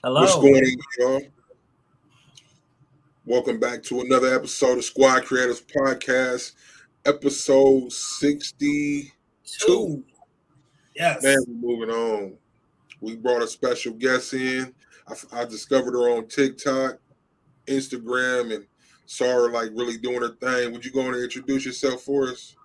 What's Hello. going on, y'all? Welcome back to another episode of Squad Creators Podcast, episode 62. Two. Man, Yes. we're moving on. We brought a special guest in. I discovered her on TikTok, Instagram, and saw her like really doing her thing. Would you go on and introduce yourself for us?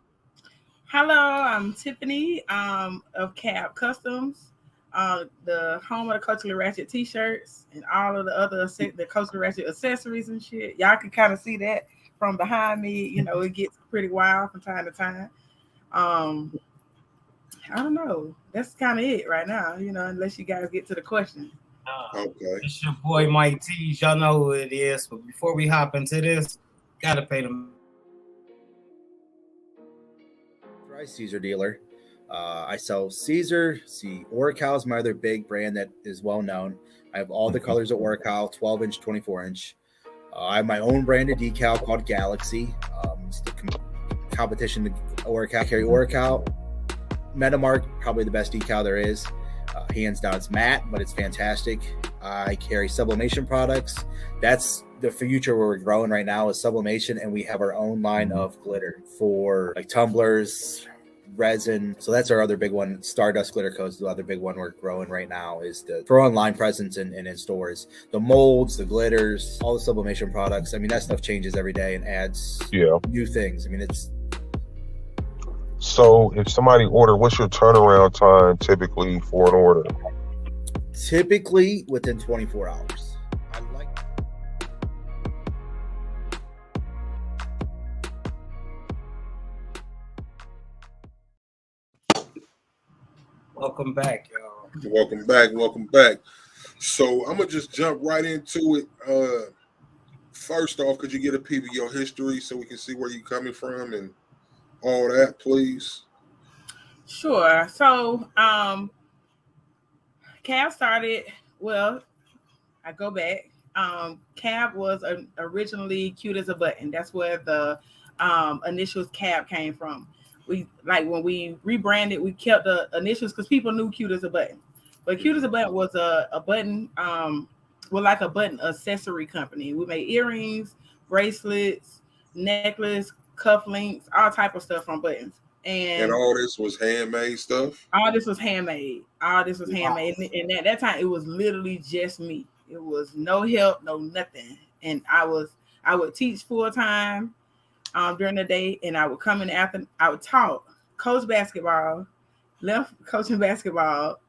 Hello, I'm Tiffany of Caab Customs, the home of the Culturally Ratchet T-shirts and all of the other the Culturally Ratchet accessories and shit. Y'all can kind of see that from behind me. You know, it gets pretty wild from time to time. Um, I don't know. That's kind of it right now. You know, unless you guys get to the question. Uh, Okay. it's your boy Mike T. Y'all know who it is. But before we hop into this, gotta pay them. Caesar dealer. I sell Caesar. See, Oracal is my other big brand that is well known. I have all the colors of Oracal, 12 inch, 24 inch. I have my own branded decal called Galaxy. It's the competition to Oracal. I carry Oracal. Metamark, probably the best decal there is. Hands down, it's matte, but it's fantastic. I carry sublimation products. That's the future where we're growing right now is sublimation, and we have our own line of glitter for like tumblers, resin. So that's our other big one. Stardust glitter coats, the other big one we're growing right now is for online presence and in stores. The molds, the glitters, all the sublimation products. I mean, that stuff changes every day and adds new things. I mean, it's So if somebody order, what's your turnaround time typically for an order? typically within 24 hours. I like Welcome back, y'all. Welcome back. Welcome back. So I'm gonna just jump right into it. First off, could you get a peep of your history so we can see where you're coming from and all that, please? Sure. So, Caab started. Well, I go back. Caab was originally cute as a button. That's where the initials Caab came from. We like when we rebranded, we kept the initials because people knew cute as a button. But cute as a button was a button, well, like a button accessory company. We made earrings, bracelets, necklace, cufflinks, all type of stuff from buttons. And And all this was handmade stuff. all this was handmade. All this was Wow. handmade. And at that time, it was literally just me. It was no help, no nothing. And I would teach full time during the day, and I would come in after. I would talk, coach basketball, left coaching basketball,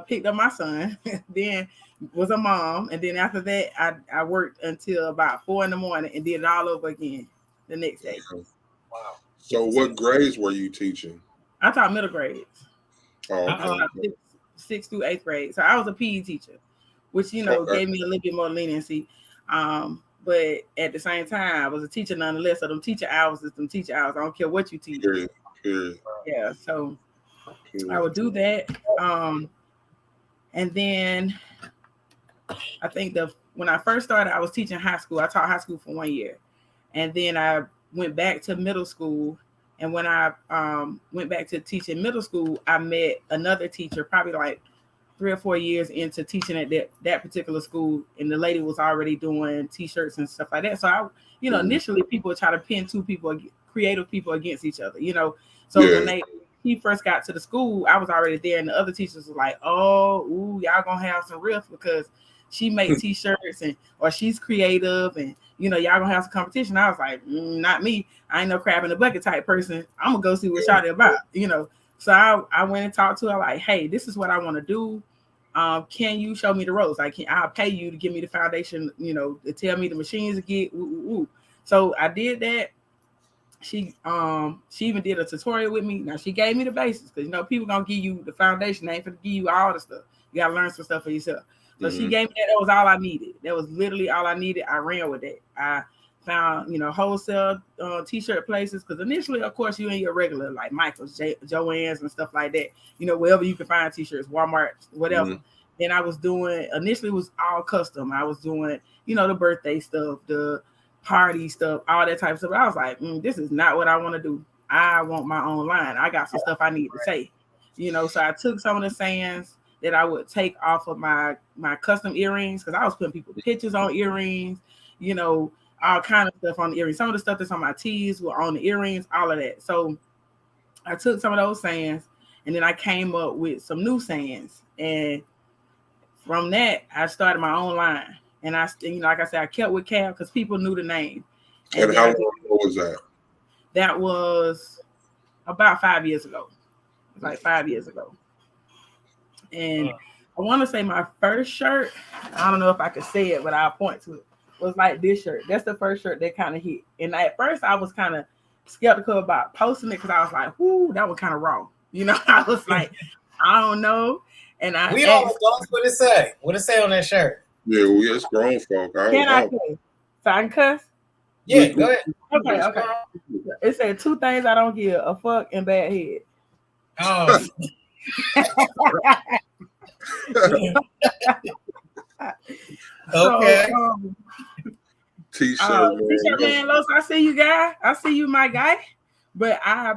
picked up my son, then was a mom, and then after that, I worked until about 4 a.m. and did it all over again the next day. Wow. So what grades were you teaching? I taught middle grades. Oh, I okay. taught sixth through eighth grade. So I was a PE teacher, which Okay. gave me a little bit more leniency. But at the same time, I was a teacher nonetheless. So them teacher hours is them teacher hours. I don't care what you teach. Period. Period. Yeah. So I Period. would do that. And then I think when I first started, I was teaching high school. I taught high school for 1 year, and then I went back to middle school. And when I went back to teaching middle school, I met another teacher, probably like 3 or 4 years into teaching at that particular school, and the lady was already doing T-shirts and stuff like that. So I, initially people would try to pin two people, creative people, against each other. So when he first got to the school, I was already there, and the other teachers were like, "Oh, ooh, y'all gonna have some riff because she make T-shirts or she's creative, and y'all gonna have some competition." I was like, "Not me. I ain't no crab in the bucket type person. I'm gonna go see what y'all about." So I went and talked to her like, "Hey, this is what I want to do. Can you show me the ropes? I'll pay you to give me the foundation. To tell me the machines to get." So I did that. She even did a tutorial with me. Now she gave me the basics because people gonna give you the foundation. They ain't gonna give you all the stuff. You gotta learn some stuff for yourself. So she gave me that. That was all I needed. That was literally all I needed. I ran with it. I found wholesale T-shirt places because initially, of course, you ain't your regular like Michael's, Joann's, and stuff like that. Wherever you can find T-shirts, Walmart, whatever. Then I was doing initially it was all custom. I was doing the birthday stuff, the party stuff, all that type of stuff. I was like, this is not what I want to do. I want my own line. I got some stuff I need to say. So I took some of the sayings that I would take off of my custom earrings, because I was putting people pictures on earrings, all kind of stuff on the earrings. Some of the stuff that's on my tees were on the earrings, all of that. So I took some of those sayings, and then I came up with some new sayings, and from that I started my own line. And I, like I said, I kept with Caab because people knew the name. And how long ago was that? That was about 5 years ago. It was like 5 years ago. And I want to say my first shirt, I don't know if I could say it, but I'll point to it, was like this shirt. That's the first shirt that kind of hit. And at first I was kind of skeptical about posting it because I was like, whoo, that was kind of wrong. I was like, I don't know. And we all don't. What it say? What it say on that shirt? Yeah, it's grown folk. Can I cuss? So I can cuss? Yeah, go ahead. Okay. It said 2 things I don't give: a fuck and bad head. Oh. Okay. T-shirt, man. Los, I see you, guy. I see you, my guy. But I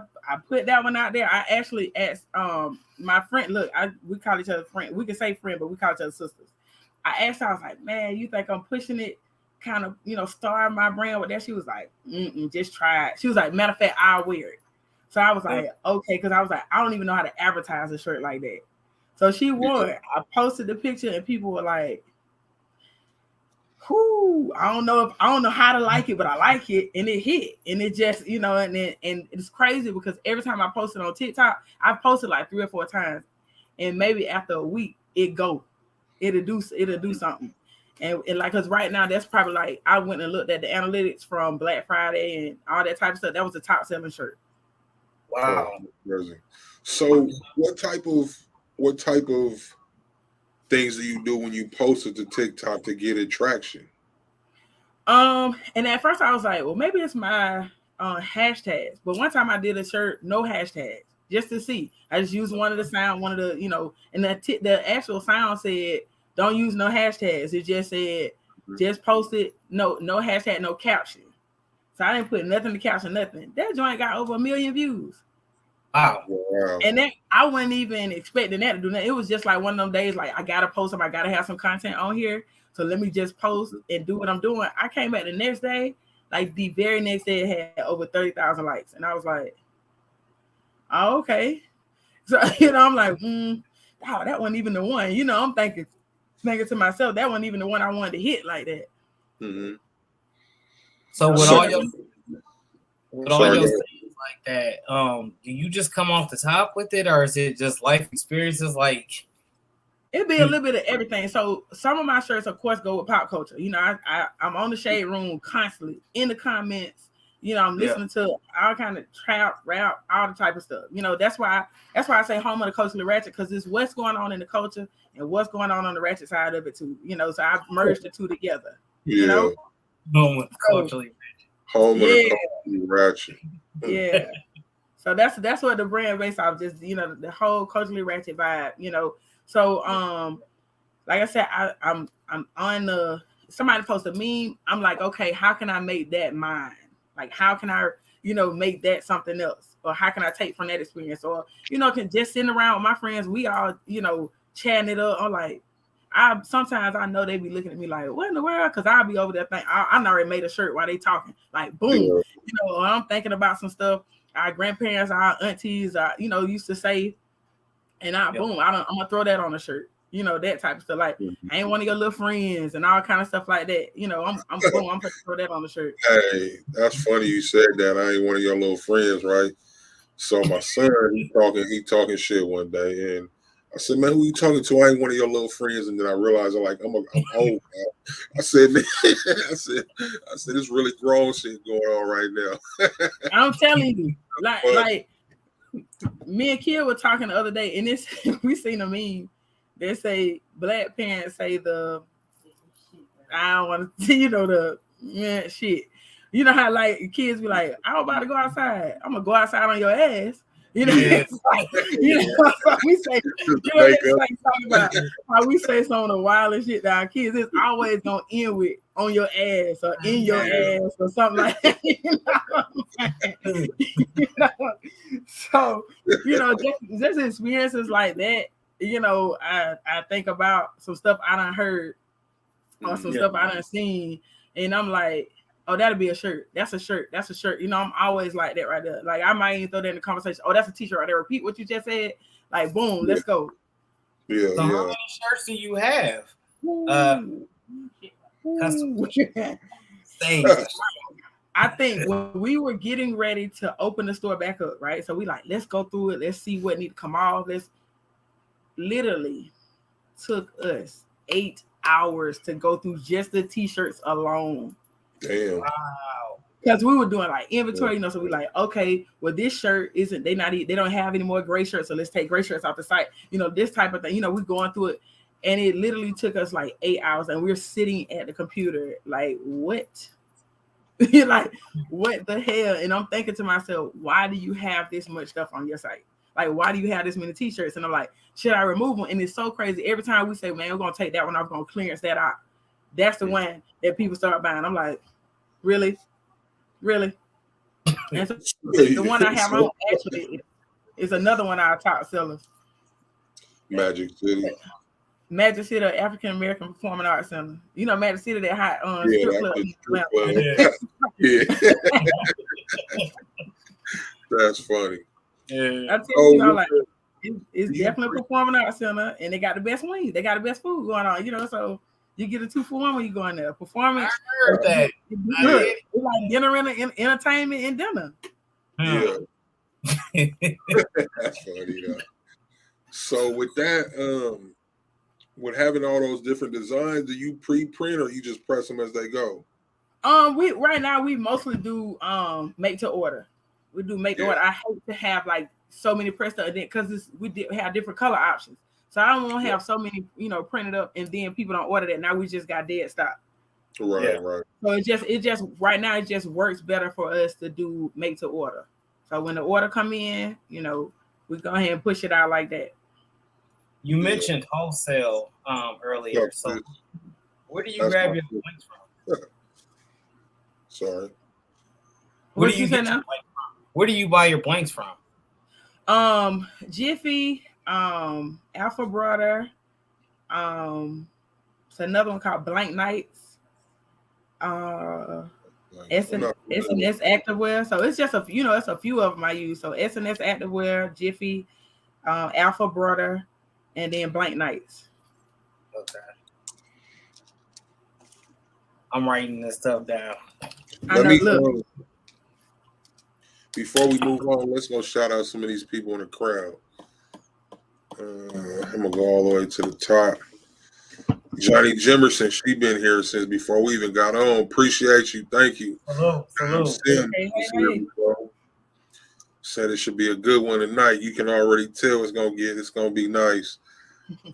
put that one out there. I actually asked my friend. Look, we call each other friend. We can say friend, but we call each other sisters. I asked her. I was like, man, you think I'm pushing it? Kind of, starring my brand with that. She was like, just try it. She was like, matter of fact, I'll wear it. So I was like, okay, because I was like, I don't even know how to advertise a shirt like that. So she wore it. I posted the picture, and people were like, whoo, I don't know how to like it, but I like it, and it hit, and it just, and it's crazy because every time I post it on TikTok, I've posted like 3 or 4 times, and maybe after a week it'll do something. And like, because right now that's probably like, I went and looked at the analytics from Black Friday and all that type of stuff. That was the top selling shirt. Wow. So what type of things do you do when you post it to TikTok to get attraction? And at first I was like, well, maybe it's my hashtags. But one time I did a shirt, no hashtags, just to see. I just used one of the and the actual sound said, don't use no hashtags. It just said, just post it, no hashtag, no caption. So I didn't put nothing to caption, nothing. That joint got over 1 million views. Wow. And then I wasn't even expecting that to do that. It was just like one of them days, like, I gotta post them, I gotta have some content on here. So let me just post and do what I'm doing. I came back the next day, like the very next day, it had over 30,000 likes. And I was like, oh, okay. So, I'm like, wow, that wasn't even the one. I'm thinking to myself, that wasn't even the one I wanted to hit like that. Mm-hmm. So with all your things like that, do you just come off the top with it, or is it just life experiences? Like, it'd be a little bit of everything. So some of my shirts, of course, go with pop culture. I'm on the Shade Room constantly in the comments. I'm listening to all kind of trap, rap, all the type of stuff. That's why I say home of the culturally ratchet, because it's what's going on in the culture and what's going on the ratchet side of it too. So I've merged the two together. Yeah. Home of the culturally ratchet. Home of the culturally ratchet. Yeah. So that's what the brand based off, just the whole culturally ratchet vibe. So like I said, I'm on somebody posted a meme. I'm like, okay, how can I make that mine? Like, how can I, make that something else? Or how can I take from that experience? Or, can just sitting around with my friends, we all, chatting it up. I'm like, sometimes I know they be looking at me like, what in the world? Because I'll be over there thinking, I already made a shirt while they talking. Like, boom. I'm thinking about some stuff our grandparents, our aunties, used to say. And boom, I'm going to throw that on a shirt. That type of stuff. Like, I ain't one of your little friends and all kind of stuff like that. I'm going to throw that on the shirt. Hey, that's funny you said that. I ain't one of your little friends, right? So my son, he talking shit one day, and I said, man, who you talking to? I ain't one of your little friends. And then I realized I'm old, man. I said, it's really grown shit going on right now. I'm telling you, like me and Kia were talking the other day, and we seen a meme. They say black parents say I don't want to, shit. You know how like kids be like, I'm about to go outside. I'm gonna go outside on your ass. Yes. So we say, talking about how we say some of the wildest shit to our kids. It's always gonna end with on your ass or in your ass or something like that. So just experiences like that. you know, I think about some stuff I done heard or some stuff I done seen, and I'm like, oh, that'll be a shirt. That's a shirt. That's a shirt. You know, I'm always like that right there. Like I might even throw that in the conversation. Oh, that's a t-shirt right there. Repeat what you just said. Like boom, let's go. Yeah, So how many shirts do you have? Custom stage. I think when we were getting ready to open the store back up, right? So we like, let's go through it. Let's see what need to come off. Let's literally took us 8 hours to go through just the t-shirts alone. Damn. Wow. Because we were doing like inventory, you know, so we like, okay, well, this shirt isn't, they don't have any more gray shirts, so let's take gray shirts off the site, you know, this type of thing, you know, we're going through it, and it literally took us like 8 hours, and we're sitting at the computer like, what? You're like, what the hell? And I'm thinking to myself, why do you have this much stuff on your site? Like, why do you have this many t-shirts? And I'm like, should I remove them? And it's so crazy. Every time we say, man, we're going to take that one off, we're going to clearance that out. That's the one that people start buying. I'm like, really? And so the one I have on actually is another one of our top sellers. Magic City. Magic City African American Performing Arts Center. You know, Magic City, that hot strip club. Yeah. That's funny. Yeah. I tell you, like, it's definitely a Performing Arts Center, and they got the best wings. They got the best food going on, you know, so you get a 2-for-1 when you go in there. Performance. I heard that. It's like dinner and entertainment and dinner. Yeah. That's funny, though. So with that, with having all those different designs, do you pre-print or you just press them as they go? We right now we mostly do make to order. We do make to order. I hate to have like so many pressed up because we did have different color options. So I don't want to have so many, you know, printed up and then people don't order that. Now we just got dead stock. Right. So it just right now it just works better for us to do make to order. So when the order come in, you know, we go ahead and push it out like that. You mentioned wholesale earlier. So where do you grab your blanks from? Sorry. What do you say now? Where do you buy your blanks from? Jiffy, Alpha Brother, it's another one called Blank Nights, SNS Activewear. So it's just it's a few of them I use. So SNS Activewear, Jiffy, Alpha Brother, and then Blank Nights. Okay. I'm writing this stuff down. Before we move on, let's go shout out some of these people in the crowd. I'm gonna go all the way to the top. Johnny Jimerson, she been here since before we even got on. Appreciate you, thank you. Hello. Hey. Said it should be a good one tonight. You can already tell it's gonna be nice.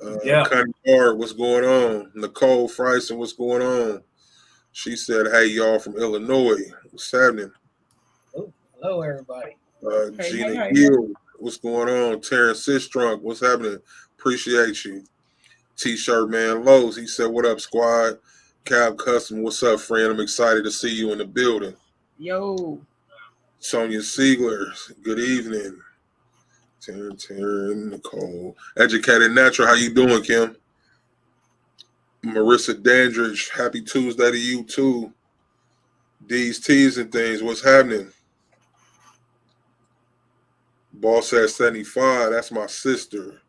Connie Bard, what's going on? Nicole Freisen, what's going on? She said, "Hey, y'all from Illinois, what's happening?" Hello, everybody. Gina Gill, what's going on? Terrence Sistrunk, what's happening? Appreciate you. T-shirt man Lowe's, he said, "What up, squad?" Caab Custom, what's up, friend? I'm excited to see you in the building. Yo. Sonia Siegler, good evening. Taryn, Nicole. Educated Natural, how you doing, Kim? Marissa Dandridge, happy Tuesday to you too. These teas and things, what's happening? Boss at 75, that's my sister.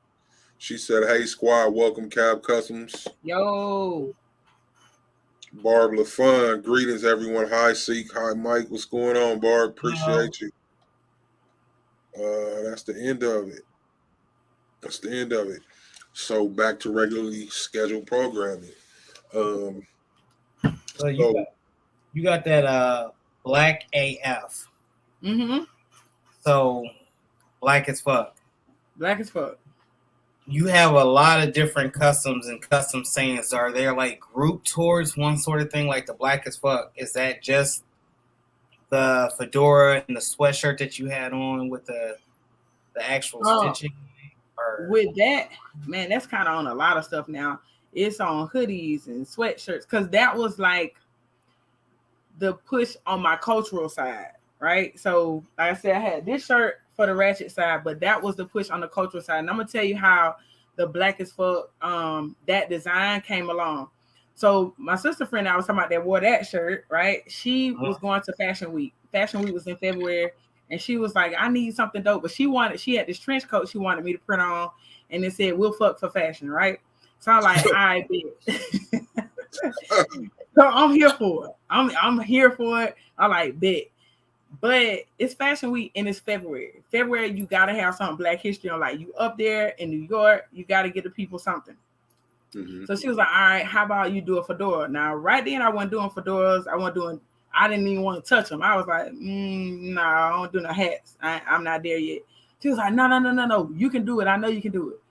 She said, "Hey, squad, welcome Caab Customs." Yo. Barb LaFun, greetings, everyone. Hi, Seek. Hi, Mike. What's going on, Barb? Appreciate you. That's the end of it. So back to regularly scheduled programming. So you got that black AF. Mm-hmm. So black as fuck. Black as fuck. You have a lot of different customs and custom sayings. Are there like grouped towards one sort of thing, like the black as fuck? Is that just the fedora and the sweatshirt that you had on with the actual stitching? Or with that, man, that's kind of on a lot of stuff now. It's on hoodies and sweatshirts because that was like the push on my cultural side, right? So like I said, I had this shirt for the ratchet side, but that was the push on the cultural side. And I'm gonna tell you how the black as fuck that design came along. So my sister friend I was talking about that wore that shirt, right? She was going to Fashion Week. Fashion Week was in February, and she was like, I need something dope. But she had this trench coat she wanted me to print on, and it said, we'll fuck for fashion, right? So I'm like, all right, bet. So I'm here for it. I'm here for it. I like bet. But it's Fashion Week and it's February. February, you gotta have something Black History on. Like you up there in New York, you gotta get the people something. Mm-hmm. So she was like, all right, how about you do a fedora? Now, right then I wasn't doing fedoras. I didn't even want to touch them. I was like, no, I don't do no hats. I'm not there yet. She was like, no. You can do it. I know you can do it.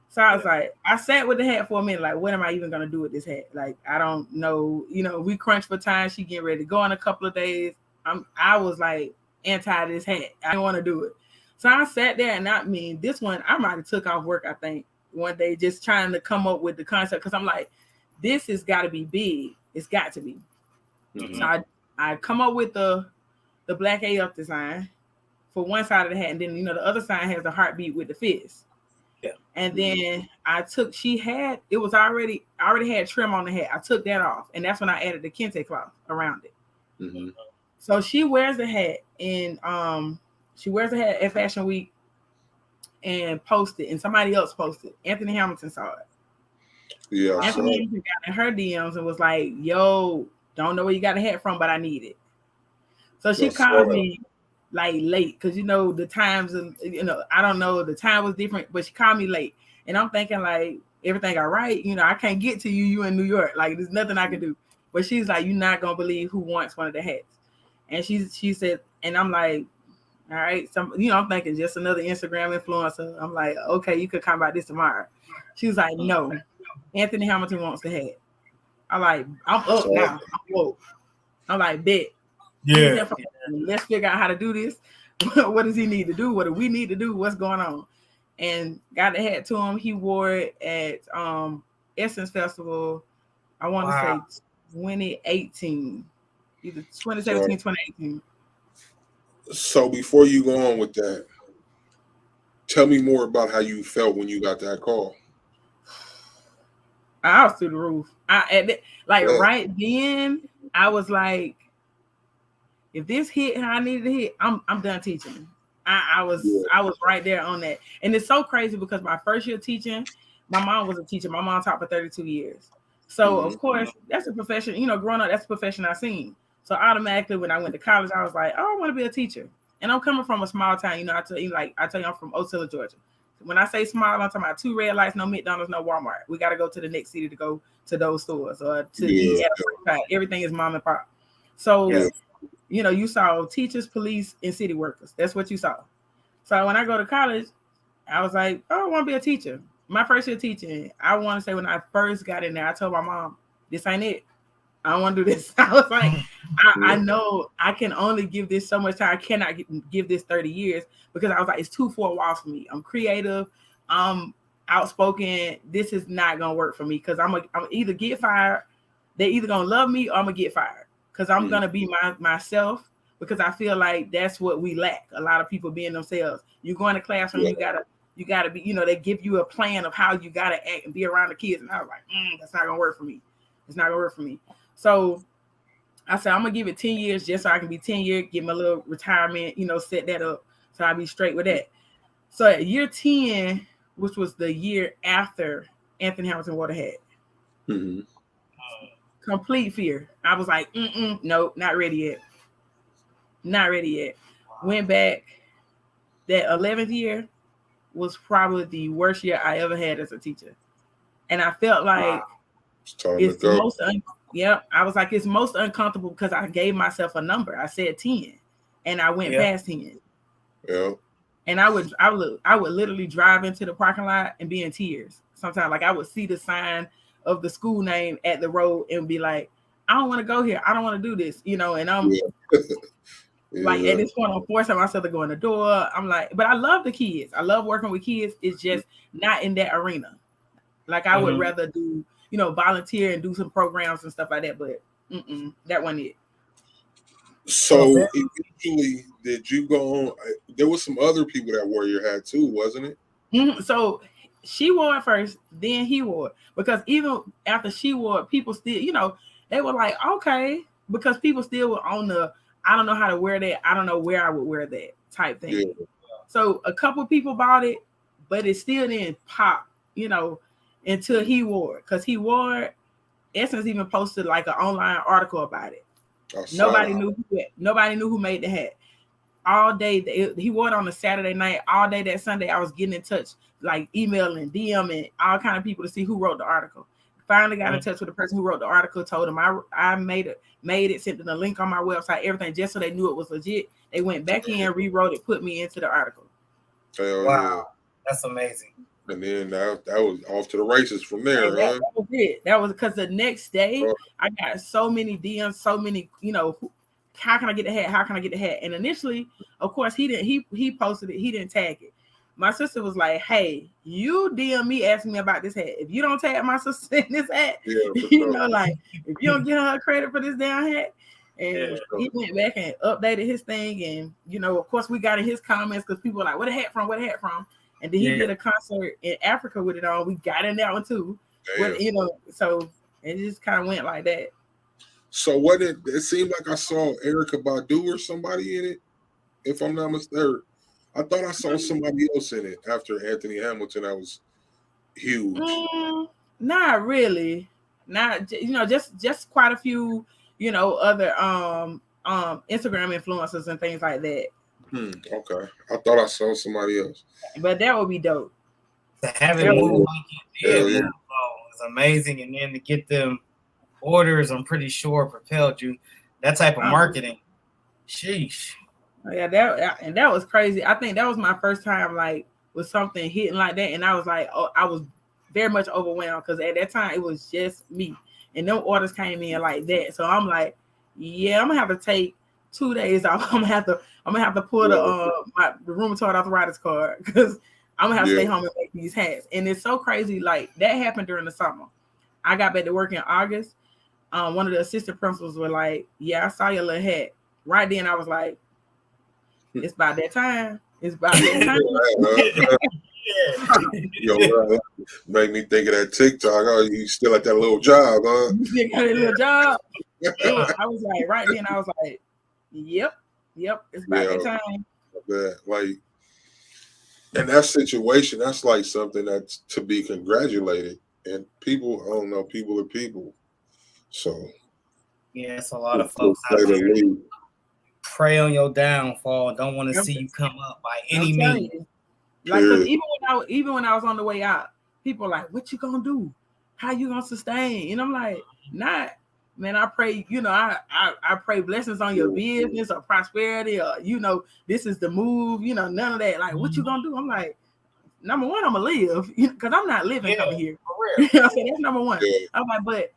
So I was like, I sat with the hat for a minute. Like, what am I even going to do with this hat? Like, I don't know. You know, we crunch for time. She getting ready to go in a couple of days. I was like anti this hat. I didn't want to do it. So I sat there and this one, I might have took off work, I think, one day, just trying to come up with the concept. Because I'm like, this has got to be big. It's got to be. Mm-hmm. So I come up with the black AF design for one side of the hat. And then, the other side has the heartbeat with the fist. Yeah. And then I already had trim on the hat. I took that off. And that's when I added the kente cloth around it. Mm-hmm. So she wears the hat at Fashion Week and posted, and somebody else posted. Anthony Hamilton saw it. Yeah. Anthony Hamilton got in her DMs and was like, yo, don't know where you got a hat from, but I need it. So she called me like late because the times and I don't know, the time was different, but she called me late. And I'm thinking like everything all right, I can't get to you in New York. Like there's nothing I can do. But she's like, you're not gonna believe who wants one of the hats. And she said, and I'm like, all right, I'm thinking just another Instagram influencer. I'm like, okay, you could come about this tomorrow. She was like, no, Anthony Hamilton wants the hat. I'm like, I'm up now. I'm woke. I'm like, bet. Yeah. Let's figure out how to do this. What does he need to do? What do we need to do? What's going on? And got the hat to him. He wore it at Essence Festival. I want to say 2018. Either 2017, 2018. So before you go on with that, tell me more about how you felt when you got that call. I was through the roof. Right then, I was like, if this hit how I needed to hit, I'm done teaching. I was right there on that. And it's so crazy because my first year teaching, my mom was a teacher. My mom taught for 32 years. So of course, that's a profession, growing up, that's a profession I seen. So automatically when I went to college, I was like, oh, I want to be a teacher. And I'm coming from a small town, I tell you I'm from Ocilla, Georgia. When I say small, I'm talking about 2 red lights, no McDonald's, no Walmart. We got to go to the next city to go to those stores or to eat at a time. Everything is mom and pop. So, you saw teachers, police, and city workers. That's what you saw. So when I go to college, I was like, oh, I want to be a teacher. My first year teaching, I want to say when I first got in there, I told my mom, this ain't it. I don't want to do this. I was like, I know I can only give this so much time. I cannot give this 30 years because I was like, it's too far walls for me. I'm creative. I'm outspoken. This is not going to work for me because I'm either get fired. They're either going to love me or I'm going to get fired because I'm going to be myself because I feel like that's what we lack. A lot of people being themselves. You go in the classroom, you gotta be, they give you a plan of how you got to act and be around the kids. And I was like, that's not going to work for me. It's not going to work for me. So I said, I'm going to give it 10 years just so I can be 10 years, get my little retirement, set that up so I'll be straight with that. So at year 10, which was the year after Anthony Hamilton wore the hat, complete fear. I was like, no, not ready yet. Not ready yet. Went back. That 11th year was probably the worst year I ever had as a teacher. And I felt like it's the most I was like, it's most uncomfortable because I gave myself a number. I said 10 and I went past 10. Yeah. And I would literally drive into the parking lot and be in tears. Sometimes like I would see the sign of the school name at the road and be like, I don't want to go here. I don't want to do this, and I'm like at this point I'm forcing myself to go in the door. I'm like, but I love the kids. I love working with kids. It's just not in that arena. Like I would rather do, volunteer and do some programs and stuff like that, but that wasn't it. So eventually, did you go on? There was some other people that wore your hat too, wasn't it? So she wore it first, then he wore it. Because even after she wore it, people still, they were like, okay, because people still were on the, I don't know how to wear that. I don't know where I would wear that type thing. Yeah. So a couple people bought it, but it still didn't pop, until he wore it. Because he wore it. Essence even posted like an online article about it. Nobody knew who made the hat. All day, he wore it on a Saturday night. All day that Sunday, I was getting in touch, like emailing, DMing, all kind of people to see who wrote the article. Finally got in touch with the person who wrote the article, told him I made it, sent them the link on my website, everything, just so they knew it was legit. They went back in, rewrote it, put me into the article. Hell wow, that's amazing. And then that was off to the races from there, that was it. That was because the next day I got so many DMs, so many, how can I get the hat? How can I get the hat? And initially, of course, he posted it. He didn't tag it. My sister was like, hey, you DM me asking me about this hat. If you don't tag my sister in this hat, like if you don't get her credit for this damn hat. And he went back and updated his thing. And, of course, we got in his comments because people were like, where the hat from? Where the hat from? And then he did a concert in Africa with it on. We got in that one too. But, so it just kind of went like that. So it seemed like I saw Erykah Badu or somebody in it, if I'm not mistaken. I thought I saw somebody else in it after Anthony Hamilton. That was huge. Not really. Not just quite a few, other Instagram influencers and things like that. Okay. I thought I saw somebody else. But that would be dope. To have it move like it did, was amazing. And then to get them orders, I'm pretty sure propelled you. That type of marketing. Sheesh. Yeah, that was crazy. I think that was my first time like with something hitting like that. And I was like, I was very much overwhelmed because at that time it was just me. And them orders came in like that. So I'm like, yeah, I'm gonna have to take 2 days off. I'm gonna have to pull the rheumatoid arthritis card because I'm gonna have to stay home and make these hats. And it's so crazy. Like that happened during the summer. I got back to work in August. One of the assistant principals were like, "Yeah, I saw your little hat." Right then, I was like, "It's about that time. It's about that time." Yo, make me think of that TikTok. Oh, you still at that little job, huh? You still got a little job. I was like, right then, I was like, "Yep, it's about that time." Like, in that situation, that's like something that's to be congratulated. And people, I don't know, people are people. So yeah, it's a lot of folks out there pray on your downfall. Don't want to see you come up by any means. Like even when I was on the way out, people were like, "What you gonna do? How you gonna sustain?" And I'm like, "Not, man. I pray, I pray blessings on your business or prosperity, or this is the move. None of that. Like, what you gonna do?" I'm like, number one, I'm gonna live because I'm not living coming here. So that's number one. I'm like, but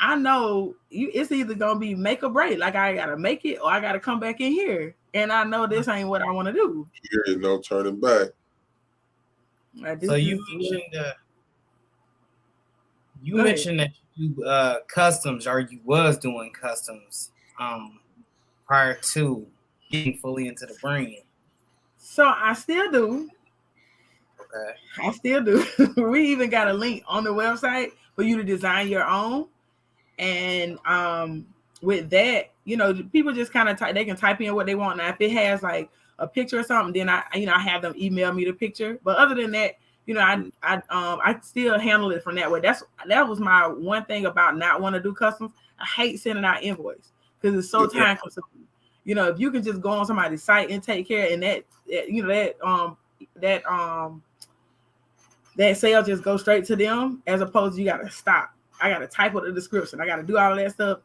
I know it's either gonna be make or break. Like I gotta make it or I gotta come back in here. And I know this ain't what I want to do. There is no turning back. Like, so you mentioned that you customs, or you was doing customs prior to getting fully into the brand. So I still do. Okay. I still do. We even got a link on the website for you to design your own. And with that, people just kind of they can type in what they want. Now, if it has like a picture or something, then I have them email me the picture. But other than that, I still handle it from that way. That was my one thing about not wanting to do customs. I hate sending out invoice because it's so time consuming. If you can just go on somebody's site and take care, and that sale just go straight to them, as opposed to you got to stop. I got to type up the description. I got to do all of that stuff.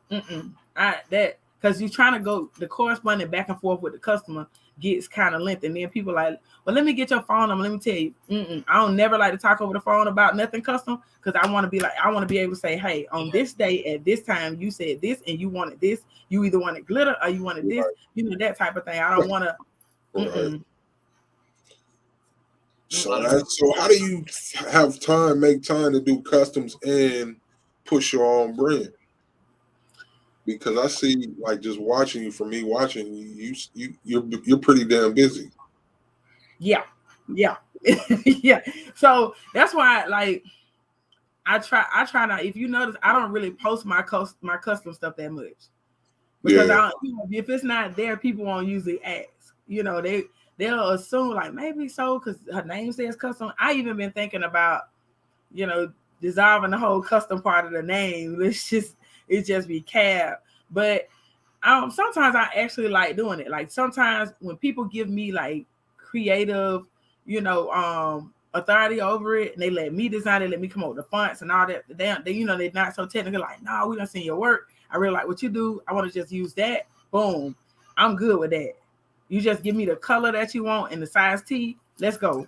Because you're trying to go, the corresponding back and forth with the customer gets kind of lengthy. And then people like, well, let me get your phone number. Let me tell you, I don't never like to talk over the phone about nothing custom because I want to be able to say, hey, on this day at this time, you said this and you wanted this. You either wanted glitter or you wanted this, that type of thing. I don't want to. So how do you make time to do customs and push your own brand? Because I see, like, just watching you, you're pretty damn busy. Yeah, Yeah. Yeah. So that's why, like, I try not. If you notice, I don't really post my custom stuff that much because I, if it's not there, people won't usually ask. They'll assume like maybe so because her name says custom. I even been thinking about, dissolving the whole custom part of the name. It just be Caab. But sometimes I actually like doing it. Like sometimes when people give me like creative, authority over it, and they let me design it, let me come up with the fonts and all that. They're not so technical. Like, no, we don't see your work. I really like what you do. I want to just use that. Boom, I'm good with that. You just give me the color that you want and the size T. Let's go.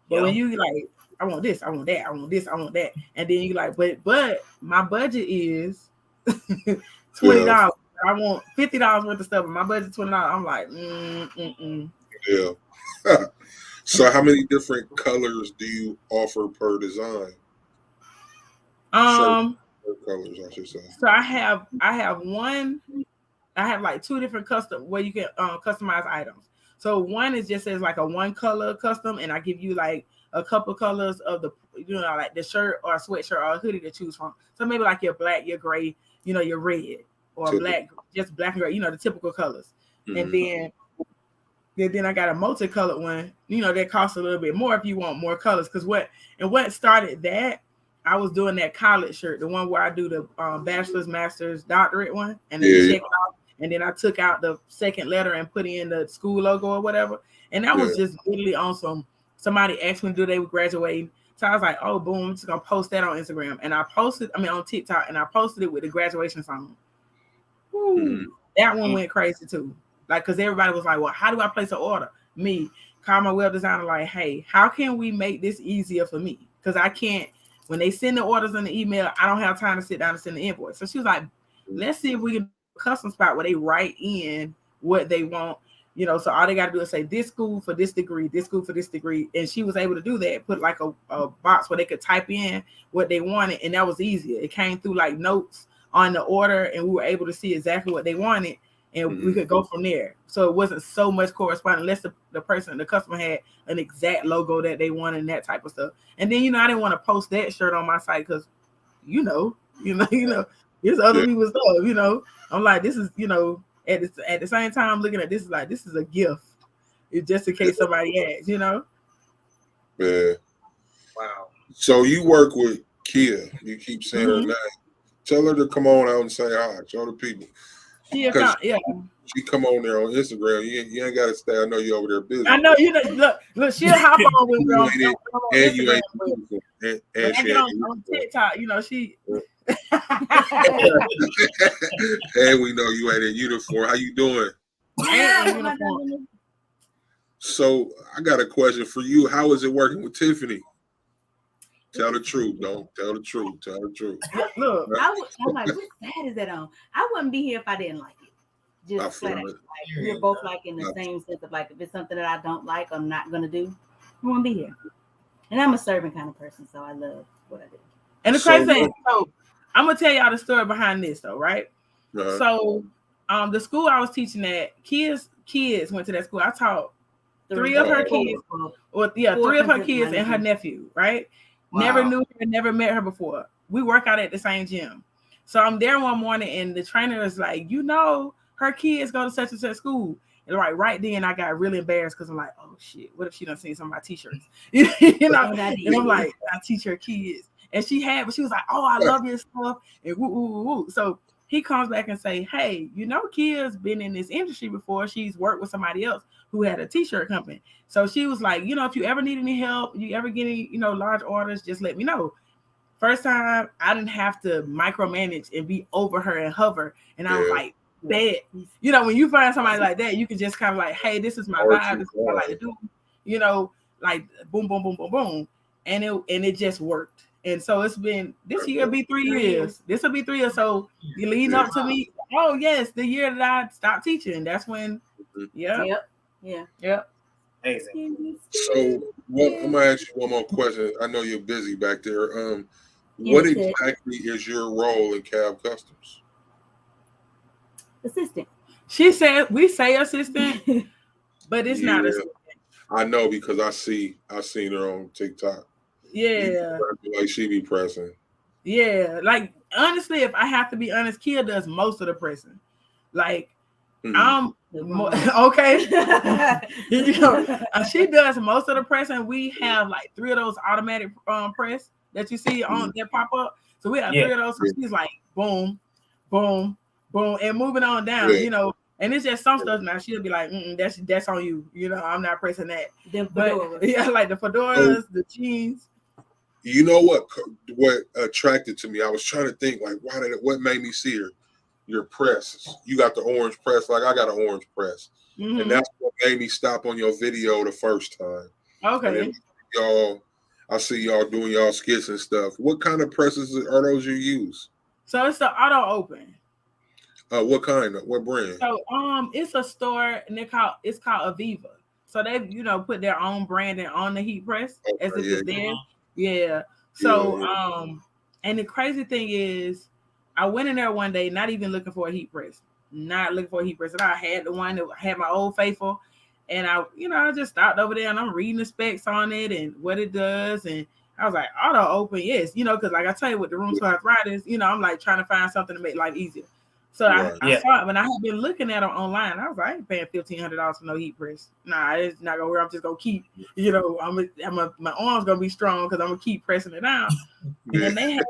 But when you like, I want this, I want that, I want this, I want that, and then you like, but my budget is $20. I want $50 worth of stuff, and my budget $20. I'm like, Yeah. So how many different colors do you offer per design? Colors, I should say. So I have like two different custom where you can customize items. So one is just as like a one color custom, and I give you like a couple colors of the, like the shirt or a sweatshirt or a hoodie to choose from. So maybe like your black, your gray, your red, or typical. Black, just black and gray, the typical colors. Mm-hmm. And then I got a multicolored one, that costs a little bit more if you want more colors. Because what started that, I was doing that college shirt, the one where I do the bachelor's, master's, doctorate one, and then check it out. And then I took out the second letter and put in the school logo or whatever. And that was just literally on somebody asked me to do they were graduating. So I was like, oh, boom, I'm just going to post that on Instagram. And I posted, on TikTok, and I posted it with the graduation song. That one went crazy too. Like, because everybody was like, well, how do I place an order? Me, call my web designer, like, hey, how can we make this easier for me? Because I can't, when they send the orders in the email, I don't have time to sit down and send the invoice. So she was like, let's see if we can do a custom spot where they write in what they want. So all they got to do is say this school for this degree, this school for this degree. And she was able to do that, put like a box where they could type in what they wanted. And that was easier. It came through like notes on the order, and we were able to see exactly what they wanted. And we could go from there. So it wasn't so much corresponding unless the customer had an exact logo that they wanted and that type of stuff. And then, I didn't want to post that shirt on my site because, there's other people's stuff, I'm like, this is, at the same time I'm looking at this, like, this is a gift. It's just in case somebody asks, Yeah. Wow. So you work with Kia. You keep saying her name. Tell her to come on out and say hi. Show the people. Yeah. She come on there on Instagram. You ain't got to stay. I know you over there busy. I know look. She'll hop on when we're on Instagram. And I get on TikTok. She. And we know you ain't in uniform. How you doing? So I got a question for you. How is it working with Tiffany? Tell the truth. Don't tell the truth. Tell the truth. Look, I'm like, what side is that on? I wouldn't be here if I didn't like it. Just flat out. Like, we're both like in the same sense of like, if it's something that I don't like, I'm not gonna do. I won't be here. And I'm a serving kind of person, so I love what I do. And the crazy thing, so I'm gonna tell y'all the story behind this, though, right? So, the school I was teaching at, kids went to that school. I taught three of her kids and her nephew, right? Wow. Never knew her, never met her before. We work out at the same gym. So I'm there one morning, and the trainer is like, her kids go to such and such school. And right then I got really embarrassed because I'm like, oh shit, what if she done seen some of my t-shirts? And I'm like, I teach her kids. And but she was like, oh, I love your stuff. And woo, woo, woo, woo. So he comes back and say, hey, Kia's been in this industry before. She's worked with somebody else who had a t-shirt company. So she was like, if you ever need any help, you ever get any, large orders, just let me know. First time I didn't have to micromanage and be over her and hover. And I was like, bet. When you find somebody like that, you can just kind of like, hey, this is my vibe. This is what I like to do. Like boom, boom, boom, boom, boom. And it just worked. And so it's been, this year will be 3 years. This will be 3 years. So you leading up to me. Oh yes, the year that I stopped teaching. That's when. Yep. Amazing. So I'm gonna ask you one more question. I know you're busy back there. What exactly is your role in Caab Customs? Assistant. She said we say assistant, but it's not assistant. I know because I seen her on TikTok. Yeah. Like she be pressing. Yeah. Like honestly, if I have to be honest, Kia does most of the pressing. Like I'm okay. She does most of the pressing. We have like 3 of those automatic press that you see on that pop up. So we have 3 of those. So she's like boom, boom, boom, and moving on down. You know. And it's just some stuff now. She'll be like, that's on you. You know, I'm not pressing that. But yeah, like the fedoras, the jeans. You know what attracted to me? I was trying to think like, what made me see her? Your press. You got the orange press, like I got an orange press. And that's what made me stop on your video the first time. Okay. I see y'all doing y'all skits and stuff. What kind of presses are those you use? So it's the auto open. What kind? What brand? So it's a store and it's called Aviva. So they've put their own branding on the heat press as if it's there. Yeah. So and the crazy thing is I went in there one day not even looking for a heat press. Not looking for a heat press. And I had the one that had my Old Faithful. And I just stopped over there and I'm reading the specs on it and what it does. And I was like, auto open, yes. Because like I tell you with the rheumatoid arthritis, I'm like trying to find something to make life easier. So I saw it when I had been looking at them online. I was like, I ain't paying $1,500 for no heat press. Nah, it's not gonna work. I'm just gonna keep, my arm's gonna be strong because I'm gonna keep pressing it out. And they had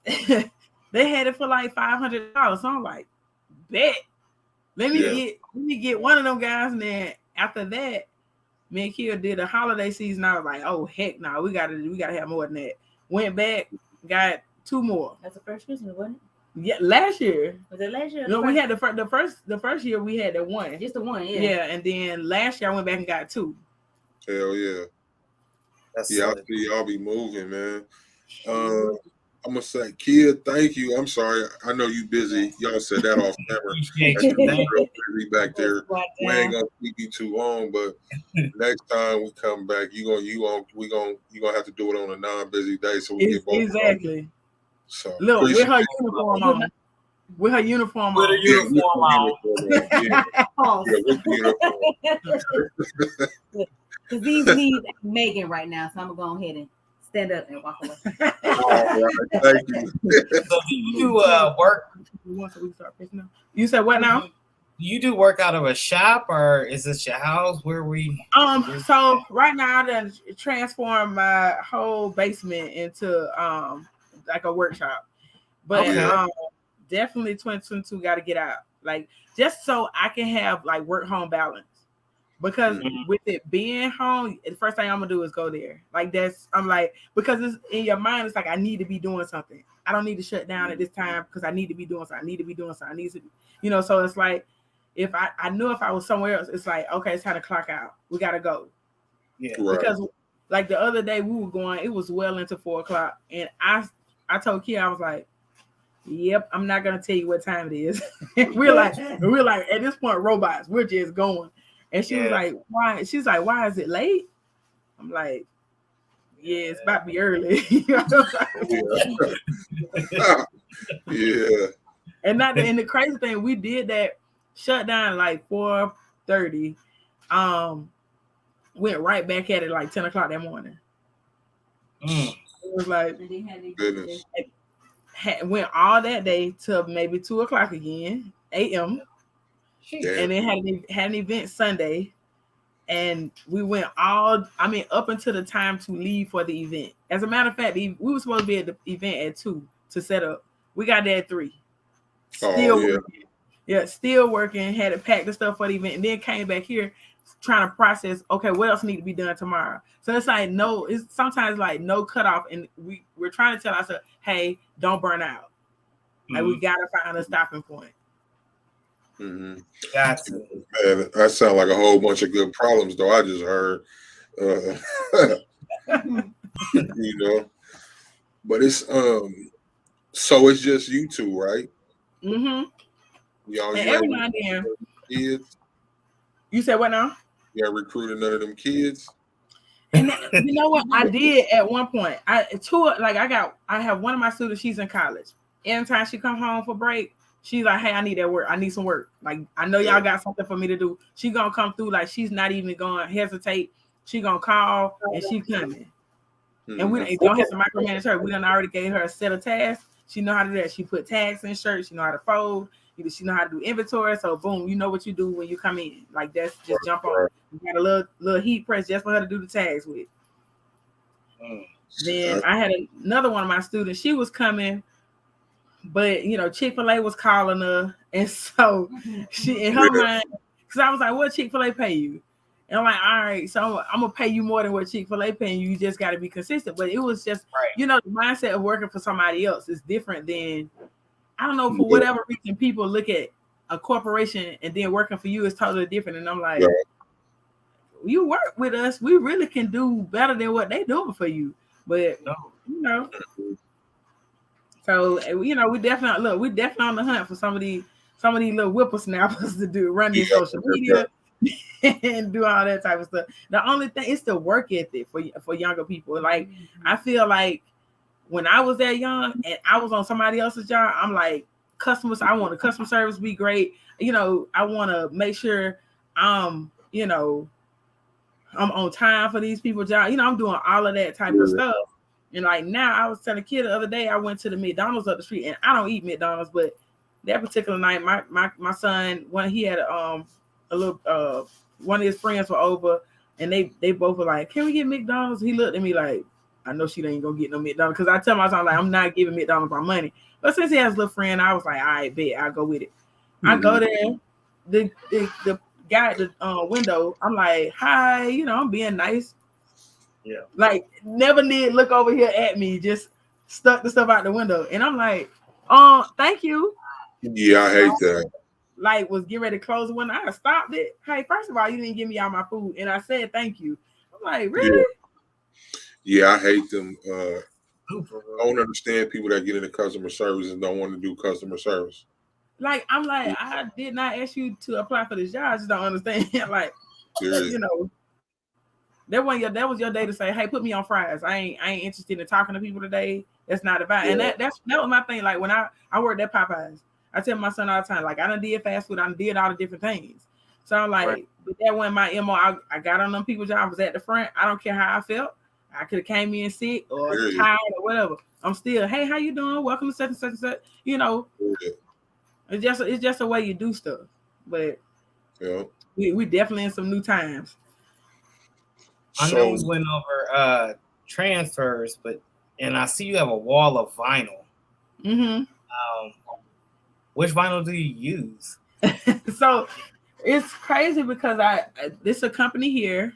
it, they had it for like $500. So I'm like, bet. Let me get one of them guys. And then after that, me and Kia did a holiday season. I was like, oh heck no, we gotta have more than that. Went back, got 2 more. That's the first Christmas, wasn't it? Yeah, last year. Was it last year? No, we had the first year we had the one. Just the one, yeah. Yeah, and then last year I went back and got 2. Hell yeah. I see y'all be moving, man. I'm gonna say, kid, thank you. I'm sorry. I know you busy. Y'all said that off camera. Real busy back there. We ain't gonna keep you too long, but next time we come back, you gonna have to do it on a non-busy day so we get both. Exactly. So look with her uniform on. With her uniform on. With the uniform. Because these need Megan right now, so I'm gonna go ahead and stand up and walk away. All right, thank you. So do you do work? You said what now? Do you do work out of a shop or is this your house? Where we? So right now I done transformed my whole basement into like a workshop, but definitely 2022 got to get out, like just so I can have like work home balance. Because with it being home, the first thing I'm gonna do is go there. Like I'm like, because it's in your mind, it's like I need to be doing something. I don't need to shut down at this time because I need to be doing something. I need to, so it's like if I knew if I was somewhere else, it's like, okay, it's time to clock out. We gotta go. Yeah. Right. Because like the other day we were going, it was well into 4:00, and I told Kia, I was like, yep, I'm not gonna tell you what time it is. we're like at this point, robots, we're just going. And she was like, why? She's like, why is it late? I'm like, yeah, it's about to be early. Yeah. And the crazy thing, we did that shut down like 4:30. Went right back at it like 10:00 that morning. It was like goodness. Went all that day till maybe 2:00 again, a.m. And then had an event Sunday, and we went up until the time to leave for the event. As a matter of fact, we were supposed to be at the event at 2 to set up. We got there at 3. Still working. Yeah, still working. Had to pack the stuff for the event, and then came back here trying to process. Okay, what else need to be done tomorrow? So it's like it's sometimes like no cutoff, and we're trying to tell ourselves, hey, don't burn out. Like we gotta find a stopping point. Mm-hmm. Gotcha. Man, that sounds like a whole bunch of good problems, though. I just heard, but it's so it's just you two, right? Mm-hmm. Y'all, and every now and then, kids. You said what now? Yeah, recruiting none of them kids. And you know what I did at one point? I have one of my students. She's in college. Anytime she come home for break, she's like, hey, I need that work. I need some work. Like, I know y'all got something for me to do. She gonna come through. Like, she's not even gonna hesitate she gonna call and she coming. And we don't have to micromanage her. We done already gave her a set of tasks. She know how to do that. She put tags in shirts. She know how to fold. She know how to do inventory. So boom, you know what you do when you come in. Like that's just jump on. You got a little heat press just for her to do the tags with. Then I had another one of my students. She was coming, but Chick-fil-A was calling her, and so she in her mind, because I was like, "What Chick-fil-A pay you?" And I'm like, "All right, so I'm gonna pay you more than what Chick-fil-A paying you. You just got to be consistent." But it was just, the mindset of working for somebody else is different than, I don't know, for whatever reason, people look at a corporation and then working for you is totally different. And I'm like, you work with us, we really can do better than what they doing for you. But so we definitely on the hunt for some of these little whippersnappers to run this social media and do all that type of stuff. The only thing is the work ethic for younger people. Like I feel like when I was that young and I was on somebody else's job, I'm like, I want the customer service to be great. I want to make sure I'm on time for these people's job. I'm doing all of that type of stuff. And like now, I was telling a kid the other day, I went to the McDonald's up the street, and I don't eat McDonald's, but that particular night, my son, when he had a little one of his friends were over, and they both were like, "Can we get McDonald's?" He looked at me like, I know she ain't gonna get no McDonald's, because I tell my son, like, I'm not giving McDonald's my money. But since he has a little friend, I was like, all right, bet, I'll go with it. I go there, the guy at the window, I'm like, hi, I'm being nice. Yeah. Like, never did look over here at me, just stuck the stuff out the window. And I'm like, thank you. Yeah, I hate that. Like, was getting ready to close the window. I stopped it. Hey, first of all, you didn't give me all my food. And I said, thank you. I'm like, really? Yeah, I hate them. I don't understand people that get into customer service and don't want to do customer service. Like, I'm like, I did not ask you to apply for this job. I just don't understand. Like, that was your day to say, hey, put me on fries. I ain't interested in talking to people today. That's not about. Yeah. And that was my thing. Like when I worked at Popeyes, I tell my son all the time, like I done did fast food, I done did all the different things. So I'm like, but that wasn't my MO. I got on them people's jobs, I was at the front. I don't care how I felt. I could have came in sick or tired or whatever. I'm still, hey, how you doing? Welcome to such and such and such. It's just a way you do stuff. But we definitely in some new times. I know we went over transfers, and I see you have a wall of vinyl. Mm-hmm. Which vinyl do you use? So it's crazy because this is a company here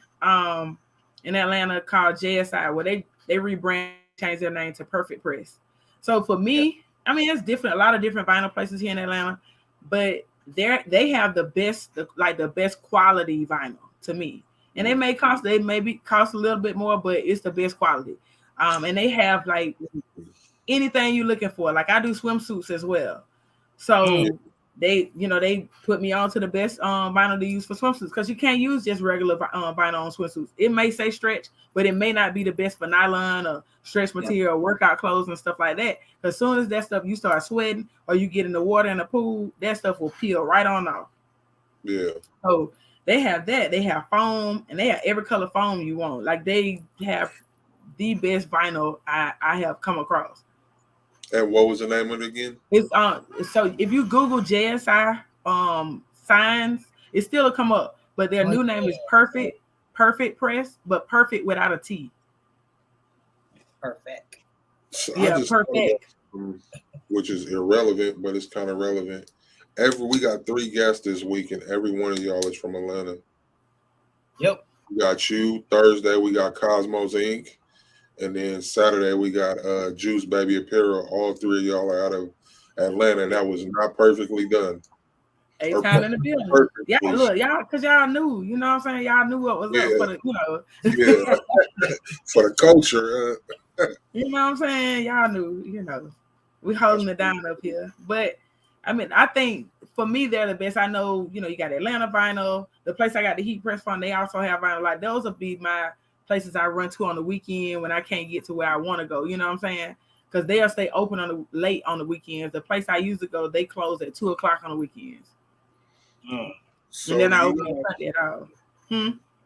in Atlanta called JSI, where they rebrand, change their name to Perfect Press. So for me, I mean, it's different. A lot of different vinyl places here in Atlanta, but they have the best quality vinyl to me. And they may cost a little bit more, but it's the best quality. And they have like anything you're looking for. Like I do swimsuits as well. So they put me on to the best vinyl to use for swimsuits, because you can't use just regular vinyl on swimsuits. It may say stretch, but it may not be the best for nylon or stretch material or workout clothes and stuff like that. As soon as that stuff, you start sweating or you get in the water in the pool, that stuff will peel right on off. Yeah. So they have that. They have foam, and they have every color foam you want. Like they have the best vinyl I have come across. And what was the name of it again? It's so if you Google JSI signs, it still will come up, but their new name is Perfect Press, but perfect without a T. Perfect. So perfect. Which is irrelevant, but it's kind of relevant. We got 3 guests this week, and every one of y'all is from Atlanta. Yep. We got you. Thursday we got Cosmos Inc. And then Saturday we got Juice Baby Apparel. All 3 of y'all are out of Atlanta, and that was not perfectly done. 8 time in the building. Yeah, look, y'all, because y'all knew, you know what I'm saying? Y'all knew what was up for the, for the culture. You know what I'm saying? Y'all knew, we holding it down up here. But I mean, I think for me, they're the best. I know, you got Atlanta vinyl. The place I got the heat press from, they also have vinyl. Like those will be my places I run to on the weekend when I can't get to where I want to go. You know what I'm saying? Because they'll stay open late on the weekends. The place I used to go, they close at 2:00 on the weekends. So and they're not open at all.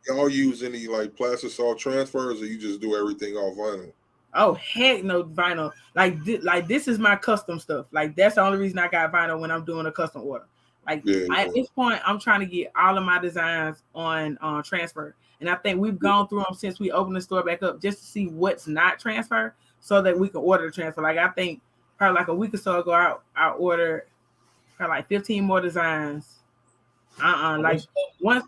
y'all use any like plastic salt transfers, or you just do everything off vinyl? Oh heck no, vinyl. Like this is my custom stuff. Like that's the only reason I got vinyl when I'm doing a custom order. Like at this point, I'm trying to get all of my designs on transfer, and I think we've gone through them since we opened the store back up just to see what's not transfer, so that we can order the transfer. Like I think probably like a week or so ago, I ordered probably like 15 more designs. Like once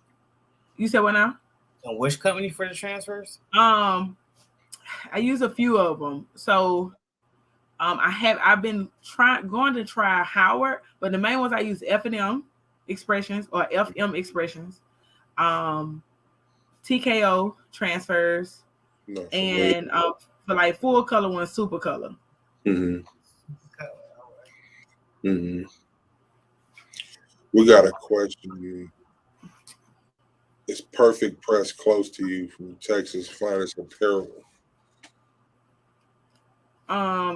you said what now? And which company for the transfers? I use a few of them. So I've been going to try Howard, but the main ones I use F&M Expressions or FM Expressions, TKO transfers, and for like full color ones, Super Color. Mm-hmm. Mm-hmm. We got a question. Is Perfect Press close to you from Texas Finest Apparel?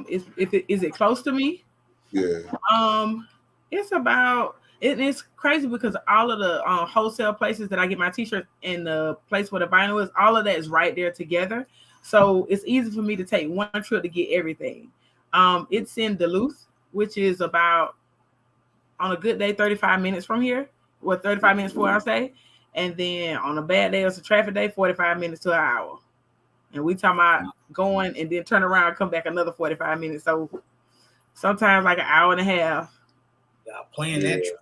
Is it close to me? Yeah. It's about it's crazy because all of the wholesale places that I get my t-shirts and the place where the vinyl is, all of that is right there together. So it's easy for me to take one trip to get everything. It's in Duluth, which is about, on a good day, 35 minutes from here. 35 minutes for I say. And then on a bad day, it's a traffic day, 45 minutes to an hour. And we talking about going and then turn around and come back another 45 minutes. So sometimes like an hour and a half. Y'all playing that trip.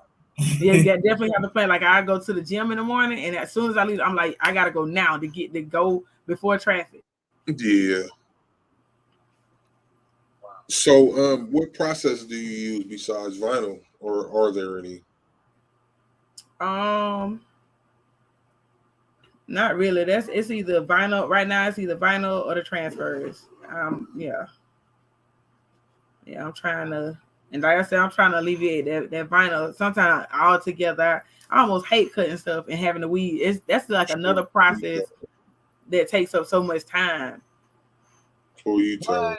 Yeah, you definitely have to plan. Like I go to the gym in the morning, and as soon as I leave, I'm like, I gotta go now to go before traffic. Yeah. So, what process do you use besides vinyl, or are there any? Not really. It's either vinyl right now. It's either vinyl or the transfers. Yeah. I'm trying to, and like I said, I'm trying to alleviate that vinyl. Sometimes altogether, I almost hate cutting stuff and having to weed. That's like another process that takes up so much time. Who you tell?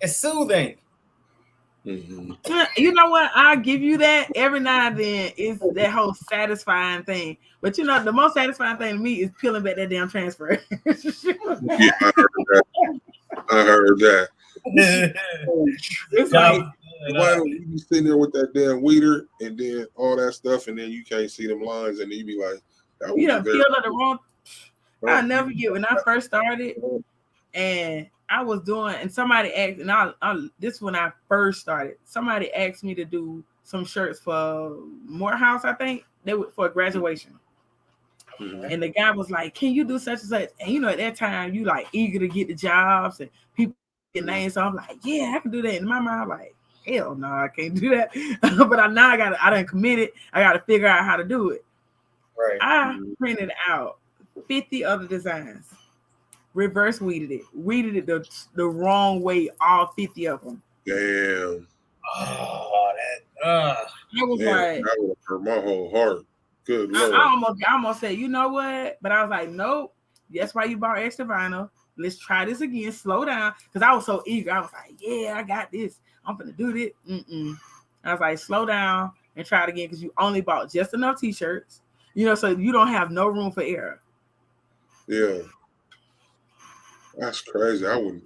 It's soothing. Mm-hmm. You know what? I'll give you that. Every now and then it's that whole satisfying thing. But you know, the most satisfying thing to me is peeling back that damn transfer. Yeah, I heard that. It's like you be sitting there with that damn weeder and then all that stuff, and then you can't see them lines, and you be like, you know, peeled up the wrong. I'll never forget when I first started, and I was doing, and somebody asked, and this when I first started, somebody asked me to do some shirts for Morehouse, I think they were for graduation. Mm-hmm. And the guy was like, "Can you do such and such?" And you know, at that time, you like eager to get the jobs and people get names. So I'm like, "Yeah, I can do that." In my mind, I'm like, "Hell no, I can't do that." But I done committed. I got to figure out how to do it. Right. I printed out 50 other designs. Reverse weeded it the wrong way, all 50 of them. Damn. Oh, I was like, that would hurt my whole heart. Good Lord. I almost said, you know what? But I was like, nope. That's why you bought extra vinyl. Let's try this again. Slow down. Because I was so eager. I was like, yeah, I got this. I'm gonna do this. I was like, slow down and try it again, because you only bought just enough t-shirts. You know, so you don't have no room for error. Yeah. That's crazy.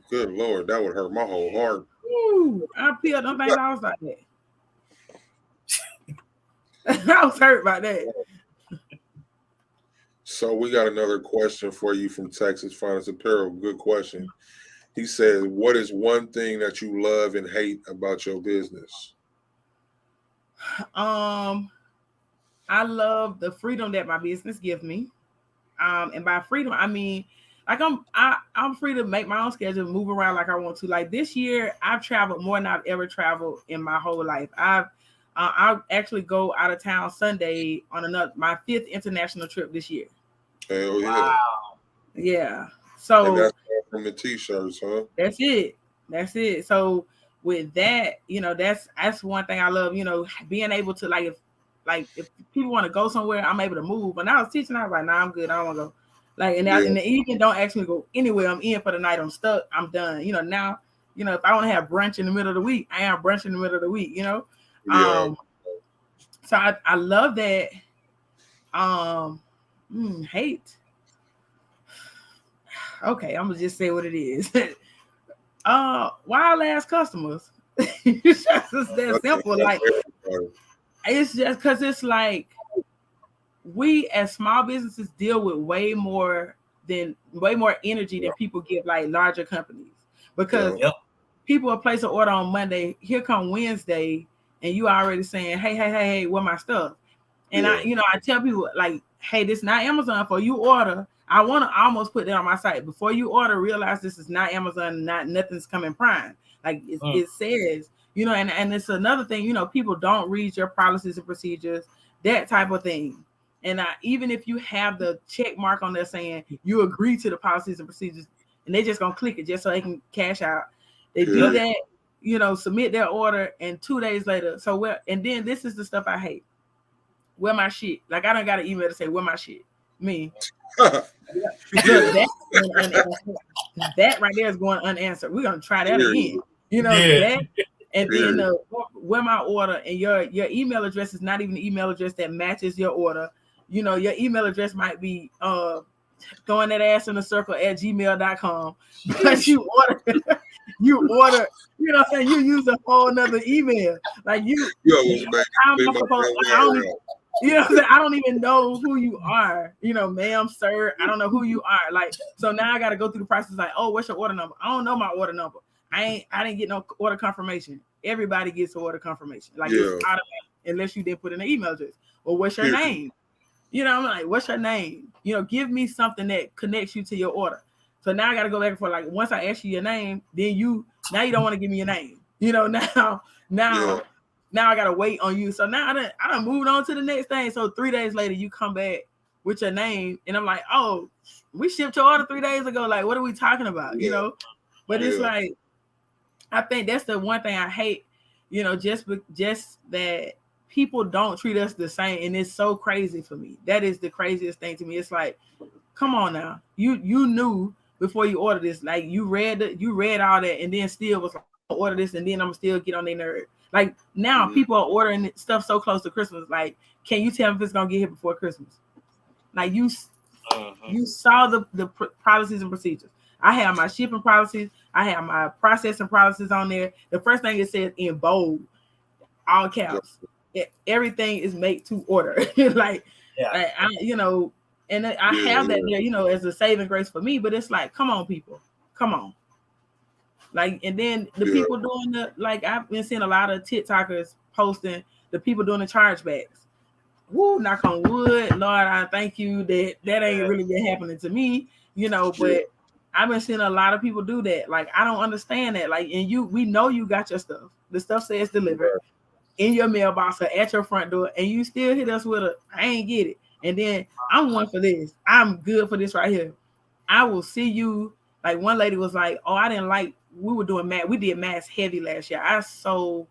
Good Lord, that would hurt my whole heart. Ooh, I peeled them things. I was like that. I was hurt by that. So we got another question for you from Texas Finest Apparel. Good question. He says, what is one thing that you love and hate about your business? I love the freedom that my business gives me. And by freedom, I mean, like I'm free to make my own schedule, move around like I want to. Like this year, I've traveled more than I've ever traveled in my whole life. I'll actually go out of town Sunday on my 5th international trip this year. Hell yeah. Wow. Yeah. So and that's from the t-shirts, huh? That's it. So with that, you know, that's one thing I love, you know, being able to if people want to go somewhere, I'm able to move. When I was teaching, I was like, nah, I'm good. I don't want to go. Like, and in the evening, don't ask me to go anywhere. I'm in for the night. I'm stuck. I'm done. You know, now, you know, if I want to have brunch in the middle of the week, I am brunch in the middle of the week, you know? Yeah. So I love that. Hate. Okay, I'm gonna just say what it is. Wild ass customers. It's just that simple. Like, it's just because it's like we as small businesses deal with way more energy than people give like larger companies, because people will place an order on Monday, here come Wednesday, and you already saying, hey, where my stuff? And I tell people like, hey, this is not Amazon. For you order, I want to almost put that on my site. Before you order, realize this is not Amazon, nothing's coming Prime. Like it says, and it's another thing, people don't read your policies and procedures, that type of thing. And even if you have the check mark on there saying you agree to the policies and procedures, and they just gonna click it just so they can cash out. They do that, submit their order, and 2 days later. And then this is the stuff I hate. Where my shit? Like, I don't got an email to say where my shit. Me. Look, that right there is going unanswered. We're gonna try that again. That, and then where my order, and your email address is not even the email address that matches your order. Your email address might be throwing that ass in a circle at gmail.com, but you order, you know what I'm saying? You use a whole nother email. Like I don't even know who you are, ma'am, sir. I don't know who you are. Like, so now I got to go through the process. Like, oh, what's your order number? I don't know my order number. I didn't get no order confirmation. Everybody gets an order confirmation. Like, it's automatic unless you didn't put in an email address. Or what's your name? I'm like, what's your name? Give me something that connects you to your order. So now I got to go back and forth. Like, once I ask you your name, then now you don't want to give me your name. Now I gotta wait on you. So now I done moved on to the next thing. So 3 days later, you come back with your name, and I'm like, oh, we shipped your order 3 days ago. Like, what are we talking about? But it's like, I think that's the one thing I hate. Just that people don't treat us the same, and it's so crazy for me. That is the craziest thing to me. It's like, come on now, you knew before you ordered this. Like, you read all that, and then still was like, order this, and then I'm still get on their nerve. Like, now people are ordering stuff so close to Christmas. Like, can you tell me if it's gonna get here before Christmas? Like, you saw the policies and procedures. I have my shipping policies. I have my processing policies on there. The first thing it says in bold, all caps. Everything is made to order. I have that there, as a saving grace for me. But it's like, come on, people, come on. Like, and then the people doing I've been seeing a lot of TikTokers posting the people doing the chargebacks. Woo, knock on wood, Lord, I thank you that ain't really been happening to me, but I've been seeing a lot of people do that. Like, I don't understand that. Like, and we know you got your stuff. The stuff says delivered in your mailbox or at your front door, and you still hit us with I ain't get it. And then I'm one for this. I'm good for this right here. I will see you. Like, one lady was like, oh, I didn't like, we did masks heavy last year. I sold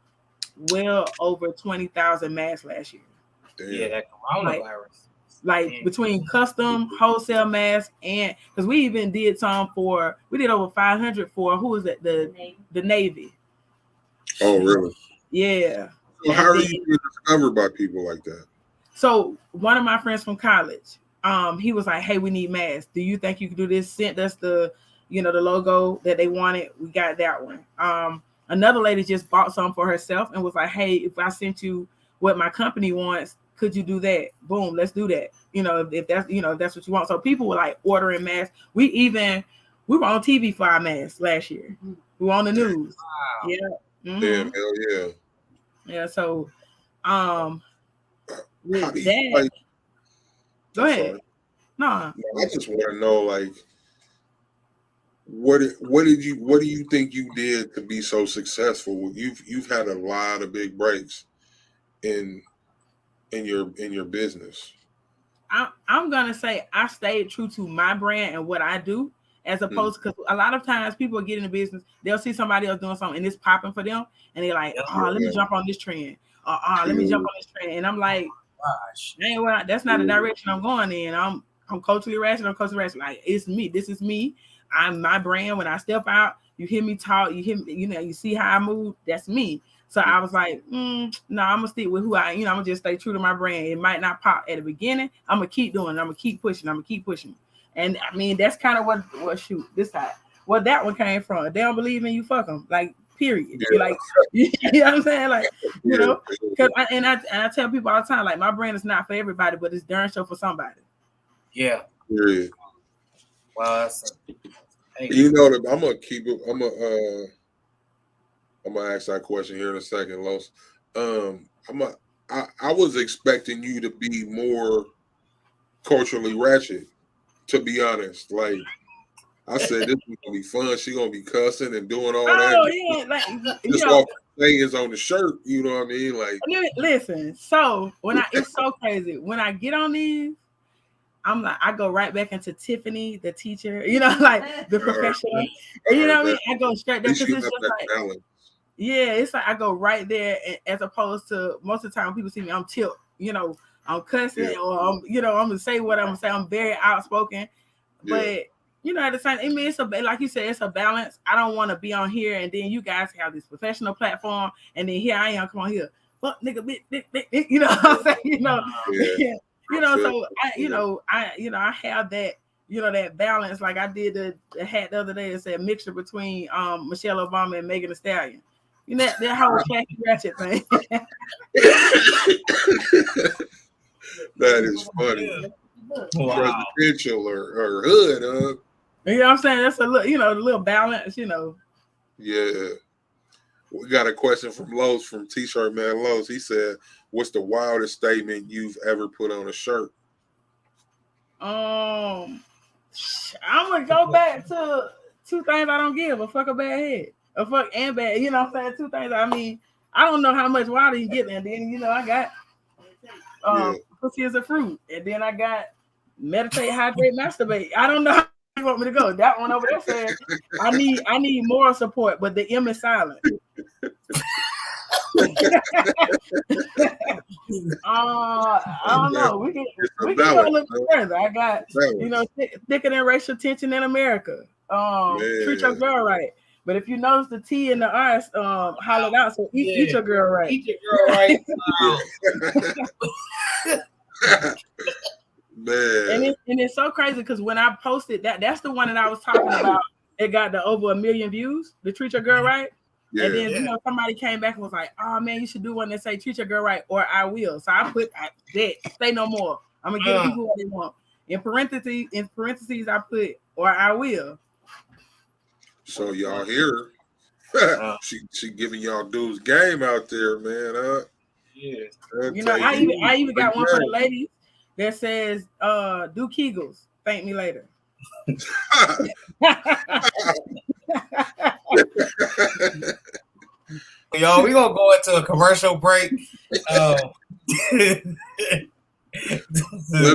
well over 20,000 masks last year. Damn. Yeah, that coronavirus. Like between custom, wholesale masks, and because we even did some we did over 500 for, who was that? The Navy. Oh, really? Yeah. So how are you discovered by people like that? So one of my friends from college, he was like, hey, we need masks. Do you think you can do this? Sent us the logo that they wanted. We got that one. Another lady just bought some for herself and was like, hey, if I sent you what my company wants, could you do that? Boom, let's do that. If that's, if that's what you want. So people were like ordering masks. We were on TV for our masks last year. We were on the news. Wow. Yeah. Mm-hmm. Damn, hell yeah. Yeah. So, with that, go ahead. No, I just want to know, like, what do you think you did to be so successful? You've had a lot of big breaks in your business. I'm gonna say I stayed true to my brand and what I do, as opposed to, because a lot of times people get in the business, they'll see somebody else doing something and it's popping for them, and they're like, let me jump on this trend, let me jump on this trend, and I'm like, gosh, that's not the direction I'm going in. I'm culturally rational. Like, it's me. This is me. I'm my brand. When I step out, you hear me talk. You hear me. You see how I move. That's me. So I was like, no, I'm gonna stick with who I am. I'm gonna just stay true to my brand. It might not pop at the beginning. I'm gonna keep doing it. I'm gonna keep pushing. And I mean, that's kind of what shoot this side. What that one came from. They don't believe in you, fuck them. Like, period. Yeah. You're like, you know what I'm saying? Like, you know, because I tell people all the time, like, my brand is not for everybody, but it's darn sure for somebody. Yeah. Period. Well, you know that I'm gonna keep it. I'm gonna ask that question here in a second, Los. I was expecting you to be more culturally ratchet, to be honest. Like I said, this is gonna be fun. She gonna be cussing and doing all that. Oh yeah, like just off the things on the shirt. You know what I mean? Like, listen. So it's so crazy when I get on these. I'm like, I go right back into Tiffany, the teacher, you know, like the professional. You know what I mean? I go straight there because it's just like balance. Yeah, it's like I go right there, as opposed to most of the time when people see me, I'm tilt, you know, I'm cussing or I'm gonna say what I'm gonna say. I'm very outspoken, but you know, at the same, I mean, it's like you said, it's a balance. I don't want to be on here and then you guys have this professional platform, and then here I am, come on here, fuck nigga, bitch, you know what I'm saying? You know, you know, so I have that. You know, that balance. Like I did the hat the other day. It said mixture between Michelle Obama and Megan Thee Stallion. You know, that whole Shaggy Ratchet thing. That is funny. Wow. Presidential or hood, You know what I'm saying? That's a little balance, you know. Yeah. We got a question from Lowe's from T-shirt Man Lowe's. He said, "What's the wildest statement you've ever put on a shirt?" I'm gonna go back to two things I don't give: a fuck, a bad head, a fuck and bad. You know what I'm saying? Two things. I mean, I don't know how much water you get, and then you know I got pussy is a fruit, and then I got meditate, hydrate, masturbate. I don't know how you want me to go. That one over there said I need moral support, but the M is silent. I don't know. We can go a little further. I got thicker than racial tension in America. Treat your girl right. But if you notice the T and the R hollowed out, so eat your girl right. Eat your girl right. Man. And it's so crazy because when I posted that's the one that I was talking about. It got over 1 million views. The Treat Your Girl Right. And then somebody came back and was like, "Oh man, you should do one that say treat your girl right or I will." So I put say no more. I'm gonna give people what they want. In parentheses, I put or I will. So y'all hear she giving y'all dudes game out there, man. Yeah. You know, I even got one for the ladies that says do Kegels. Thank me later. Y'all, we gonna go into a commercial break. Let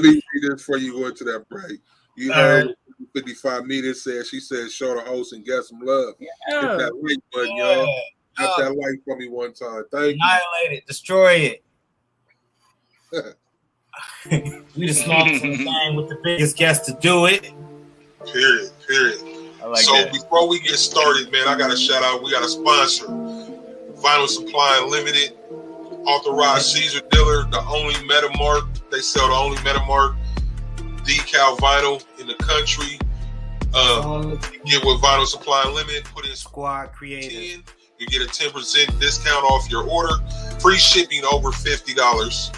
me see this before you go into that break. You heard 55 meters said she said show the host and get some love. Hit that like button, y'all. Tap that like for me one time. Thank you. Annihilate it, destroy it. We the smallest in the game with the biggest guest to do it. Period. Before we get started, man, I got to shout out. We got a sponsor, Vinyl Supply Unlimited, authorized Caesar dealer, the only Metamark. They sell the only Metamark decal vinyl in the country. Get with Vinyl Supply Unlimited. Put in Squad Creative. You get a 10% discount off your order. Free shipping over $50.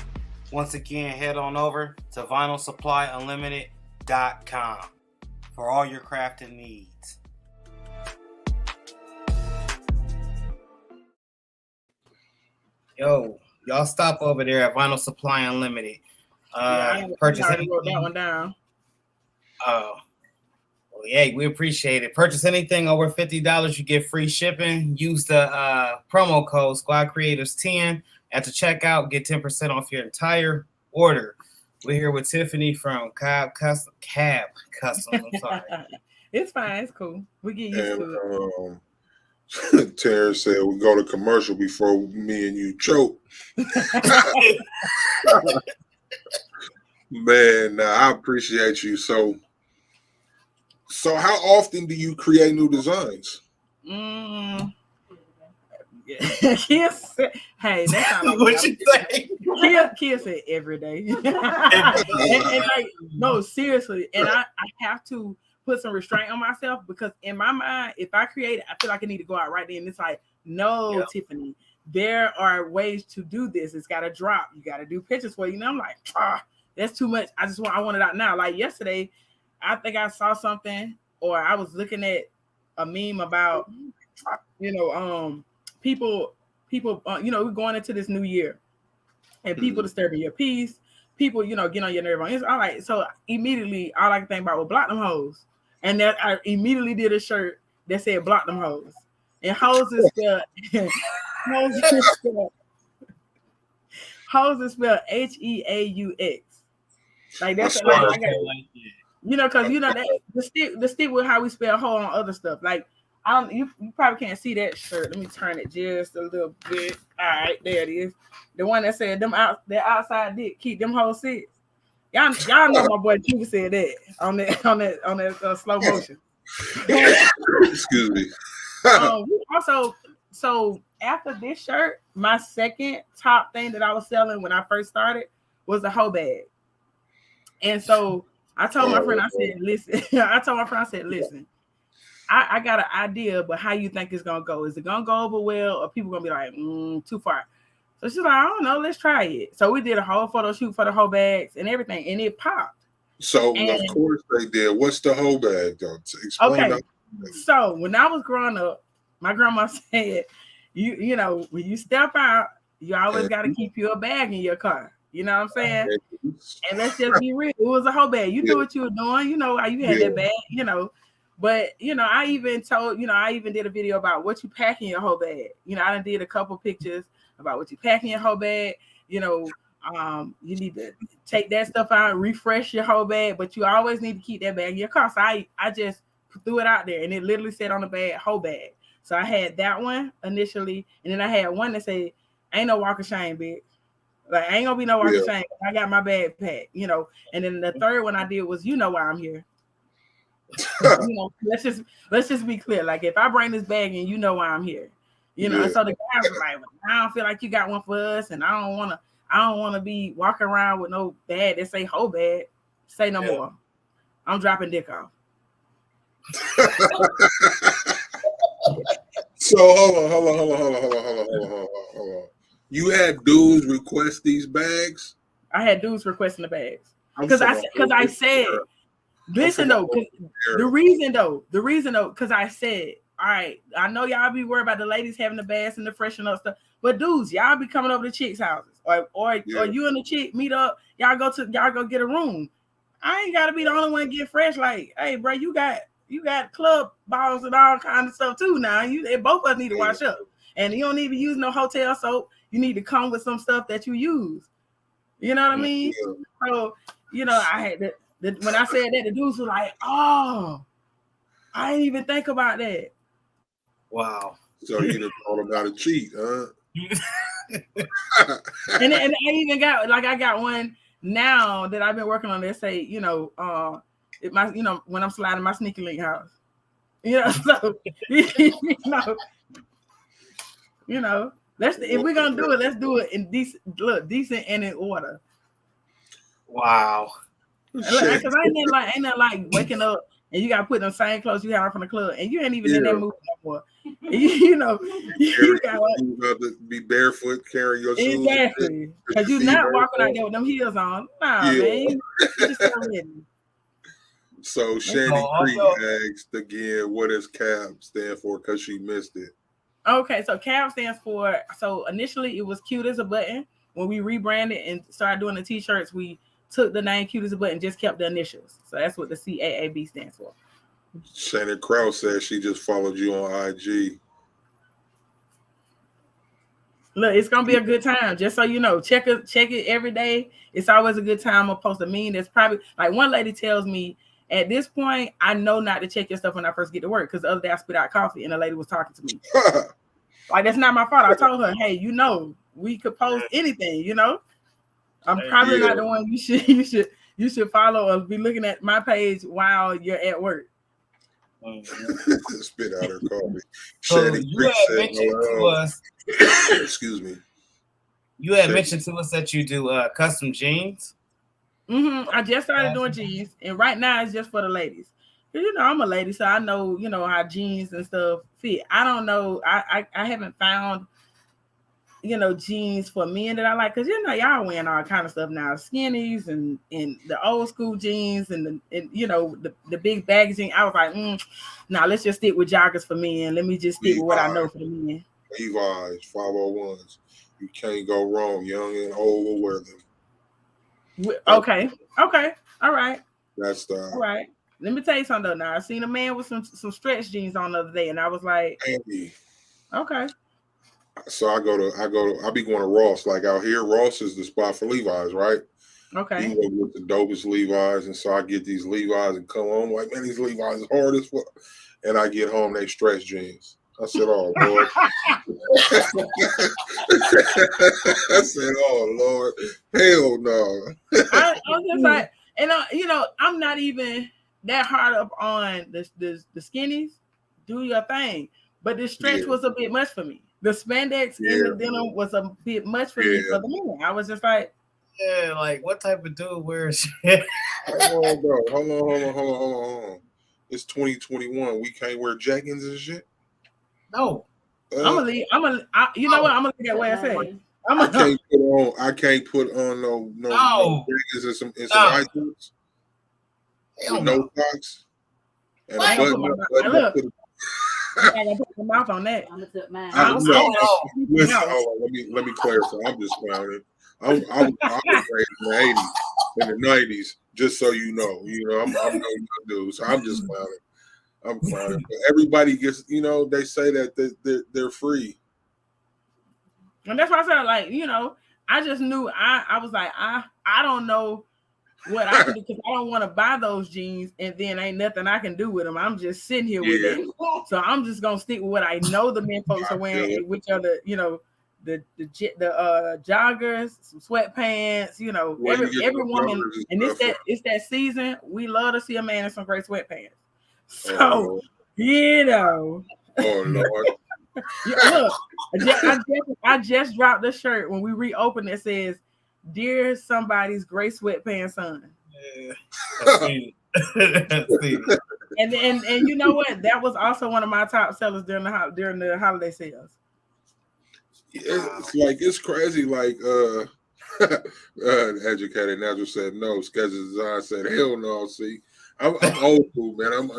Once again, head on over to vinylsupplyunlimited.com for all your crafting needs. Yo, y'all stop over there at Vinyl Supply Unlimited. Purchase anything. Wrote that one down. Well, yeah, we appreciate it. Purchase anything over $50, you get free shipping. Use the promo code Squad Creators 10 at the checkout. Get 10% off your entire order. We're here with Tiffany from Caab Customs. I'm sorry. It's fine. It's cool. We get used to it. Terrence said we go to commercial before me and you choke. Man, I appreciate you. So how often do you create new designs? Yes. Hey, that's not what you say. Kia said every day. and like, no, seriously. And I have to put some restraint on myself because in my mind, if I create it, I feel like I need to go out right then. It's like, no, Tiffany, there are ways to do this. It's got to drop. You got to do pictures for you. And I'm like, that's too much. I want it out now. Like yesterday, I think I saw something or I was looking at a meme about, people, we're going into this new year and people disturbing your peace. People, get on your nerve. It's all right. So immediately, all I can think about was block them hoes. And that I immediately did a shirt that said block them hoes. And hoes is spelled Heaux. Like that's like I got, because that the stick with how we spell hoe on other stuff. Like you probably can't see that shirt. Let me turn it just a little bit. All right, there it is. The one that said that outside dick keep them hoes sick. Y'all know my boy Cuba said that on that slow motion. Excuse me. So after this shirt, my second top thing that I was selling when I first started was a hoe bag. And so I told my friend, I said, listen, I got an idea, but how you think it's gonna go? Is it gonna go over well, or people gonna be like, too far? So she's like, I don't know, let's try it. So we did a whole photo shoot for the hoe bags and everything, and it popped. So of course they did. What's the hoe bag though? Explain that. So when I was growing up, my grandma said, you know, when you step out, you always got to keep your bag in your car. You know what I'm saying? And let's just be real. It was a hoe bag. You knew what you were doing. You know how you had that bag, But, I even did a video about what you pack in your hoe bag. I done did a couple pictures about what you pack in your hoe bag. You need to take that stuff out, refresh your whole bag, but you always need to keep that bag in your car. So I just threw it out there, and it literally said on the bag, whole bag. So I had that one initially, and then I had one that said, ain't no walk of shame, bitch. Like, ain't gonna be no walk of shame. I got my bag packed, And then the third one I did was, why I'm here. Let's just be clear. Like, if I bring this bag in, why I'm here. And so the guys were like, I don't feel like you got one for us, and I don't want to be walking around with no bag that say whole bag. Say no more. I'm dropping dick off. So hold on. You had dudes request these bags? I had dudes requesting the bags because I said, listen though, the reason though, because I said, all right, I know y'all be worried about the ladies having the baths and the freshen up stuff, but dudes, y'all be coming over to chicks' houses, or you and the chick meet up, y'all go get a room. I ain't gotta be the only one get fresh. Like, hey, bro, you got club balls and all kinds of stuff too. Now both of us need to wash up, and you don't need to use no hotel soap. You need to come with some stuff that you use. You know what I mean? So I had when I said that, the dudes were like, "Oh, I didn't even think about that." Wow. So you done thought about a cheat, huh? and I even got I got one now that I've been working on. They say, when I'm sliding my sneaker link house, so if we're gonna do it, let's do it in decent and in order. Wow. Because ain't that like waking up and you gotta put them same clothes you had on from the club, and you ain't even in that mood no more. You got to be barefoot carrying your shoes. Exactly, because you're not walking out there with them heels on. Nah, man. You just ready. So Shandy Creek asked again, what does Caab stand for? Because she missed it. Okay, so Caab stands for, so initially it was cute as a button. When we rebranded and started doing the t-shirts, we took the name cute as a button, just kept the initials. So that's what the CAAB stands for. Shannon Krause says she just followed you on IG. Look, it's gonna be a good time. Just so you know, check it every day. It's always a good time. I'll post a meme that's probably like one lady tells me, at this point, I know not to check your stuff when I first get to work, because the other day I spit out coffee and the lady was talking to me. Like, that's not my fault. I told her, hey, we could post anything, I'm probably not the one you should follow or be looking at my page while you're at work. Spit out her coffee. So you had mentioned to us. Excuse me. You had mentioned to us that you do custom jeans. I just started doing jeans, and right now it's just for the ladies. You know, I'm a lady, so I know, you know, how jeans and stuff fit. I don't know. I haven't found, you know, jeans for men that I like, because, you know, y'all wearing all kind of stuff now, skinnies and the old school jeans and you know, the big baggy jeans. I was like, now let's just stick with joggers for men. Let me just stick with what I know for the men. Levi's 501s. You can't go wrong. Young and old will wear them. Okay. All right. That's the all right. Let me tell you something though. Now I seen a man with some stretch jeans on the other day, and I was like, okay. So I be going to Ross. Like out here, Ross is the spot for Levi's, right? Okay. You go with the dopest Levi's, and so I get these Levi's and come home like, man, these Levi's is hard as fuck. And I get home, they stretch jeans. I said, oh Lord. I said, oh Lord, hell no. I was just like, and you know, I'm not even that hard up on the skinnies. Do your thing, but the stretch was a bit much for me. The spandex and the denim was a bit much for me for the men. I was just like, yeah, like what type of dude wears? Hold on, bro. Hold on. It's 2021. We can't wear jeggings and shit. No. You know what? I'm gonna leave that way I say. I can't put on no jeggings and some high boots. No socks. And a button. I gotta put my mouth on that. I'm gonna put mine. Let me clarify. I'm just clowning. I was raised in the 80s, in the 90s, just so you know. You know, I'm no young dude, so I'm just clowning. I'm clowning. But everybody gets, you know, they say that they're free. And that's why I said, like, you know, I just knew I was like, I don't know what I can do, because I don't want to buy those jeans and then ain't nothing I can do with them. I'm just sitting here with it. So I'm just gonna stick with what I know the men folks are wearing, which are the, you know, the joggers, some sweatpants, you know, every woman, and it's that season. We love to see a man in some great sweatpants. So you know. Oh Lord. Look, I just dropped the shirt when we reopened. It says, "Dear somebody's gray sweatpants son." And you know what? That was also one of my top sellers during the holiday sales. It's crazy. Like educated Natural said no. Sketches Design said hell no. See, I'm old school, man. I'm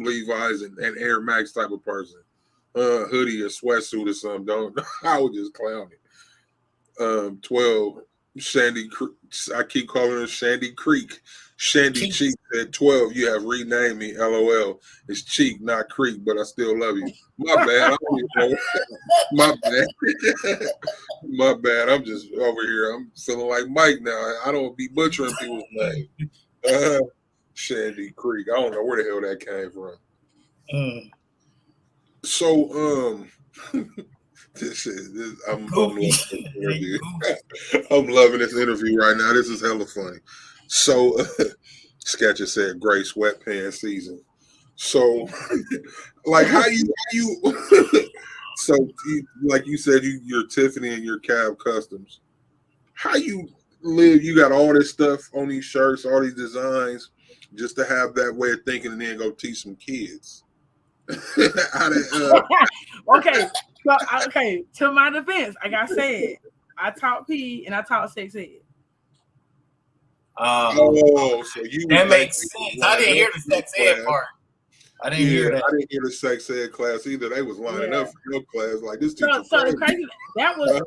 Levi's and Air Max type of person. Hoodie or sweatsuit or something. I would just clown it. 12 Shandy Creek. I keep calling her Shandy Creek. Shandy Cheek at 12. You have renamed me. LOL. It's Cheek, not Creek, but I still love you. My bad. My bad. My bad. I'm just over here. I'm feeling like Mike now. I don't be butchering people's names. Shandy Creek. I don't know where the hell that came from. So, I'm loving this interview right now. This is hella funny. So, Sketcher said, "Great sweatpants season." So, like, how you? So, like you said, you're Tiffany and your Caab Customs. How you live? You got all this stuff on these shirts, all these designs, just to have that way of thinking, and then go teach some kids. Okay, to my defense, like I said, I taught P and I taught sex ed. So that makes sense. I didn't hear the sex ed part. I didn't hear that. I didn't hear the sex ed class either. They was lining up for your class like this. So the crazy that was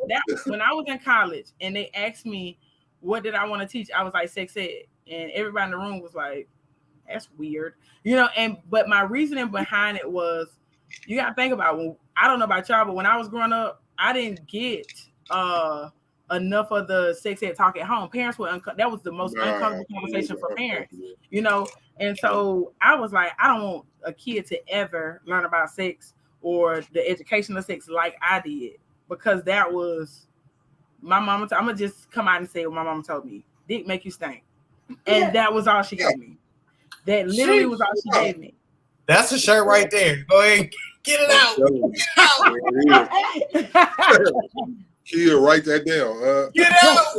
when I was in college and they asked me what did I want to teach. I was like sex ed, and everybody in the room was like, "That's weird," you know. But my reasoning behind it was, you got to think about, I don't know about y'all, but when I was growing up, I didn't get enough of the sex ed talk at home. Parents were that was the most uncomfortable conversation for parents, you know. And so I was like, I don't want a kid to ever learn about sex or the education of sex like I did, because that was my mama. I'm gonna just come out and say what my mama told me: dick make you stink, and that was all she gave me. That literally was all she gave me. That's a shirt right there. Go ahead, get it out. Kia, write that down. Get out.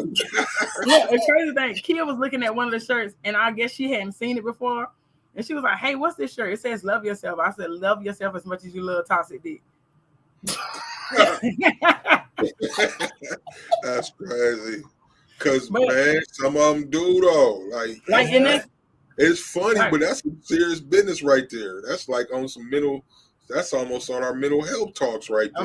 Look, the crazy thing, Kia was looking at one of the shirts, and I guess she hadn't seen it before. And she was like, "Hey, what's this shirt?" It says "Love Yourself." I said, "Love yourself as much as you love toxic dick." That's crazy. Cause man, some of them do though. Like and it's funny, right. but that's some serious business right there. That's like on some mental. That's almost on our mental health talks right there.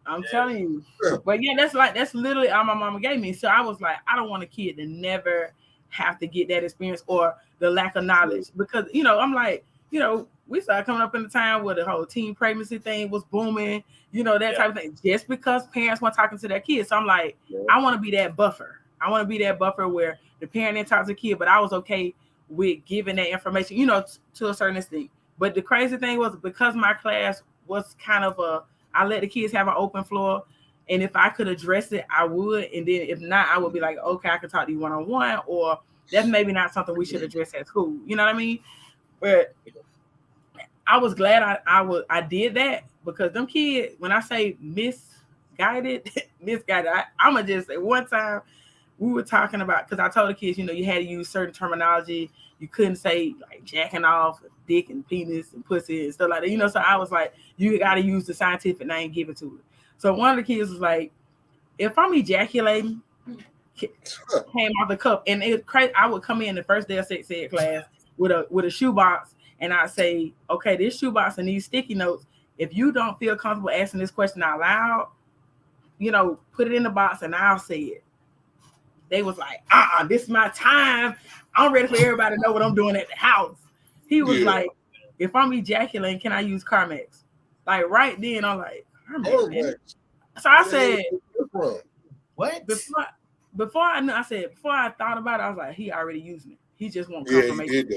I'm telling you. But yeah, that's literally all my mama gave me. So I was like, I don't want a kid to never have to get that experience or the lack of knowledge, because I'm like, we started coming up in the time where the whole teen pregnancy thing was booming, that type of thing, just because parents weren't talking to their kids. So I'm like, I want to be that buffer. I want to be that buffer where the parent didn't talk to the kid, but I was okay with giving that information, to a certain extent. But the crazy thing was, because my class was kind of I let the kids have an open floor, and if I could address it, I would. And then if not, I would be like, okay, I can talk to you one-on-one, or that's maybe not something we should address at school. You know what I mean? But I was glad I did that, because them kids, when I say misguided, I'm gonna just say, one time we were talking about, because I told the kids, you had to use certain terminology. You couldn't say like jacking off, dick and penis and pussy and stuff like that. So I was like, you got to use the scientific name, give it to it. So one of the kids was like, if I'm ejaculating, came out the cup, and it crazy. I would come in the first day of sex ed class with a shoebox, and I'd say, okay, this shoebox and these sticky notes, if you don't feel comfortable asking this question out loud, put it in the box and I'll say it. They was like, this is my time. I'm ready for everybody to know what I'm doing at the house. He was like, if I'm ejaculating, can I use Carmex? Like right then, I'm like, Carmex. So I said, what? Before I knew, before I thought about it, I was like, he already using it. He just wants confirmation.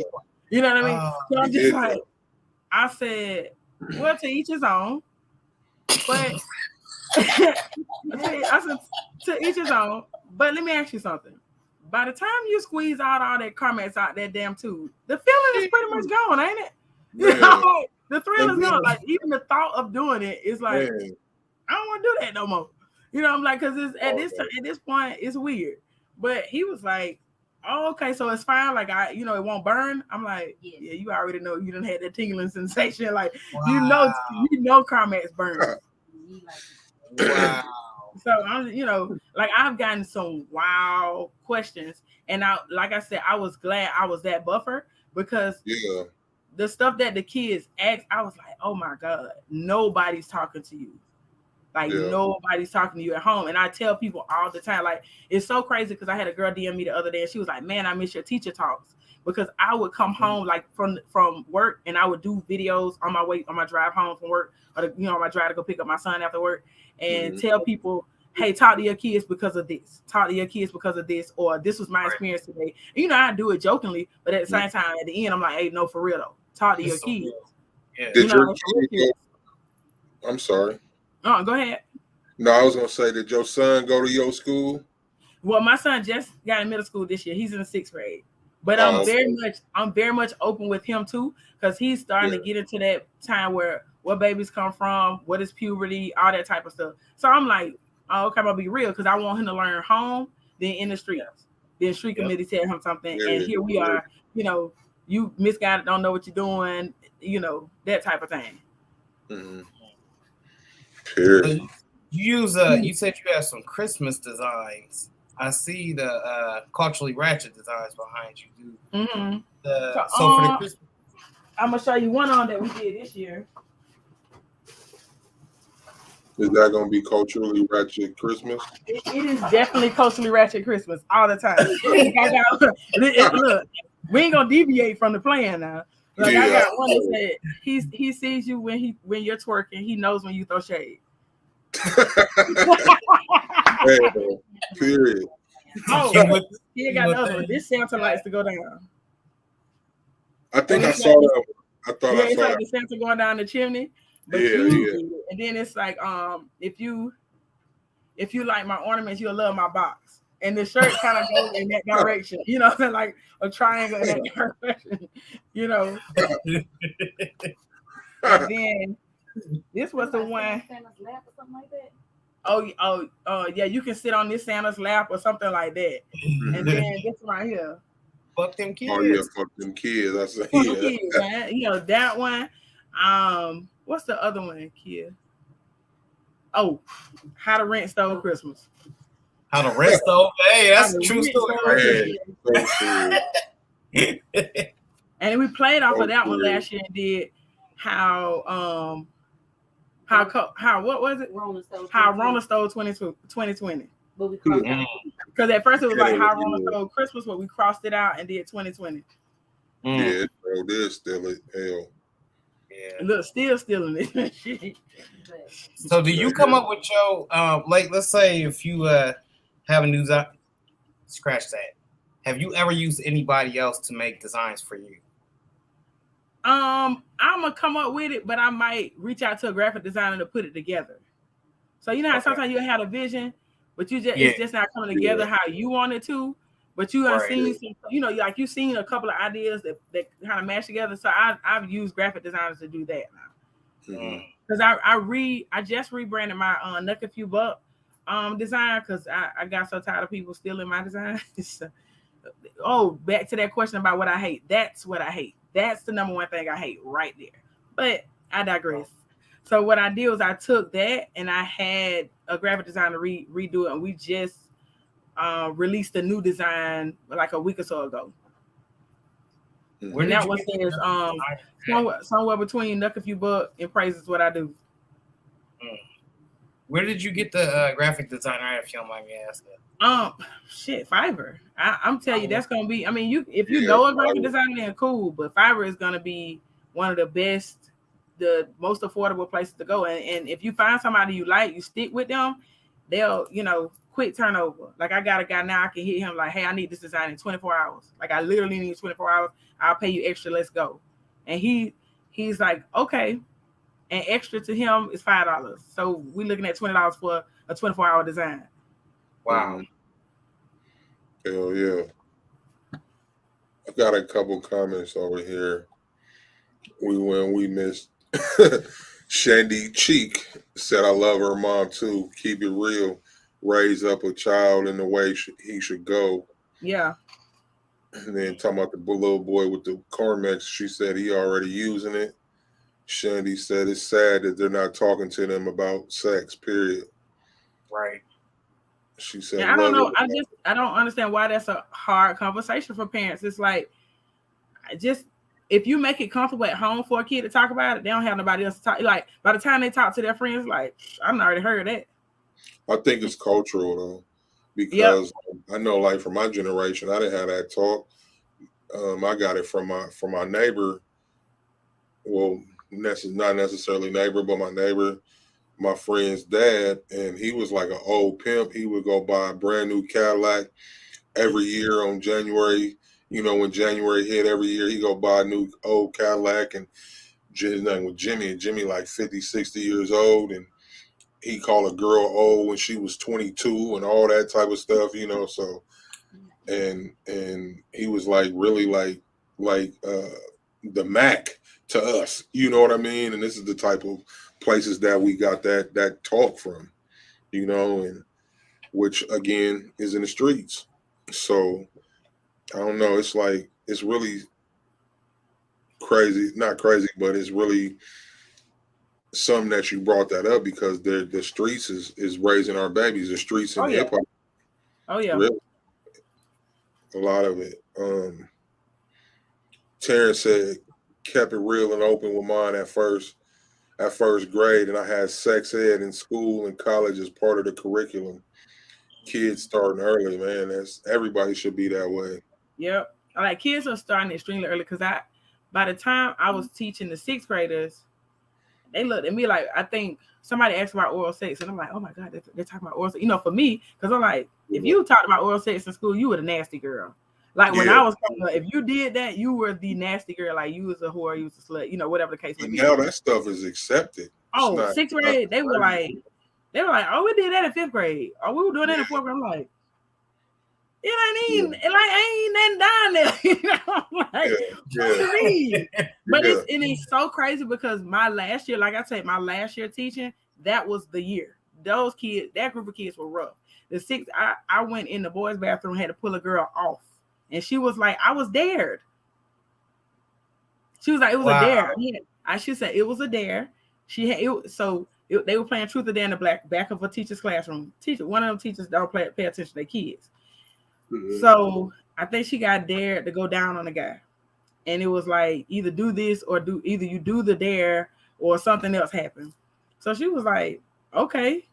You know what I mean? So I'm just like, I said, well, to each his own. But I said, to each his own. But let me ask you something. By the time you squeeze out all that Carmex out that damn tube, the feeling is pretty much gone, ain't it? The thrill is gone. Like, even the thought of doing it is like, I don't want to do that no more. I'm like, because it's at this point, it's weird. But he was like, oh, okay, so it's fine. Like, it won't burn. I'm like, yeah, you already know you done had that tingling sensation. Like, wow. you know Carmex burns. Wow. So I'm, like, I've gotten some wow questions, and like I said, I was glad I was that buffer, because the stuff that the kids asked, I was like, oh my God, nobody's talking to you. Like nobody's talking to you at home. And I tell people all the time, like, it's so crazy, because I had a girl DM me the other day, and she was like, man, I miss your teacher talks, because I would come home like from work, and I would do videos on my drive home from work, or on my drive to go pick up my son after work, and tell people, hey, talk to your kids because of this. Talk to your kids because of this, or this was my experience today. I do it jokingly, but at the same time, at the end, I'm like, hey, no, for real though. Talk to your kids. Yeah. Did your kid go? I'm sorry. Oh, go ahead. No, I was gonna say, did your son go to your school? Well, my son just got in middle school this year. He's in the 6th grade. But I'm very much open with him too, because he's starting to get into that time where what babies come from, what is puberty, all that type of stuff. So I'm like, oh, okay, I'm gonna be real, because I want him to learn home, then in the streets. Then street committee tell him something, and here we are, you misguided, don't know what you're doing, that type of thing. Mm-hmm. You said you have some Christmas designs. I see the culturally ratchet designs behind you, dude. Mm-hmm. So for the Christmas, I'm gonna show you one on that we did this year. Is that gonna be culturally ratchet Christmas? It is definitely culturally ratchet Christmas all the time. Look, we ain't gonna deviate from the plan now. Like, I got one that said he sees you when you're twerking. He knows when you throw shade. Period. Oh, he got another one. This Santa likes to go down. I think I saw that. I thought I it's saw like that. the Santa going down the chimney. But and then it's like, if you like my ornaments, you'll love my box. And the shirt kind of goes in that direction, like a triangle in that direction, And then this was the one. Santa's lap or something like that. Yeah, you can sit on this Santa's lap or something like that. And then this right here. Fuck them kids. Oh yeah, fuck them kids. I said, Fuck yeah. them kids, man. You know that one. What's the other one, kid? Oh, How to Rent Stole Christmas. How to rent stove? Hey, that's a true story right Hey, there. And we played off of that one last year and did how what was it? How Rona stole 2020. But we crossed out. Because at first it was like how Rona stole Christmas, but we crossed it out and did 2020. Yeah, bro, they're still at hell. Yeah. Look, still stealing it. So do you come up with your like, let's say if you have a new design, scratch that. Have you ever used anybody else to make designs for you? I'm gonna come up with it, but I might reach out to a graphic designer to put it together. So you know how sometimes you have a vision, but it's just not coming together how you want it to. But you have seen some, like you've seen a couple of ideas that kind of mash together. So I've used graphic designers to do that now. Because I just rebranded my Nuck a Few Buck design because I got so tired of people stealing my design. Back to that question about what I hate. That's what I hate. That's the number one thing I hate right there. But I digress. So what I did was I took that and I had a graphic designer redo it, and we just released a new design like a week or so ago. And that one says somewhere between Nuck a Few Buck and Praise Is What I Do. Where did you get the graphic designer, if you don't mind me asking? Fiverr. I'm telling you, that's gonna be. I mean, if you know a graphic designer, then cool. But Fiverr is gonna be one of the best, the most affordable places to go. And if you find somebody you like, you stick with them, they'll quick turnover. Like I got a guy now, I can hit him like, hey, I need this design in 24 hours. Like I literally need 24 hours. I'll pay you extra. Let's go. And he's like, okay. And extra to him is $5. So we're looking at $20 for a 24-hour design. Wow. Hell yeah. I got a couple comments over here. We missed Shandy Cheek said, I love her mom too. Keep it real. Raise up a child in the way he should go. Yeah. And then talking about the little boy with the Carmex, she said he already using it. Shandy said it's sad that they're not talking to them about sex, period. Right. She said, I don't know. I don't understand why that's a hard conversation for parents. It's like, if you make it comfortable at home for a kid to talk about it, they don't have nobody else to talk. Like by the time they talk to their friends, like I've already heard that. I think it's cultural though, because I know, like for my generation, I didn't have that talk. I got it from my neighbor. Well, not necessarily neighbor, but my neighbor, my friend's dad, and he was like an old pimp. He would go buy a brand new Cadillac every year on January. When January hit every year, he go buy a new old Cadillac, and his name was Jimmy, and Jimmy like 50, 60 years old, and he called a girl old when she was 22 and all that type of stuff, so, and he was like really like the Mac to us, you know what I mean? And this is the type of places that we got that talk from, and which again is in the streets. So I don't know. It's like, it's really crazy, not crazy, but it's really something that you brought that up because the streets is raising our babies, the streets and hip hop. Oh yeah. Really, a lot of it. Terrence said, kept it real and open with mine at first grade, and I had sex ed in school and college as part of the curriculum. Kids starting early, man. Everybody should be that way. Yep. Like kids are starting extremely early because by the time I was teaching the 6th graders, they looked at me like, I think somebody asked about oral sex, and I'm like, oh my God, they're talking about oral sex. For me, because I'm like, if you talked about oral sex in school, you were the nasty girl. Like when I was coming up, if you did that, you were the nasty girl. Like you was a whore, you was a slut, whatever the case may be. Now that stuff is accepted. Oh, 6th grade, they were like, oh, we did that in 5th grade. Oh, we were doing that in 4th grade. I'm like, it ain't nothing down there. But it's so crazy because my last year, like I said, my last year teaching, that was the year. those kids, that group of kids were rough. The six, I went in the boys' bathroom, had to pull a girl off, and she was like, I was dared. She was like, it was a dare. Yeah, I should say it was a dare. She had it, they were playing truth or dare in the back of a teacher's classroom. One of them teachers don't pay attention to their kids. Mm-hmm. So I think she got dared to go down on the guy, and it was like either do this or either you do the dare or something else happened. So she was like, okay.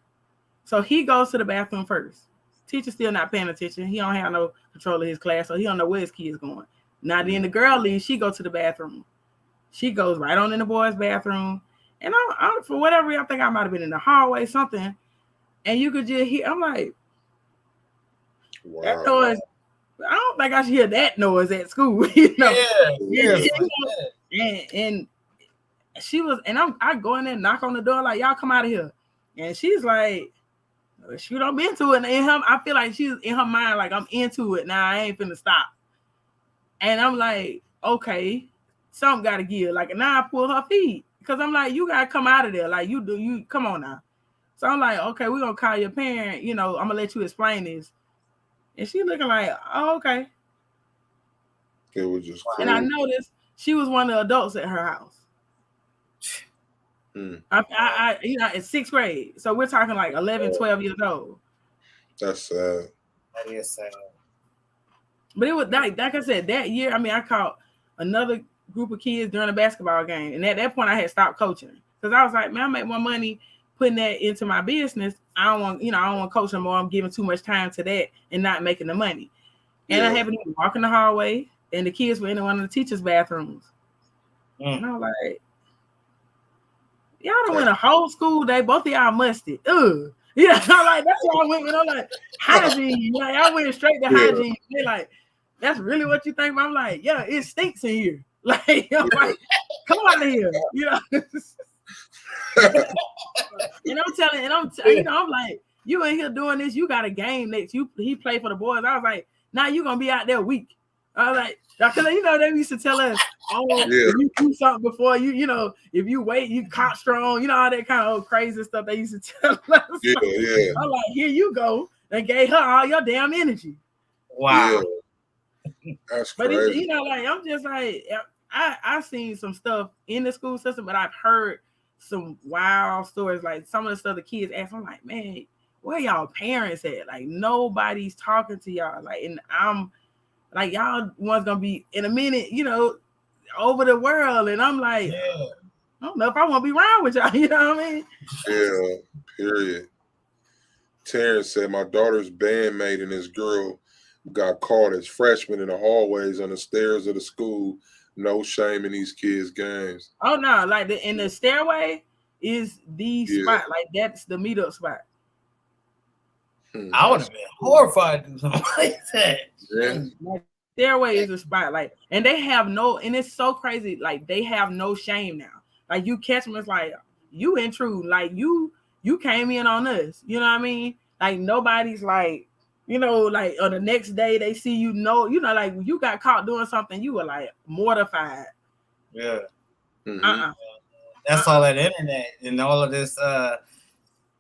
So he goes to the bathroom first. Teacher still not paying attention. He don't have no control of his class, so he don't know where his kid's going. Now then the girl leaves. She goes to the bathroom. She goes right on in the boys' bathroom. And I for whatever reason, I think I might have been in the hallway, something. And you could just hear, I'm like, wow. That noise, I don't think I should hear that noise at school. You know? And she was, and I go in there and knock on the door, like, y'all come out of here. And she's like, shoot, I'm into it. And I feel like she's in her mind, like, I'm into it. Now I ain't finna stop. And I'm like, okay, something gotta give. Like, now I pull her feet. Because I'm like, you gotta come out of there. Like, you come on now. So I'm like, okay, we're gonna call your parent, I'm gonna let you explain this. And she looking like, oh, okay. It was just cool. And I noticed she was one of the adults at her house. I in 6th grade. So we're talking like 11, 12 years old. That's sad. That is sad. But it was like I said, that year, I caught another group of kids during a basketball game. And at that point I had stopped coaching. Because I was like, man, I make more money putting that into my business. I don't want to coach no more. I'm giving too much time to that and not making the money. And I happened to walk in the hallway and the kids were in one of the teachers' bathrooms. And I was like, y'all done went a whole school day. Both of y'all musty. Ugh. Yeah, I'm like, that's why I went with. I'm like, hygiene. Like, I went straight to hygiene. They're like, that's really what you think? I'm like, yeah, it stinks in here. Like, I'm like, come out of here. And I'm telling, I'm like, you in here doing this, you got a game next. He played for the boys. I was like, now you gonna be out there weak. I was like, because they used to tell us, if you do something before if you wait, you caught strong, all that kind of crazy stuff they used to tell us. I'm like, here you go. And gave her all your damn energy. Wow. Yeah. That's crazy. But I'm just like, I've seen some stuff in the school system, but I've heard some wild stories. Like some of the stuff the kids ask, I'm like, man, where y'all parents at? Like nobody's talking to y'all. Like, and I'm like, y'all one's gonna be in a minute, over the world. And I'm like, I don't know if I want to be around with y'all. You know what I mean? Yeah. Period. Terrence said my daughter's bandmate and this girl got caught as freshmen in the hallways on the stairs of the school. No shame in these kids' games. Oh no, like in the stairway is the spot. Like that's the meetup spot. I would have been horrified to do something like that. Yeah. Like, stairway is a spot. Like, and they have and it's so crazy. Like they have no shame now. Like you catch them, it's like you intrude. Like you came in on us. You know what I mean? Like nobody's like, like on the next day they see like you got caught doing something, you were like mortified. Yeah. Mm-hmm. That's all that internet and all of this.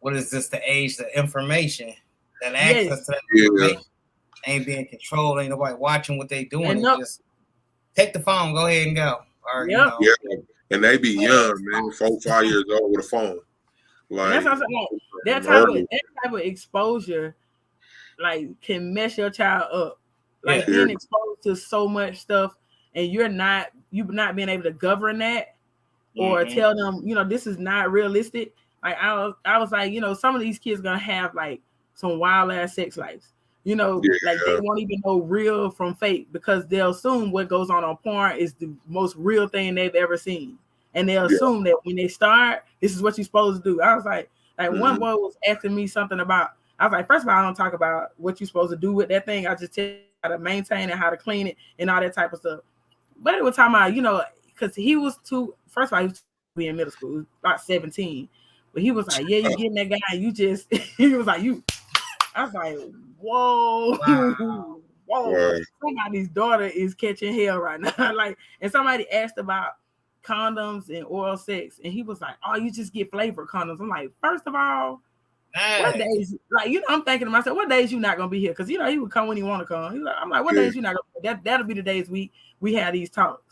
What is this? The age, the information, that access to that information ain't being controlled. Ain't nobody watching what they doing. Just take the phone, go ahead and go. Or, and they be young, man, 4, 5 years old with a phone. Like that type of exposure, like can mess your child up. Like being exposed to so much stuff, and you've not being able to govern that or tell them, this is not realistic. Like I was like, some of these kids gonna have like some wild ass sex lives. Like they won't even know real from fake because they'll assume what goes on porn is the most real thing they've ever seen. And they'll assume that when they start, this is what you're supposed to do. I was like one boy was asking me something about, I was like, first of all, I don't talk about what you're supposed to do with that thing. I just tell you how to maintain it, how to clean it, and all that type of stuff. But it was talking about, because he was first of all, he was in middle school, about 17. But he was like, yeah, you getting that guy, you just, he was like, I was like, whoa, whoa. Right. Somebody's daughter is catching hell right now. Like, and somebody asked about condoms and oral sex, and he was like, oh, you just get flavored condoms. I'm like, first of all, What days? Like, I'm thinking to myself, what days you not gonna be here? Because he would come when he want to come. I'm like, what days you not gonna be? That'll be the days we have these talks.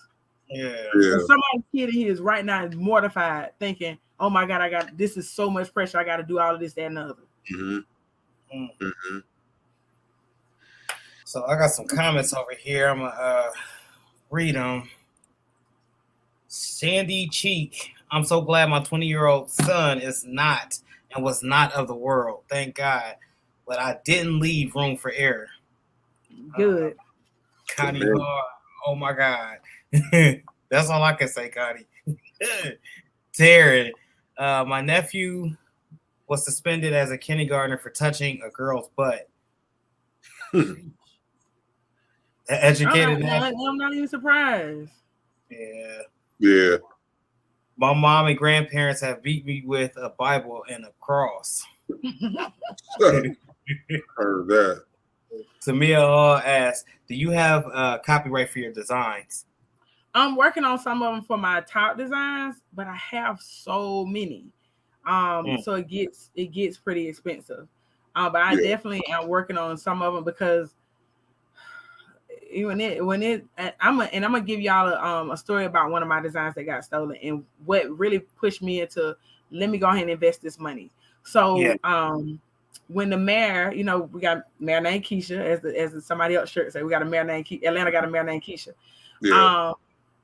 Yeah. Somebody's kid in here is right now is mortified, thinking, "Oh my God, this is so much pressure. I got to do all of this, that, and the other." So I got some comments over here. I'm gonna read them. Sandy Cheek. I'm so glad my 20-year-old son is not and was not of the world. Thank God. But I didn't leave room for error. Good. Connie, oh my God. That's all I can say, Connie. Taryn, my nephew was suspended as a kindergartner for touching a girl's butt. Educated. I'm not even surprised. Yeah. My mom and grandparents have beat me with a Bible and a cross. Heard that. Tamia Hall asks, do you have copyright for your designs? I'm working on some of them for my top designs, but I have so many. So it gets pretty expensive. But I definitely am working on some of them because I'm gonna give y'all a story about one of my designs that got stolen and what really pushed me into let me go ahead and invest this money. So when the mayor, we got mayor named Keisha, as somebody else shirt said, we got a mayor named Atlanta got a mayor named Keisha.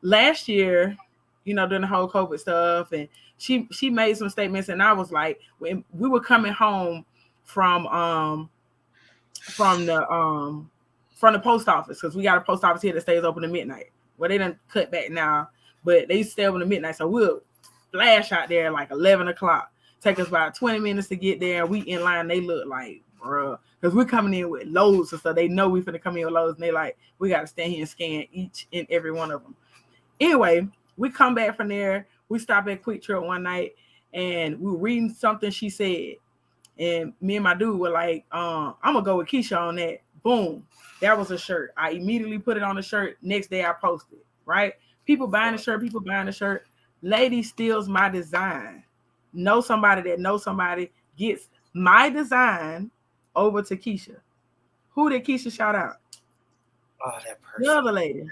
Last year, during the whole COVID stuff, and she made some statements, and I was like, when we were coming home from the post office, because we got a post office here that stays open to midnight. Well, they done cut back now, but they stay open to midnight, so we'll flash out there like 11 o'clock. Take us about 20 minutes to get there, and we in line. They look like, bruh, because we're coming in with loads, so they know we finna come in with loads, and they like, we got to stand here and scan each and every one of them. Anyway, we come back from there. We stop at Quick Trip one night, and we were reading something she said, and me and my dude were like, I'm gonna go with Keisha on that. Boom, that was a shirt. I immediately put it on the shirt. Next day I posted, right? People buying the shirt. Lady steals my design. Know somebody that knows somebody gets my design over to Keisha. Who did Keisha shout out? Oh, that person. The other lady.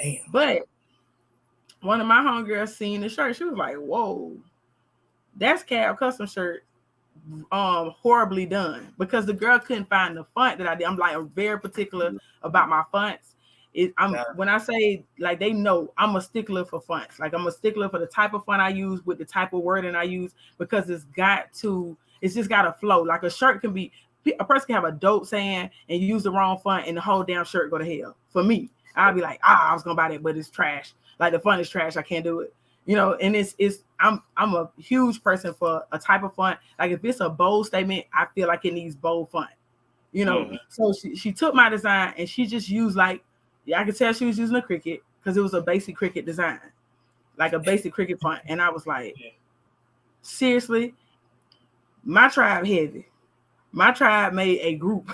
Damn. But one of my homegirls seen the shirt. She was like, whoa, that's Caab custom shirt. Horribly done, because the girl couldn't find the font that I did. I'm very particular about my fonts. When I say, like, they know I'm a stickler for fonts. Like, I'm a stickler for the type of font I use with the type of wording I use, because it's just got to flow. Like, a shirt can be, a person can have a dope saying and use the wrong font and the whole damn shirt go to hell. For me, I'll be like, I was gonna buy that, but it's trash. Like, the font is trash. I can't do it. And I'm a huge person for a type of font. Like, if it's a bold statement, I feel like it needs bold font. So she took my design and she just used, like, I could tell she was using a Cricut, because it was a basic Cricut design, like a basic Cricut font. And I was like, seriously, my tribe heavy. My tribe made a group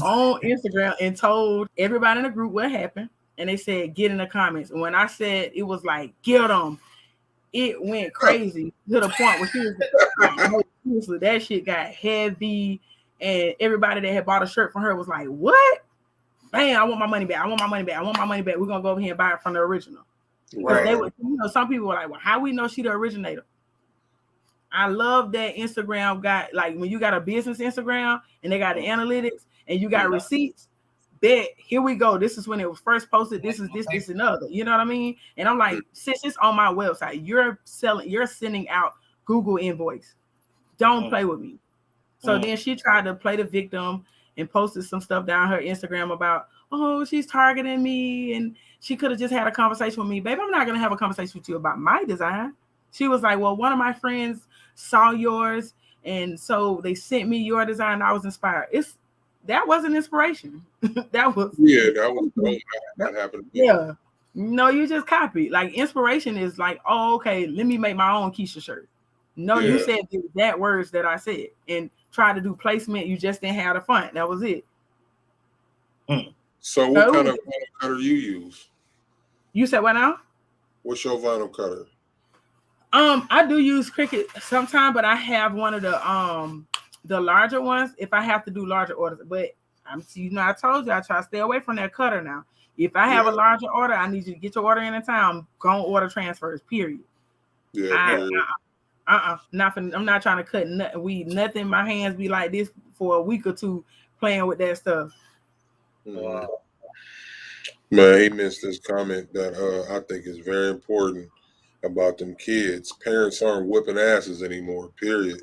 on Instagram and told everybody in the group what happened. And they said, get in the comments. And when I said it was like, get them, it went crazy to the point where she was like, no, seriously, that shit got heavy. And everybody that had bought a shirt from her was like, what? Man, I want my money back. We're going to go over here and buy it from the original. Right. They would, some people were like, well, how we know she the originator? I love that Instagram got, like, when you got a business Instagram and they got the analytics and you got receipts, bet, here we go. This is when it was first posted. This is this, and other. You know what I mean? And I'm like, since it's on my website, you're sending out Google invoice. Don't play with me. So then she tried to play the victim and posted some stuff down her Instagram about, oh, she's targeting me. And she could have just had a conversation with me. Babe, I'm not going to have a conversation with you about my design. She was like, well, one of my friends saw yours, and so they sent me your design. And I was inspired. That wasn't inspiration. that was that happened. Yeah. No, you just copied. Like, inspiration is like, oh, okay, let me make my own Keisha shirt. No, you said the exact words that I said and try to do placement. You just didn't have the font. That was it. So what kind of vinyl cutter you use? You said what now? What's your vinyl cutter? I do use Cricut sometimes, but I have one of the larger ones if I have to do larger orders. But I told you I try to stay away from that cutter now. If I have a larger order, I need you to get your order in time. I'm gonna order transfers. Period. Yeah. Nothing. I'm not trying to cut nothing. My hands be like this for a week or two playing with that stuff. Mm-hmm. Man, he missed this comment that I think is very important about them kids. Parents aren't whipping asses anymore. Period.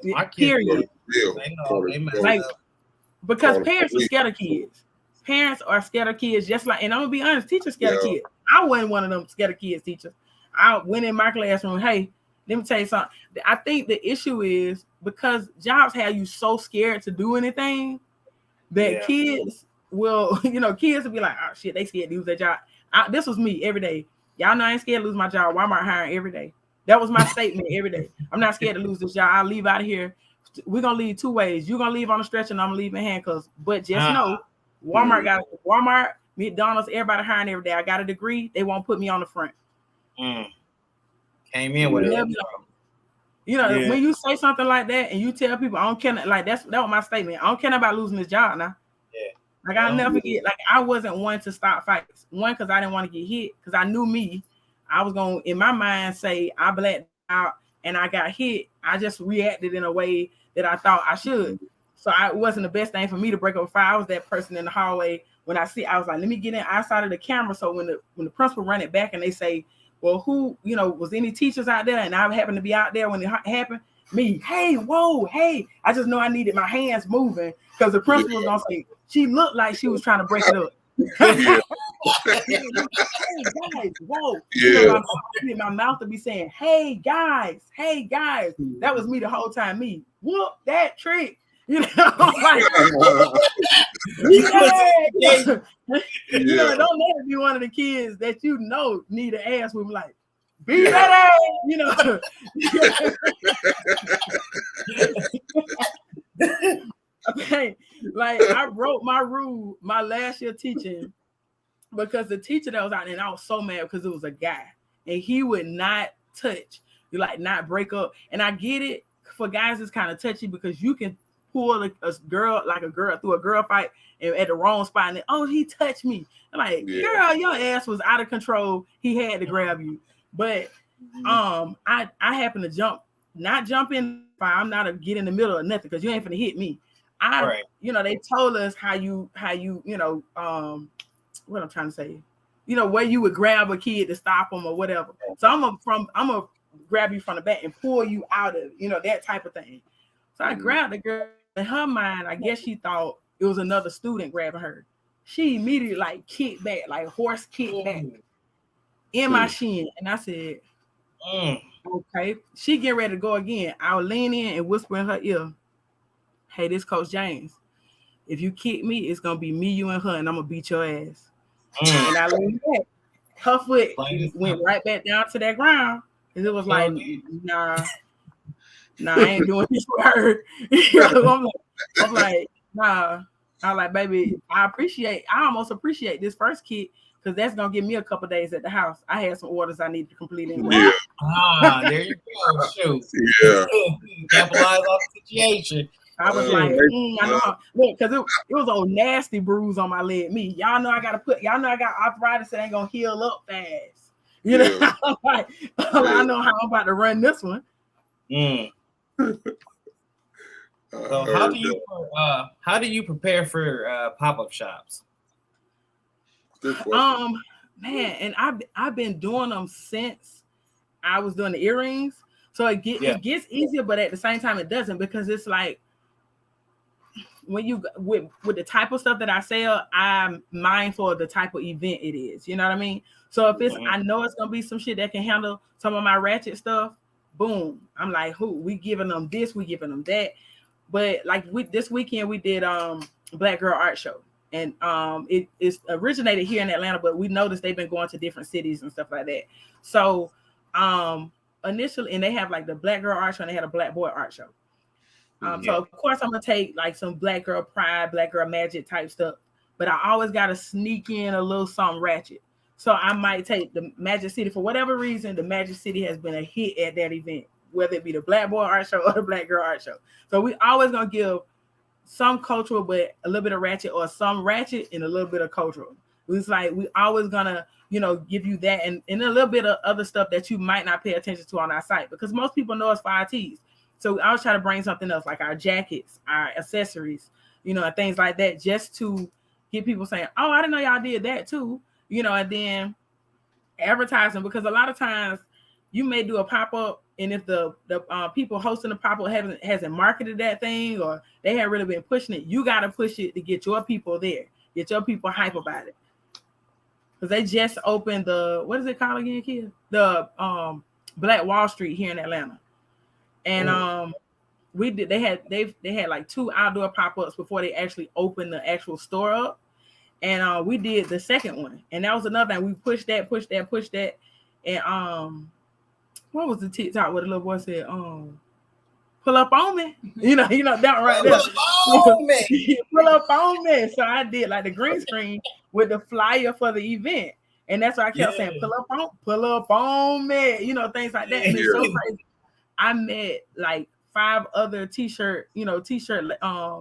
My kids, period. Because parents are scared of kids. Parents are scared of kids, just like, and I'm gonna be honest, teachers scared of kids. I wasn't one of them scared of kids teachers. I went in my classroom. Hey, let me tell you something. I think the issue is because jobs have you so scared to do anything that kids will, kids will be like, oh shit, they scared to lose their job. This was me every day. Y'all know I ain't scared to lose my job. Walmart hiring every day. That was my statement every day. I'm not scared to lose this job. I'll leave out of here. We're gonna leave two ways. You're gonna leave on the stretcher and I'm gonna leave in handcuffs. But just know, Walmart, McDonald's, everybody hiring every day. I got a degree. They won't put me on the front. Came in with it. When you say something like that and you tell people I don't care, like that was my statement. I don't care about losing this job now. Like I'll never forget. Like I wasn't one to stop fights. One, because I didn't want to get hit. Because I knew me. I was gonna, in my mind, say I blacked out and I got hit. I just reacted in a way that I thought I should. So it wasn't the best thing for me to break up a fight. I was that person in the hallway. When I was like, let me get in outside of the camera. So when the principal run it back and they say, well, who, was any teachers out there? And I happened to be out there when it happened. Me, hey, whoa, hey. I just know I needed my hands moving because the principal was going to say, she looked like she was trying to break it up. Hey, guys, whoa. My mouth to be saying, hey, guys. That was me the whole time. Me, whoop that trick. Like, don't let it be one of the kids that need an ass with like, beat that ass, Okay, like I wrote my rule my last year teaching because the teacher that was out there, and I was so mad because it was a guy and he would not touch, not break up. And I get it, for guys it's kind of touchy because you can pull a girl through a girl fight and at the wrong spot and he touched me. I'm like, girl, your ass was out of control. He had to grab you. But I happened to not jump in. I'm not a get in the middle or nothing because you ain't finna hit me. They told us how you what I'm trying to say, where you would grab a kid to stop them or whatever. So I'm gonna grab you from the back and pull you out of that type of thing. So I grabbed the girl. In her mind, I guess she thought it was another student grabbing her. She immediately kicked back, like horse kicked back in my shin. And I said, okay. She getting ready to go again. I would lean in and whisper in her ear, hey, this Coach James. If you kick me, it's going to be me, you, and her, and I'm going to beat your ass. And I leaned back. Her foot went right back down to that ground. And it was like, nah, I ain't doing this for her. I'm like, nah. I'm like, baby, I almost appreciate this first kick because that's gonna give me a couple days at the house. I had some orders I need to complete anyway. There you go. Shoot. Yeah. Capitalize on the situation. I was like, I know, look, because it was a nasty bruise on my leg. Y'all know I got arthritis that ain't gonna heal up fast. I know how I'm about to run this one. So how do you prepare for pop-up shops? Good question. Man, and I've been doing them since I was doing the earrings. So it gets easier, but at the same time it doesn't, because it's like when you with the type of stuff that I sell, I'm mindful of the type of event it is. You know what I mean? So if it's I know it's gonna be some shit that can handle some of my ratchet stuff, boom. I'm like, we giving them this, we giving them that. But like this weekend we did Black Girl Art Show. And it is originated here in Atlanta, but we noticed they've been going to different cities and stuff like that. So initially, and they have like the Black Girl Art Show and they had a Black Boy Art Show. So of course I'm gonna take like some Black Girl Pride, Black Girl Magic type stuff, but I always gotta sneak in a little something ratchet. So I might take the Magic City for whatever reason. The Magic City has been a hit at that event, whether it be the Black Boy Art Show or the Black Girl Art Show. So we always gonna give some cultural, but a little bit of ratchet, or some ratchet and a little bit of cultural. It's like we always gonna, give you that and a little bit of other stuff that you might not pay attention to on our site, because most people know it's 5Ts. So I always try to bring something else, like our jackets, our accessories, and things like that, just to get people saying, "Oh, I didn't know y'all did that too," and then advertising, because a lot of times you may do a pop-up, and if the people hosting the pop-up hasn't marketed that thing, or they haven't really been pushing it, you got to push it to get your people there, get your people hype about it. Because they just opened what is it called again, kid? The Black Wall Street here in Atlanta. And they had like 2 outdoor pop-ups before they actually opened the actual store up. And we did the second one. And that was another thing. We pushed that. And what was the TikTok where the little boy said, pull up on me? You know that right there. Pull up on me. So I did like the green screen with the flyer for the event. And that's why I kept saying, pull up on me, things like that. And it's so crazy. I met like 5 other t-shirt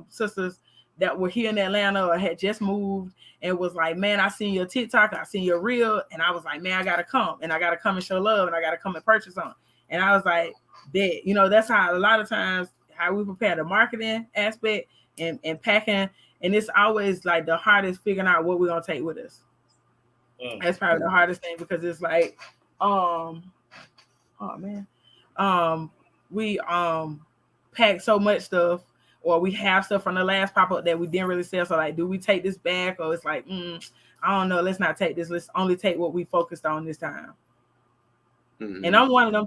sisters that were here in Atlanta or had just moved, and was like, man, I seen your TikTok, I seen your reel, and I was like, man, I gotta come and show love, and I gotta come and purchase on. And I was like, that, that's how a lot of times how we prepare the marketing aspect and packing, and it's always like the hardest figuring out what we're gonna take with us. That's probably the hardest thing, because it's like, we pack so much stuff, or we have stuff from the last pop-up that we didn't really sell. So like, do we take this back? Or it's like, I don't know, let's not take this. Let's only take what we focused on this time. Mm-hmm. And I'm one of them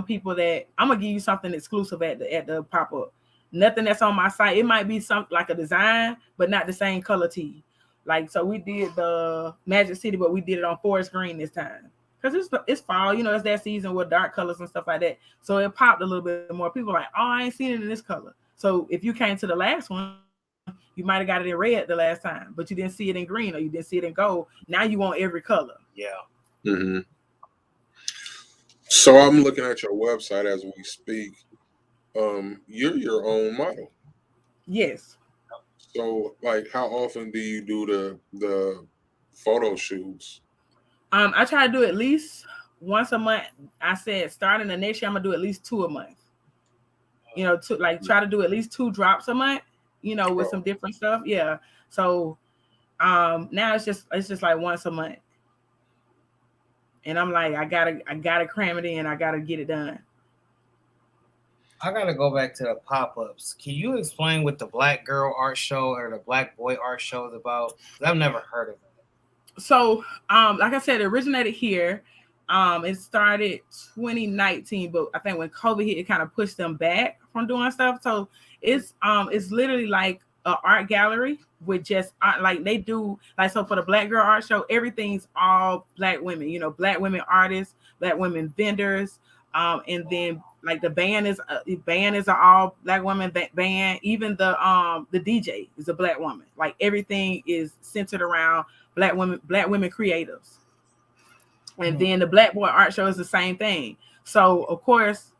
people that I'm gonna give you something exclusive at the pop-up. Nothing that's on my site. It might be something like a design, but not the same color tee. Like, so we did the Magic City, but we did it on forest green this time. Because it's fall, it's that season with dark colors and stuff like that. So it popped a little bit more. People are like, oh, I ain't seen it in this color. So if you came to the last one, you might have got it in red the last time, but you didn't see it in green, or you didn't see it in gold. Now you want every color. Yeah. Mm-hmm. So I'm looking at your website as we speak. You're your own model. Yes. So, like, how often do you do the photo shoots? I try to do at least once a month. I said starting the next year, I'm gonna do at least 2 a month. Try to do at least 2 drops a month. With some different stuff. Yeah. So, now it's just like once a month, and I'm like, I gotta cram it in. I gotta get it done. I gotta go back to the pop-ups. Can you explain what the Black Girl Art Show or the Black Boy Art Show is about? I've never heard of it. So, like I said, it originated here. It started 2019, but I think when COVID hit, it kind of pushed them back from doing stuff. So it's literally like an art gallery with just art, like they do, like, so for the Black Girl Art Show, everything's all Black women, Black women artists, Black women vendors, and then like the band is an all Black women band. Even the DJ is a Black woman. Like, everything is centered around Black women creatives. And then the Black Boy Art Show is the same thing. So of course,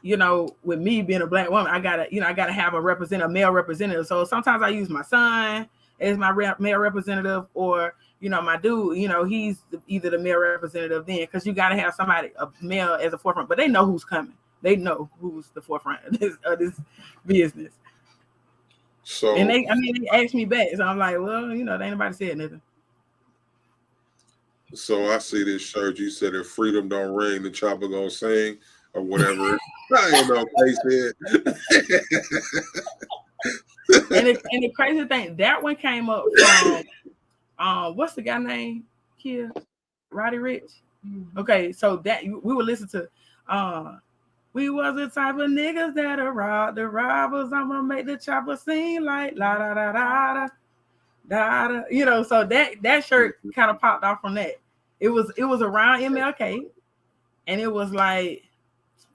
with me being a Black woman, I gotta have a male representative. So sometimes I use my son as my male representative, or my dude, he's either the male representative then, because you gotta have a male as a forefront. But they know who's coming. They know who's the forefront of this business. So, and they asked me back, so I'm like, well, they ain't nobody said nothing. So I see this shirt. You said if freedom don't ring, the chopper gonna sing, or whatever. I ain't know they said. and the crazy thing, that one came up from what's the guy name? Here, Roddy Ricch. Mm-hmm. Okay, so that we would listen to we was the type of niggas that robbed the robbers. I'm gonna make the chopper sing like la da da da da da. So that shirt kind of popped off from that. It was around MLK, and it was like,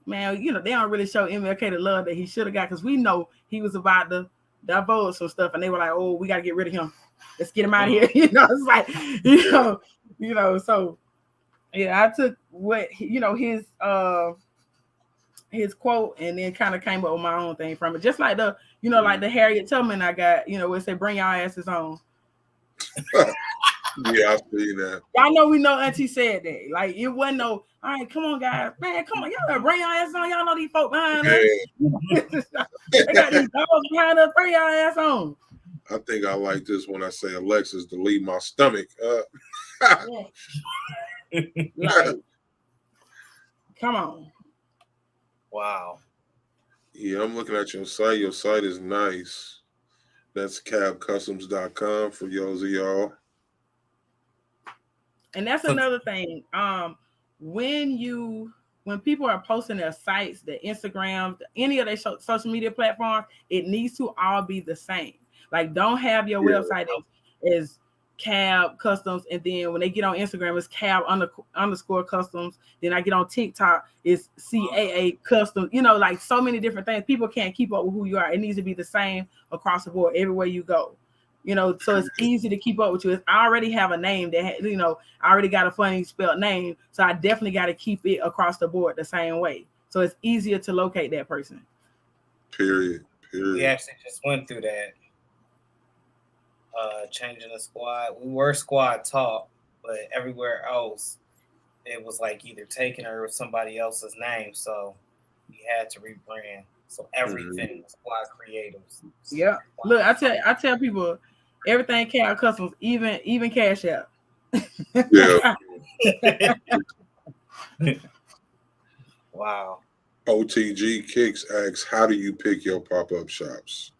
man, they don't really show MLK the love that he should have got, because we know he was about to divulge some stuff, and they were like, oh, we got to get rid of him. Let's get him out of here. It's like, You know, so yeah, I took what his quote and then kind of came up with my own thing from it. Just like the like the Harriet Tubman I got, where it said bring y'all asses on. Yeah, I see that. Y'all know we know Auntie said that. Like it wasn't no, all right, come on, guys. Man, come on, y'all gotta bring y'all asses on. Y'all know these folk behind us. They got these dogs behind us, bring y'all ass on. I think I like this when I say Alexis to leave my stomach. Like, come on. Wow. Yeah, I'm looking at your site. Your site is nice. That's cabcustoms.com for those of y'all. And that's another thing. When people are posting their sites, their Instagram, any of their social media platforms, it needs to all be the same. Like, don't have your website as Caab Customs, and then when they get on Instagram, it's Caab _ Customs. Then I get on TikTok, it's CAA Customs. Like so many different things. People can't keep up with who you are. It needs to be the same across the board, everywhere you go. So it's easy to keep up with you. I already have a name that, I already got a funny spelled name. So I definitely got to keep it across the board the same way. So it's easier to locate that person. Period. We actually just went through that. Changing the squad. We were squad talk, but everywhere else, it was like either taken or somebody else's name. So we had to rebrand. So everything was squad creatives. Yeah. Look, I tell people everything Caab Customs, even Cash App. Yeah. Wow. OTG Kicks asks, how do you pick your pop-up shops?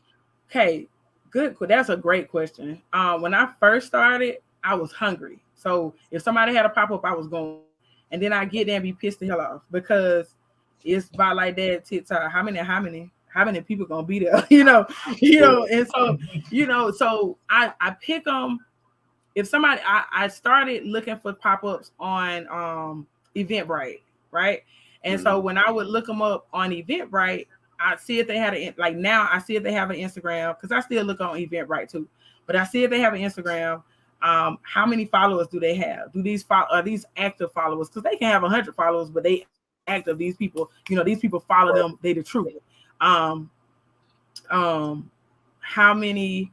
Okay, good. That's a great question. When I first started, I was hungry. So if somebody had a pop-up, I was going. And then I get there and be pissed the hell off because it's by like that TikTok. How many people gonna be there? And so, so I pick them. If somebody, I started looking for pop-ups on Eventbrite, right? And so when I would look them up on Eventbrite, I see if they had now I see if they have an Instagram, because I still look on Eventbrite too. But I see if they have an Instagram. How many followers do they have? Are these active followers? Because they can have 100 followers, but they active. These people, these people follow them. They the truth. How many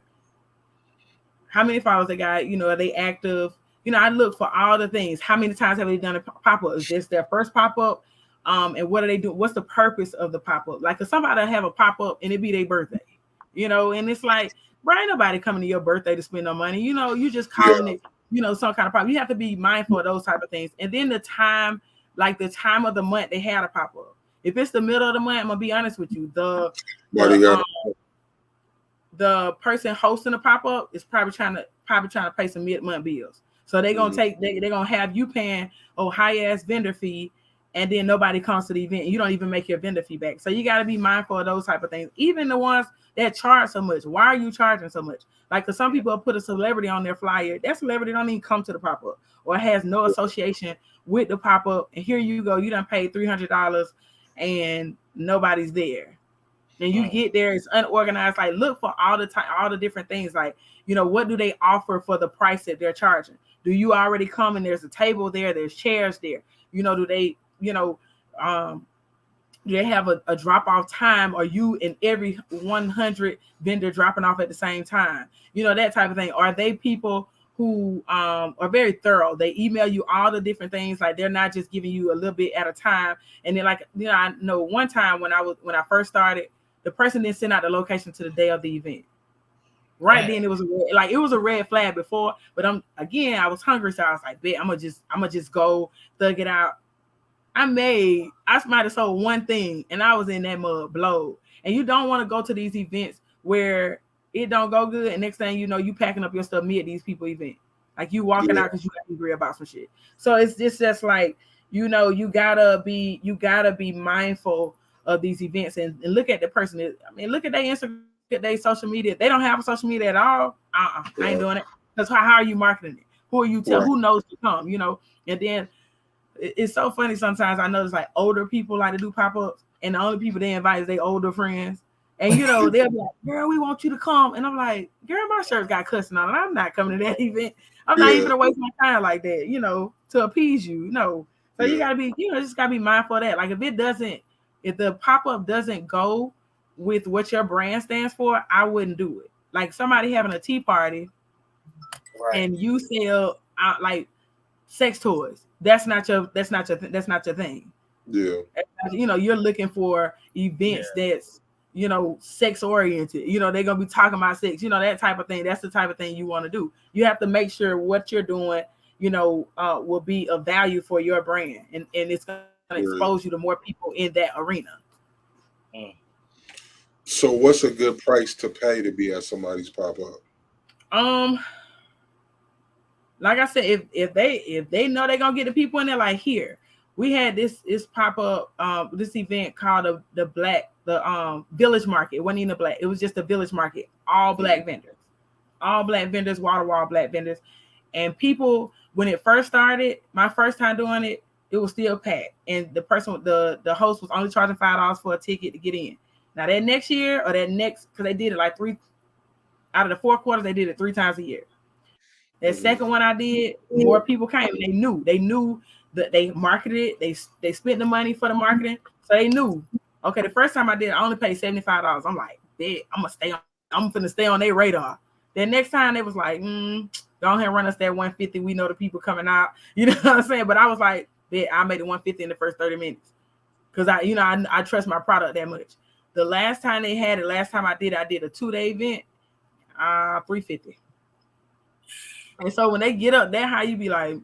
followers they got? Are they active? I look for all the things. How many times have they done a pop-up? Is this their first pop-up? And what are they doing? What's the purpose of the pop-up? Like, if somebody have a pop-up and it be their birthday, and it's like, bro, ain't nobody coming to your birthday to spend no money. You just calling it, some kind of pop. You have to be mindful of those type of things. And then the time of the month they had a pop-up. If it's the middle of the month, I'm gonna be honest with you, the person hosting the pop-up is probably trying to pay some mid-month bills. So they're gonna they're gonna have you paying high-ass vendor fee, and then nobody comes to the event. You don't even make your vendor fee back. So you got to be mindful of those type of things. Even the ones that charge so much. Why are you charging so much? Like, because some people put a celebrity on their flyer. That celebrity don't even come to the pop-up or has no association with the pop-up. And here you go, you done paid $300 and nobody's there. And you get there, it's unorganized. Like, look for all the different things. Like, what do they offer for the price that they're charging? Do you already come and there's a table there, there's chairs there? Do they, do they have a drop-off time? Are you in every 100 vendor dropping off at the same time? That type of thing. Are they people who are very thorough? They email you all the different things. Like, they're not just giving you a little bit at a time. And then, like, I know one time when I first started, the person didn't send out the location to the day of the event. Then it was a red flag before, but I was hungry, so I was like, bet I'm gonna just go thug it out. I might have sold one thing, and I was in that mud blow. And you don't want to go to these events where it don't go good, and next thing you know, you packing up your stuff mid these people event. Like, you walking out because you got angry about some shit. So it's just like, you gotta be mindful of these events and look at the person. Look at their Instagram, look at their social media. They don't have a social media at all. I ain't doing it. Because how are you marketing it? Who are you who knows to come? And then it's so funny sometimes. I notice like older people like to do pop-ups, and the only people they invite is their older friends. And they'll be like, girl, we want you to come. And I'm like, girl, my shirt's got cussing on it. I'm not coming to that event. I'm not even gonna waste my time like that, to appease you. No. So you gotta be, just gotta be mindful of that. Like if the pop-up doesn't go with what your brand stands for, I wouldn't do it. Like somebody having a tea party and you sell like sex toys. That's not your thing. Yeah. You're looking for events that's sex oriented. They're gonna be talking about sex, that type of thing. That's the type of thing you want to do. You have to make sure what you're doing, will be of value for your brand, and it's gonna expose you to more people in that arena. So what's a good price to pay to be at somebody's pop-up? Like I said, if they know they're gonna get the people in there, like here, we had this pop-up this event called the Village Market. It wasn't even a black, it was just a Village Market, all black vendors, wall-to-wall black vendors. And people, when it first started, my first time doing it, it was still packed. And the host was only charging $5 for a ticket to get in. Now that next year because they did it like 3 out of the 4 quarters, they did it 3 times a year. That second one I did, more people came. They knew that they marketed it. They spent the money for the marketing, so they knew. Okay, the first time I did, I only paid $75. I'm like, bet I'm finna stay on their radar. Then next time they was like, go ahead and run us that 150. We know the people coming out. You know what I'm saying? But I was like, bet I made it 150 in the first 30 minutes because I trust my product that much. The last time they had it, last time I did a 2-day event, $350. And so when they get up there, how you be like,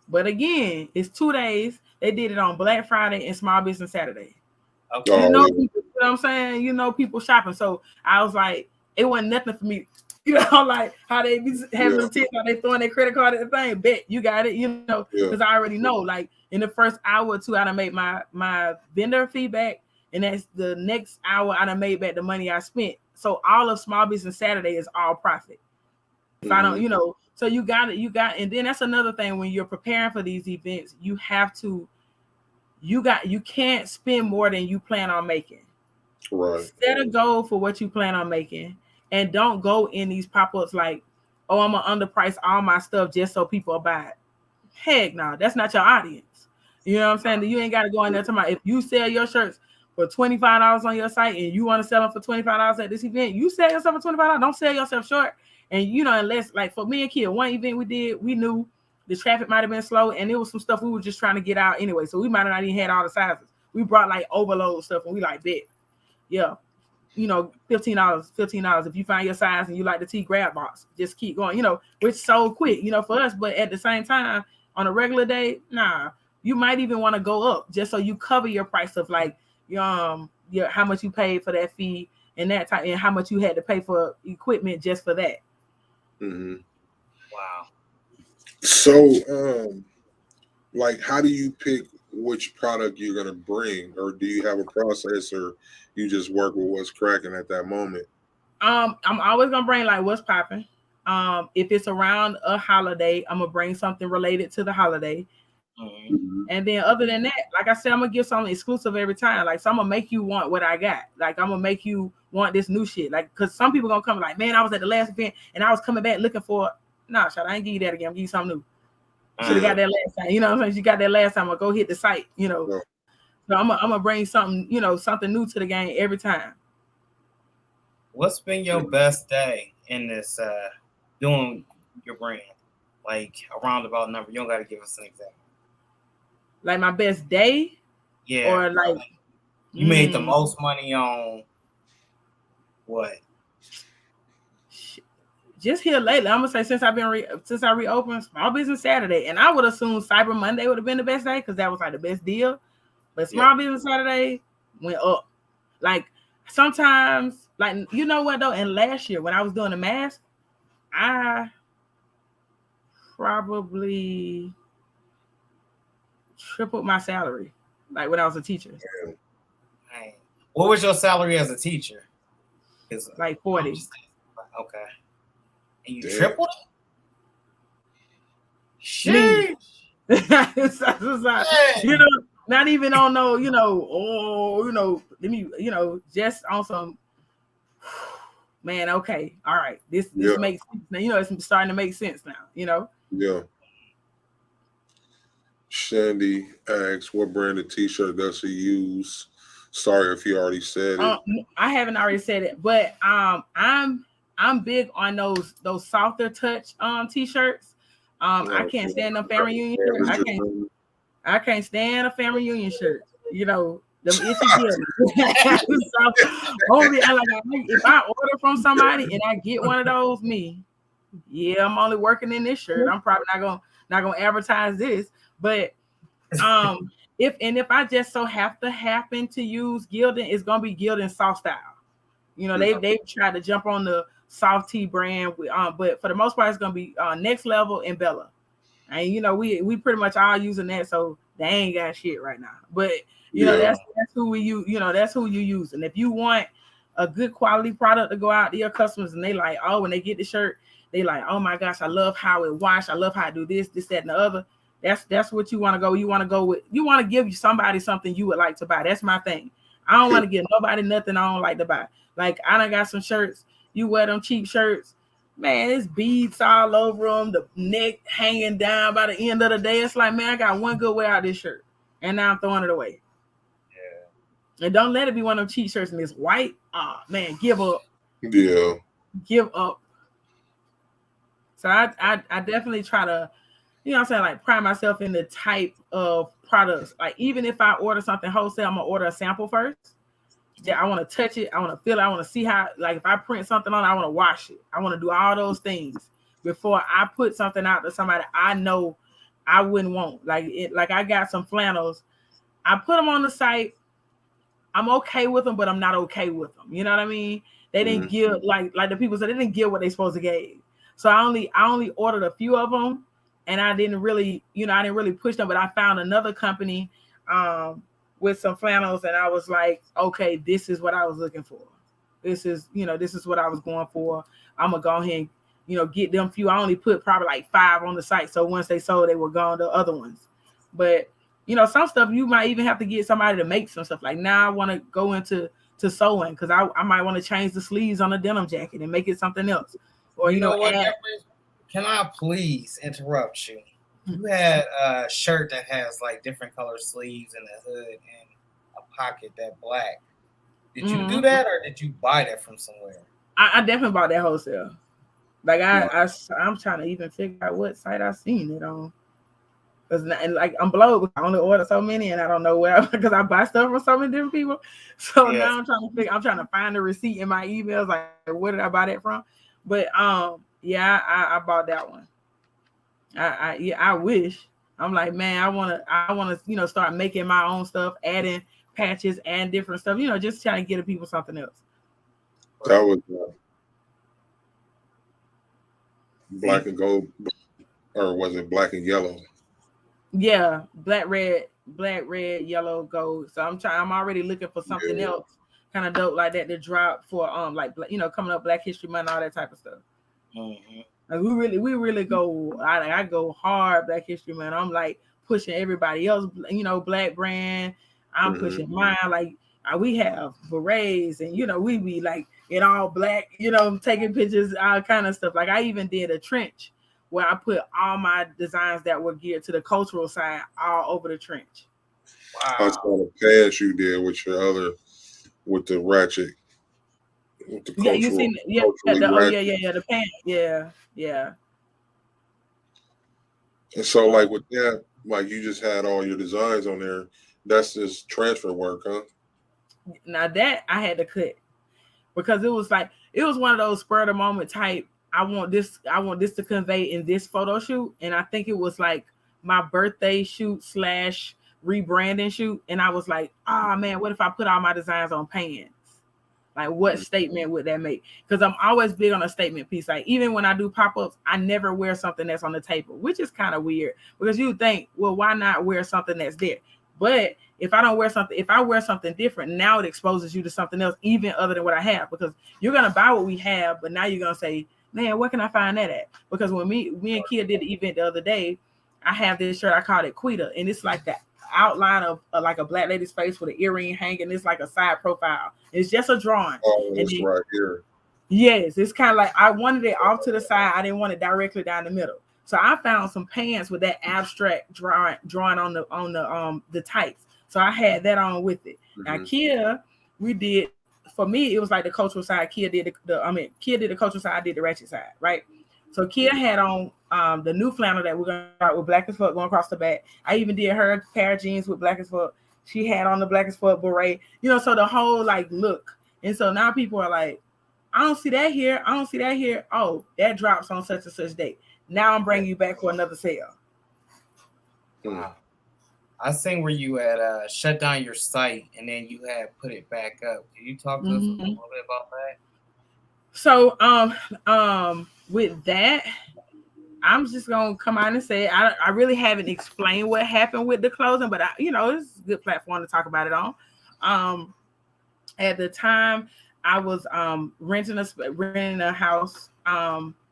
But again, it's 2 days. They did it on Black Friday and Small Business Saturday. Okay. People, you know what I'm saying? People shopping. So I was like, it wasn't nothing for me. Like how they be having the tips, how they throwing their credit card at the thing. Bet you got it, because I already know. Like in the first hour or two, I done made my vendor feedback, and that's the next hour I done made back the money I spent. So all of Small Business Saturday is all profit. If I don't, so you got it, and then that's another thing when you're preparing for these events, you can't spend more than you plan on making. Right. Set a goal for what you plan on making, and don't go in these pop-ups like, oh, I'm gonna underprice all my stuff just so people will buy it. Heck no, that's not your audience. You know what I'm saying? You ain't got to go in there talking about if you sell your shirts for $25 on your site and you want to sell them for $25 at this event, you sell yourself for $25. Don't sell yourself short. And unless like for me and Kid, one event we did, we knew the traffic might have been slow, and it was some stuff we were just trying to get out anyway. So we might have not even had all the sizes. We brought like overload stuff, and we like bet, $15. If you find your size and you like the tea, grab box, just keep going. Which sold quick, for us. But at the same time, on a regular day, nah, you might even want to go up just so you cover your price of like how much you paid for that fee and that type, and how much you had to pay for equipment just for that. Mm-hmm. Wow. So, like, how do you pick which product you're gonna bring, or do you have a process, or you just work with what's cracking at that moment? I'm always gonna bring like what's popping. If it's around a holiday, I'm gonna bring something related to the holiday. Mm-hmm. And then other than that, like I said, I'm gonna give something exclusive every time. Like, so I'm gonna make you want what I got. Like, I'm gonna make you want this new shit. Like, cause some people gonna come like, man, I was at the last event and I was coming back looking for. Nah, shut. I ain't give you that again. I'm give you something new. Should have got that last time. You know what I'm saying? You got that last time. I'll go hit the site. So I'm gonna bring something, something new to the game every time. What's been your best day in this doing your brand? Like a roundabout number. You don't gotta give us an example. Like my best day? Yeah. Or like you made the most money on what? Just here lately, I'm gonna say since I reopened Small Business Saturday, and I would assume Cyber Monday would have been the best day because that was like the best deal. But Small Business Saturday went up. Like sometimes, like you know what though? And last year when I was doing the mask, I probably tripled my salary, like when I was a teacher. Dang. What was your salary as a teacher? It's like 40. Okay. And you tripled it? Sheesh. Not even on no, just on some, man, okay, all right, this makes sense now. It's starting to make sense now. Yeah. Shandy asks, what brand of t-shirt does he use? Sorry if you already said it. I haven't already said it, but I'm big on those softer touch t-shirts. I can't stand them family union shirts. I can't stand a family union shirt. Them itchy feelings. So, if I order from somebody and I get one of those, I'm only working in this shirt. I'm probably not gonna advertise this, but if I just so happen to use Gildan, it's gonna be Gildan soft style. They've tried to jump on the soft tee brand, but for the most part, it's gonna be Next Level and Bella. And we pretty much all using that, so they ain't got shit right now. But that's who we use. That's who you use. And if you want a good quality product to go out to your customers, and they like, oh, when they get the shirt, they like, oh my gosh, I love how it wash. I love how I do this, that, and the other. That's what you want to go. You want to go with. You want to give somebody something you would like to buy. That's my thing. I don't want to give nobody nothing I don't like to buy. Like, I done got some shirts. You wear them cheap shirts, man, it's beads all over them, the neck hanging down. By the end of the day, it's like, man, I got one good wear out this shirt, and now I'm throwing it away. Yeah. And don't let it be one of them cheap shirts and it's white. Man, give up. Yeah. Give up. So I definitely try to, I'm saying, like, pride myself in the type of products. Like, even if I order something wholesale, I'm gonna order a sample first. Yeah, I want to touch it. I want to feel it. I want to see how, like, if I print something on, I want to wash it. I want to do all those things before I put something out to somebody I know I wouldn't want. Like I got some flannels. I put them on the site. I'm okay with them, but I'm not okay with them. You know what I mean? They didn't give, like the people said, they didn't give what they supposed to give. So I only ordered a few of them, and I didn't really push them. But I found another company with some flannels, and I was like, okay, this is what I was looking for. This is what I was going for. I'm gonna go ahead and, get them few. I only put probably like 5 on the site. So once they sold, they were gone, the other ones. But some stuff you might even have to get somebody to make some stuff. Like, now I want to go into sewing, because I might want to change the sleeves on a denim jacket and make it something else. Or what? Can I please interrupt you? You had a shirt that has like different color sleeves and a hood and a pocket that black. Did you do that, or did you buy that from somewhere? I definitely bought that wholesale. Like, I'm trying to even figure out what site I seen it on. And like, I'm blowed. I only order so many, and I don't know where, because I buy stuff from so many different people. So now I'm trying to find the receipt in my emails. Like, where did I buy that from? But I bought that one. I wish. I'm like, man, I want to start making my own stuff, adding patches and different stuff, just trying to get people something else. That was black and gold, or was it black and yellow? Yeah, black, red, yellow, gold. So I'm already looking for something else kind of dope like that to drop for like, coming up Black History Month, all that type of stuff. Mm-hmm. Like, we really go. I go hard Black History Month. I'm like pushing everybody else, black brand. I'm pushing mine. Like, we have berets, and we be like in all black, taking pictures, all kind of stuff. Like, I even did a trench where I put all my designs that were geared to the cultural side all over the trench. Wow. I saw the pants you did with the ratchet. With the cultural, you seen the pants, yeah. And so, like, with that, like, you just had all your designs on there. That's just transfer work, huh? Now that I had to cut, because it was one of those spur of the moment type. I want this to convey in this photo shoot, and I think it was like my birthday shoot / rebranding shoot, and I was like, oh man, what if I put all my designs on pants? Like, what statement would that make? Because I'm always big on a statement piece. Like, even when I do pop-ups, I never wear something that's on the table, which is kind of weird, because you think, well, why not wear something that's there? But if I wear something different, now it exposes you to something else, even other than what I have, because you're gonna buy what we have, but now you're gonna say, man, where can I find that at? Because when me and Kia did the event the other day, I have this shirt, I called it Quita, and it's like that outline of like a black lady's face with an earring hanging. It's like a side profile. It's just a drawing. Oh, it's right here. Yes, it's kind of like I wanted it off to the side. I didn't want it directly down the middle. So I found some pants with that abstract drawing on the tights. So I had that on with it. Now Kia, we did, for me, it was like the cultural side. Kia did Kia did the cultural side, I did the ratchet side, right? So Kia had on the new flannel that we're gonna start with black as fuck going across the back. I even did her pair of jeans with black as fuck. She had on the black as fuck beret, so the whole like look. And so now people are like, I don't see that here. I don't see that here. Oh, that drops on such and such date. Now I'm bringing you back for another sale. Wow. I seen where you had shut down your site and then you had put it back up. Can you talk to us a little bit about that? So with that, I'm just gonna come out and say I really haven't explained what happened with the closing, but it's a good platform to talk about it on. At the time, I was renting a house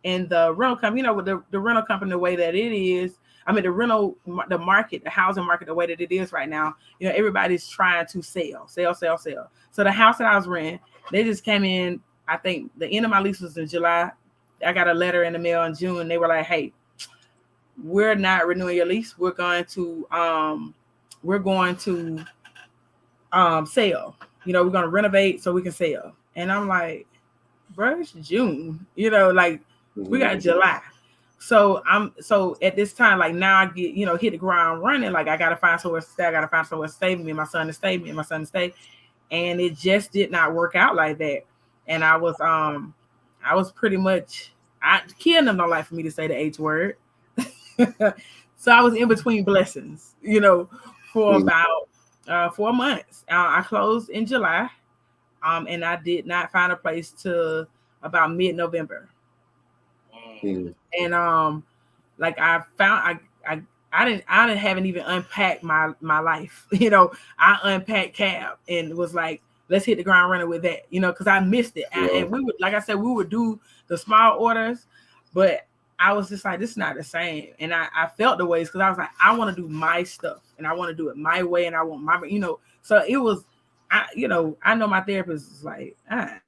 in the rental company, with the rental company the way that it is. I mean, the market, the housing market, the way that it is right now, everybody's trying to sell. So the house that I was renting, they just came in, I think the end of my lease was in July. I got a letter in the mail in June. They were like, hey, we're not renewing your lease. We're going to sell. We're going to renovate so we can sell. And I'm like, bro, it's June. We got July. So at this time, like now I get, hit the ground running. Like I gotta find somewhere to stay. I gotta find somewhere to stay. Me and my son to stay. And it just did not work out like that. And I was pretty much Kia them don't like for me to say the H word. So I was in between blessings, for about 4 months. I closed in July. And I did not find a place till about mid-November. And like I found I haven't even unpacked my life. I unpacked Caab and was like, let's hit the ground running with that, because I missed it. And we would, like I said, we would do the small orders, but I was just like, this is not the same. And I felt the ways because I was like, I want to do my stuff and I want to do it my way and I want my, so it was, I know my therapist is like, I'm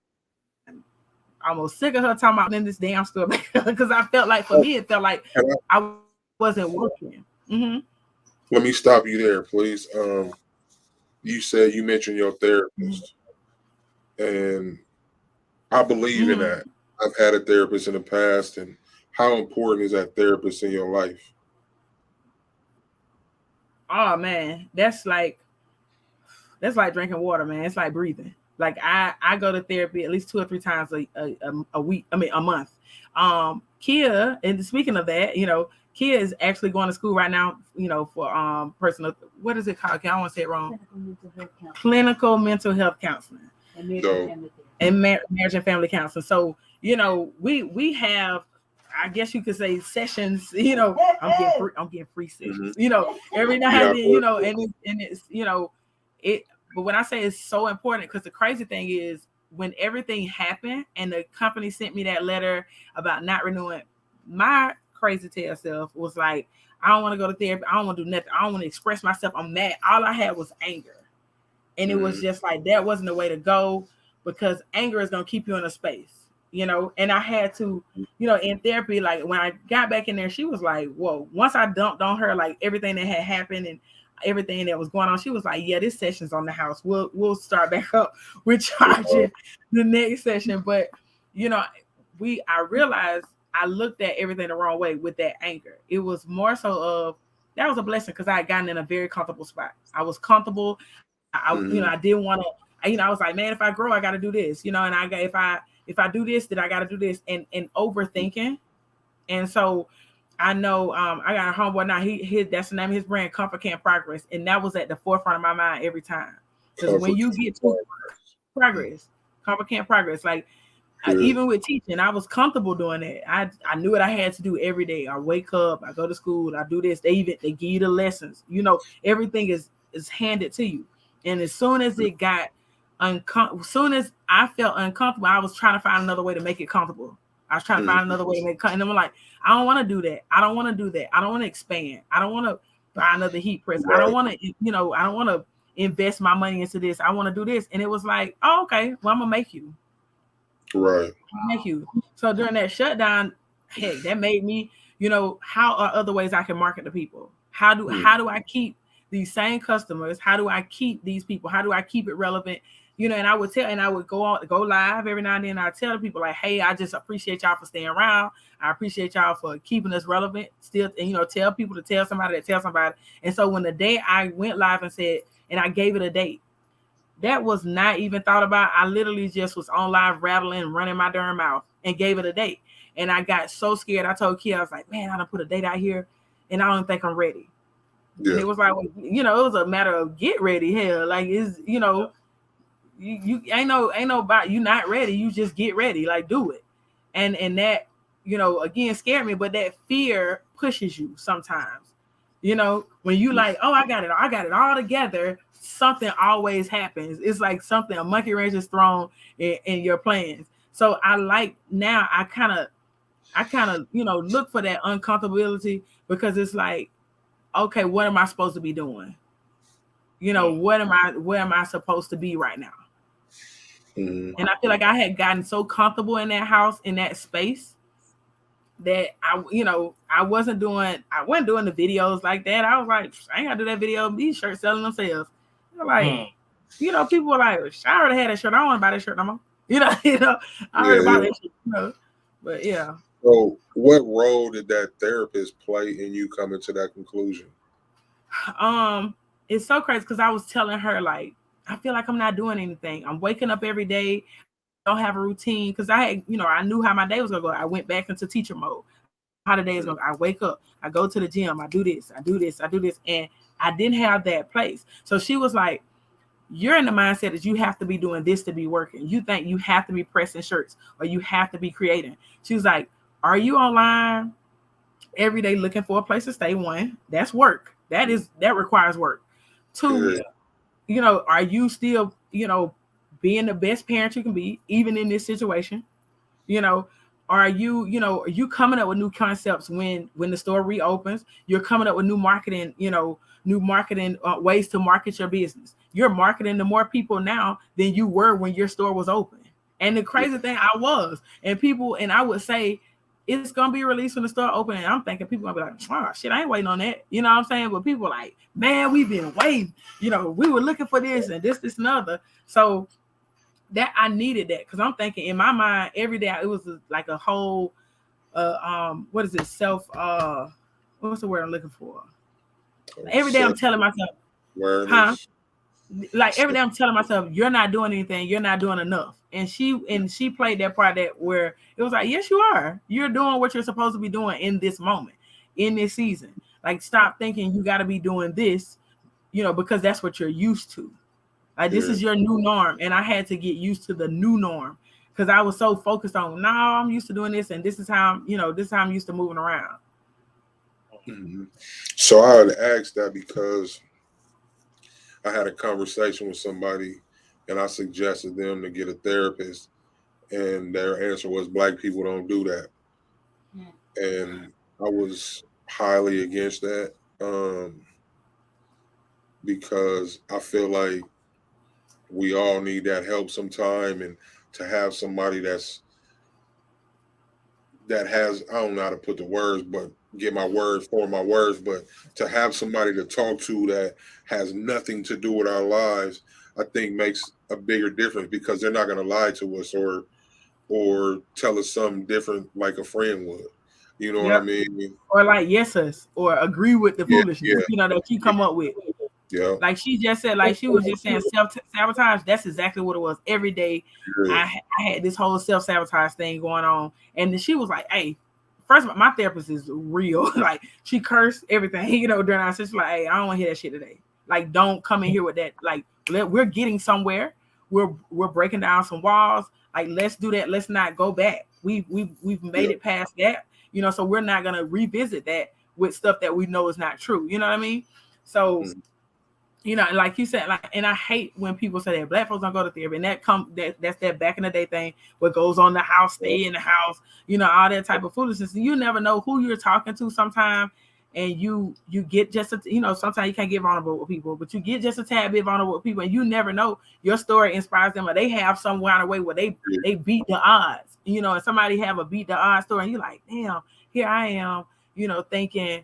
almost sick of her talking about in this damn store because I felt like, for me, it felt like I wasn't working. Let me stop you there, please. You mentioned your therapist, and I believe in that. I've had a therapist in the past, and how important is that therapist in your life? Oh man, that's like drinking water, man. It's like breathing. Like I go to therapy at least 2 or 3 times a week. I mean a month. Kia, and speaking of that, Kia is actually going to school right now, for personal, what is it called? I don't want to say it wrong. Clinical mental health counseling. And marriage and family counseling. So, we have, I guess you could say, sessions, I'm getting free sessions, every now and then, and it's, it. But when I say it's so important, because the crazy thing is when everything happened and the company sent me that letter about not renewing, my crazy tail self was like, I don't want to go to therapy. I don't want to do nothing. I don't want to express myself. I'm mad. All I had was anger. And it was just like, that wasn't the way to go, because anger is going to keep you in a space, and I had to, in therapy, like when I got back in there, she was like, whoa, once I dumped on her, like everything that had happened and everything that was going on, she was like, yeah, this session's on the house. We'll start back up. We're charging the next session. But, I realized I looked at everything the wrong way with that anger. It was more so of, that was a blessing because I had gotten in a very comfortable spot. I was comfortable. I didn't want to, I was like, man, if I grow, I got to do this, and I got, if I do this, then I got to do this, and overthinking. And so I know, I got a homeboy now, that's the name of his brand, Comfort Can't Progress. And that was at the forefront of my mind every time. Because when you get to progress, Comfort Can't Progress, like, even with teaching, I was comfortable doing that. I knew what I had to do every day. I wake up, I go to school, I do this. They give you the lessons. Everything is handed to you. And as soon as it got as soon as I felt uncomfortable, I was trying to find another way to make it comfortable. I was trying to find another way to make it comfortable. And I'm like, I don't want to do that. I don't want to do that. I don't want to expand. I don't want to buy another heat press. Right. I don't want to, I don't want to invest my money into this. I want to do this. And it was like, oh, okay, well, I'm gonna make you. Right. Thank you. So during that shutdown, heck, that made me, how are other ways I can market to people? How do I keep these same customers? How do I keep these people? How do I keep it relevant? And I would go live every now and then. I tell people like, hey, I just appreciate y'all for staying around. I appreciate y'all for keeping us relevant still. And, tell people to tell somebody that tell somebody. And so when the day I went live and said, and I gave it a date, that was not even thought about. I literally just was on live rattling, running my darn mouth and gave it a date. And I got so scared. I told Kia, I was like, man, I done put a date out here and I don't think I'm ready. Yeah. And it was like, it was a matter of get ready. Hell, like it's, you ain't no about you not ready. You just get ready, like do it. And that, again, scared me, but that fear pushes you sometimes. When you like, oh, I got it all together, something always happens. It's like something, a monkey wrench is thrown in your plans. So I kind of, look for that uncomfortability because it's like, okay, what am I supposed to be doing? Where am I supposed to be right now? Mm-hmm. And I feel like I had gotten so comfortable in that house, in that space, that I wasn't doing the videos like that. I was like, I ain't gotta do that video. These shirts selling themselves. Like, people were like, I already had that shirt. I don't want to buy that shirt no more. I already bought that shit. But yeah. So, what role did that therapist play in you coming to that conclusion? It's so crazy because I was telling her, like, I feel like I'm not doing anything. I'm waking up every day. Don't have a routine because I knew how my day was gonna go. I went back into teacher mode. How the day is going. I wake up, I go to the gym, I do this, and I didn't have that place. So she was like, "You're in the mindset that you have to be doing this to be working. You think you have to be pressing shirts or you have to be creating." She was like, "Are you online every day looking for a place to stay? One, that's work. That requires work. Two, are you still being the best parent you can be, even in this situation? Are you coming up with new concepts when the store reopens? You're coming up with new marketing, ways to market your business. You're marketing to more people now than you were when your store was open. And the crazy thing, I would say it's gonna be released when the store open. And I'm thinking people gonna be like, oh shit, I ain't waiting on that. You know what I'm saying? But people are like, man, we've been waiting. We were looking for this and this and other. So that I needed that because I'm thinking in my mind every day it was like a whole what is it, self what's the word I'm looking for? Every day I'm telling myself, like every day I'm telling myself, you're not doing anything, you're not doing enough. And she played that part that where it was like, yes, you are. You're doing what you're supposed to be doing in this moment, in this season. Like stop thinking you got to be doing this, because that's what you're used to. Like this is your new norm, and I had to get used to the new norm because I was so focused on. No, I'm used to doing this, and this is how I'm used to moving around. Mm-hmm. So I had asked that because I had a conversation with somebody, and I suggested them to get a therapist, and their answer was Black people don't do that, and I was highly against that because I feel like we all need that help sometime, and to have somebody that has, I don't know how to put the words, but get my words, but to have somebody to talk to that has nothing to do with our lives, I think makes a bigger difference because they're not going to lie to us or tell us something different like a friend would. You know what I mean? Or like yes us, or agree with the foolishness, that you come up with. Yeah. Like she just said, like she was just saying self-sabotage. That's exactly what it was. Every day I had this whole self-sabotage thing going on. And then she was like, hey, first of all, my therapist is real. Like she cursed everything, during our session. Like, hey, I don't want to hear that shit today. Like, don't come in here with that. Like, we're getting somewhere. We're breaking down some walls. Like, let's do that. Let's not go back. We've made it past that, so we're not gonna revisit that with stuff that we know is not true. You know what I mean? So like you said, like, and I hate when people say that Black folks don't go to therapy, and that's that back in the day thing, what goes on in the house, stay in the house, all that type of foolishness. And you never know who you're talking to sometimes, and you get just sometimes you can't get vulnerable with people, but you get just a tad bit vulnerable with people, and you never know, your story inspires them, or they have some kind of way where they beat the odds, and somebody have a beat the odds story, and you're like, damn, here I am, thinking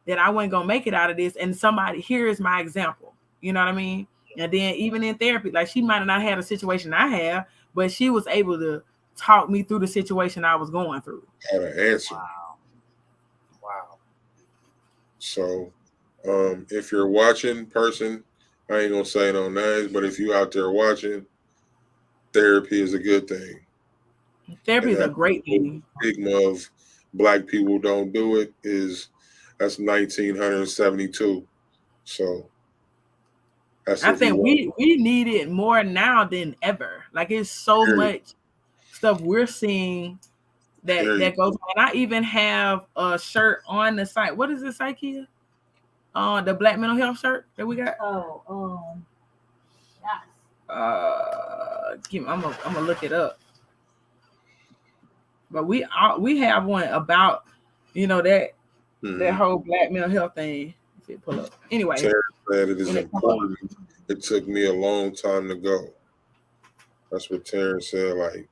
that I wasn't gonna make it out of this, and somebody, here is my example, you know what I mean? And then even in therapy, like, she might have not had a situation I have, but she was able to talk me through the situation I was going through. Had an answer. Wow. So, if you're watching, person, I ain't gonna say no names, but if you out there watching, therapy is a good thing. Therapy is a great thing. Stigma of Black people don't do it that's 1972. So I think we need it more now than ever. Like, it's so much stuff we're seeing that goes on. I even have a shirt on the site. What is this site here? The Black mental health shirt that we got. I'm gonna look it up. But we have one about that whole Black mental health thing. If it pull up anyway. Terrence said it is important. It took me a long time to go. That's what Terrence said. Like,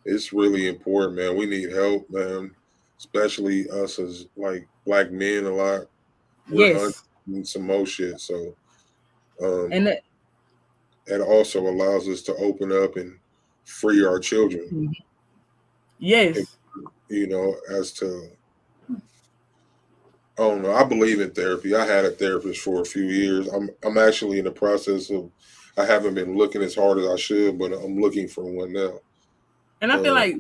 it's really important, man. We need help, man. Especially us as like Black men a lot. We're hunting some more shit. So and that also allows us to open up and free our children. Yes. As to, I don't know. I believe in therapy. I had a therapist for a few years. I'm actually in the process of, I haven't been looking as hard as I should, but I'm looking for one now. And I feel like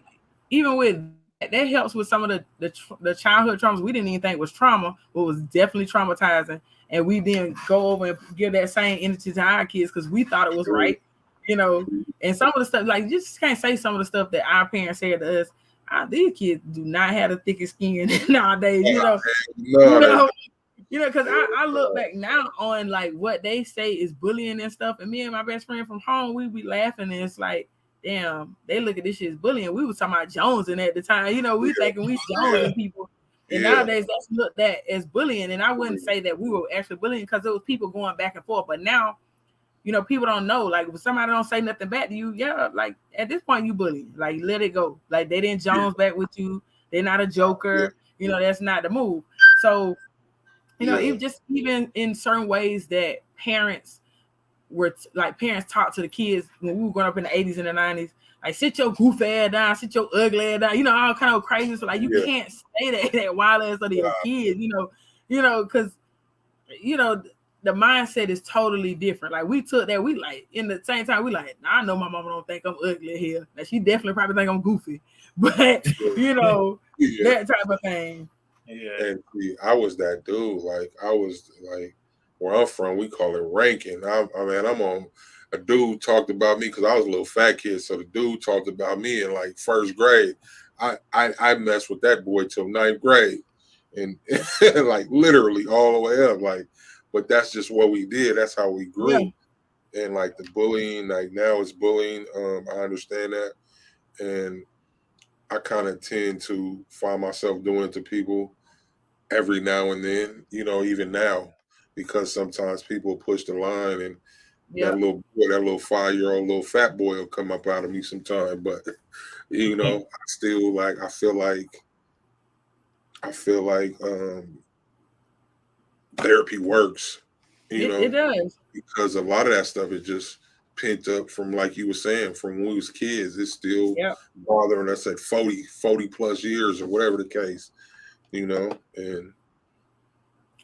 even with that helps with some of the childhood traumas we didn't even think was trauma, but was definitely traumatizing. And we didn't go over and give that same energy to our kids because we thought it was right, And some of the stuff, like, you just can't say some of the stuff that our parents said to us. These kids do not have the thickest skin nowadays, because I look back now on like what they say is bullying and stuff, and me and my best friend from home, we be laughing, and it's like, damn, they look at this shit as bullying. We was talking about jonesing at the time, we thinking we jonesing people, and nowadays that's looked at as bullying. And I wouldn't say that we were actually bullying because it was people going back and forth, but now, people don't know. Like, if somebody don't say nothing back to you, like, at this point you bullying. Like, let it go. Like, they didn't jones back with you. They're not a joker. That's not the move. So, even in certain ways that parents parents talk to the kids when we were growing up in the 80s and the 90s, like, sit your goof ass down, sit your ugly ass down, all kind of crazy. So, like, you can't say that wild ass to your kids, because, the mindset is totally different. Like, we took that, we like, in the same time, we like, I know my mama don't think I'm ugly here. Now, she definitely probably think I'm goofy, but that type of thing. Yeah. And I was that dude. Like, I was like, where I'm from, we call it ranking. I'm on, a dude talked about me because I was a little fat kid. So the dude talked about me in like first grade. I messed with that boy till ninth grade, and like literally all the way up. Like, but that's just what we did. That's how we grew. Yeah. And like the bullying, like now it's bullying. I understand that, and I kind of tend to find myself doing it to people every now and then, even now, because sometimes people push the line, and that little 5-year-old little fat boy will come up out of me sometime. But I still like, I feel like therapy works. It does, because a lot of that stuff is just pent up from, like you were saying, from when we was kids. It's still bothering us at 40 plus years or whatever the case. And I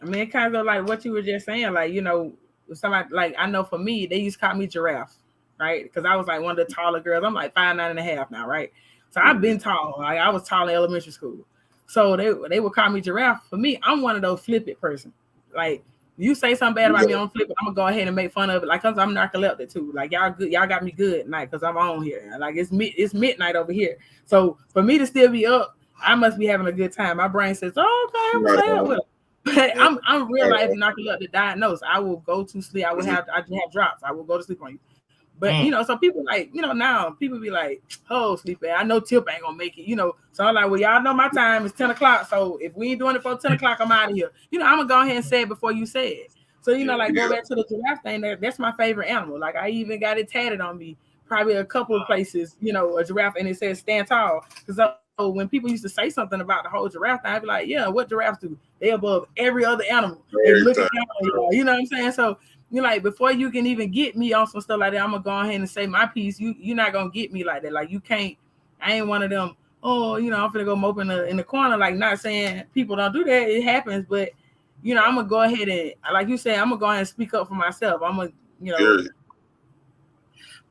mean, it kind of like what you were just saying, like, somebody, like, I know for me, they used to call me Giraffe, right? Because I was like one of the taller girls. I'm like 5'9.5" now, right? So I've been tall. Like, I was tall in elementary school. So they would call me Giraffe. For me, I'm one of those flip it person. Like, you say something bad about me, I'm flip it. I'm gonna go ahead and make fun of it, like, cause I'm narcoleptic too. Like, y'all got me good at night, cause I'm on here. Like, it's midnight over here. So for me to still be up, I must be having a good time. My brain says, "Oh, okay, I'm gonna stay up with it." But I'm real life narcoleptic diagnosed. I will go to sleep. I just have drops. I will go to sleep on you. But so people like, now people be like, oh, sleepy. I know Tip ain't gonna make it, So I'm like, well, y'all know my time is 10 o'clock. So if we ain't doing it for 10 o'clock, I'm out of here. I'm gonna go ahead and say it before you say it. So go back to the giraffe thing. That's my favorite animal. Like I even got it tatted on me, probably a couple of places. A giraffe, and it says stand tall. Because when people used to say something about the whole giraffe thing, I'd be like, yeah, what giraffes do? They above every other animal. They look at y'all, you know what I'm saying? So before you can even get me on some stuff like that, I'm gonna go ahead and say my piece. You're not gonna get me like that. Like you can't. I ain't one of them. Oh, I'm gonna go mope in the corner. Like not saying people don't do that. It happens, but I'm gonna go ahead and, like you said, I'm gonna go ahead and speak up for myself. I'm gonna,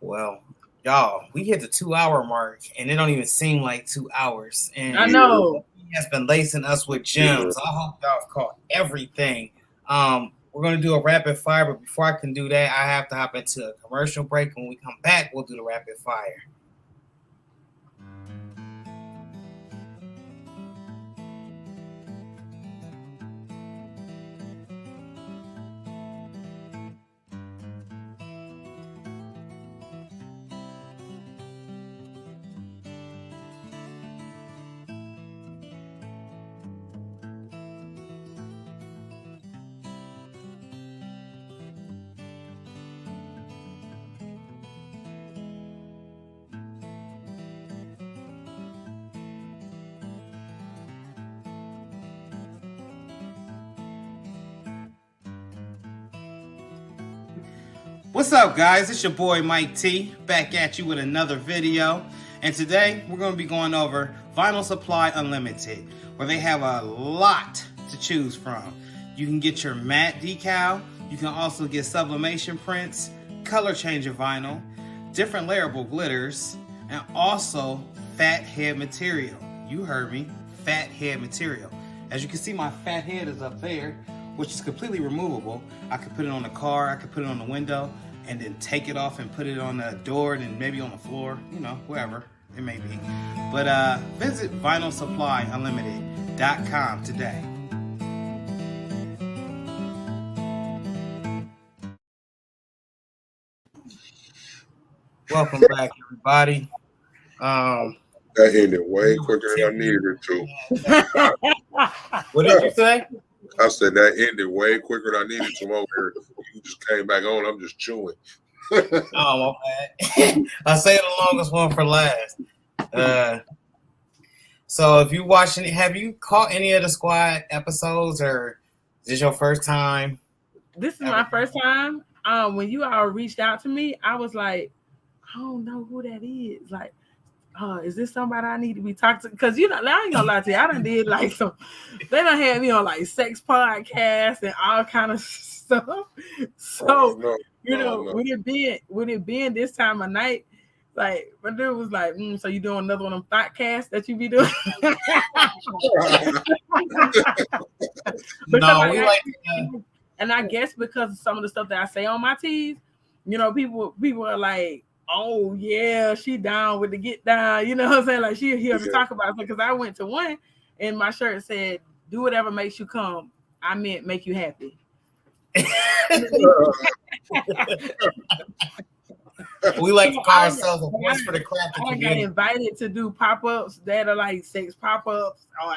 Well, y'all, we hit the 2-hour mark, and it don't even seem like 2 hours. And I know he has been lacing us with gems. I hope y'all have caught everything. We're going to do a rapid fire, but before I can do that, I have to hop into a commercial break. When we come back, we'll do the rapid fire. What's up, guys? It's your boy Mike T, back at you with another video. And today we're going to be going over Vinyl Supply Unlimited, where they have a lot to choose from. You can get your matte decal, you can also get sublimation prints, color changing vinyl, different layerable glitters, and also fat head material. You heard me, fat head material. As you can see, my fat head is up there, which is completely removable. I could put it on the car, I could put it on the window, and then take it off and put it on the door and maybe on the floor, wherever it may be. But visit vinylsupplyunlimited.com today. Welcome back, everybody. That ended way quicker than I needed it to. What did you say? I said that ended way quicker than I needed to. Over here, you just came back on. I'm just chewing. Oh, my bad. I say the longest one for last. So if you watching, have you caught any of the squad episodes, or is this your first time? This is my first time. When you all reached out to me, I was like, I don't know who that is. Like, is this somebody I need to be talking to? Because I ain't gonna lie to you, I done did like they done had me on like sex podcasts and all kind of stuff. So with it being this time of night, like my dude was like, so you doing another one of them thoughtcasts that you be doing? And I guess because of some of the stuff that I say on my tees, people are like, oh yeah, she down with the get down, you know what I'm saying? Like she here to talk about it. Because I went to one and my shirt said, do whatever makes you come. I meant make you happy. We like to call ourselves a voice for the craft community. I got invited to do pop-ups that are like sex pop-ups, or all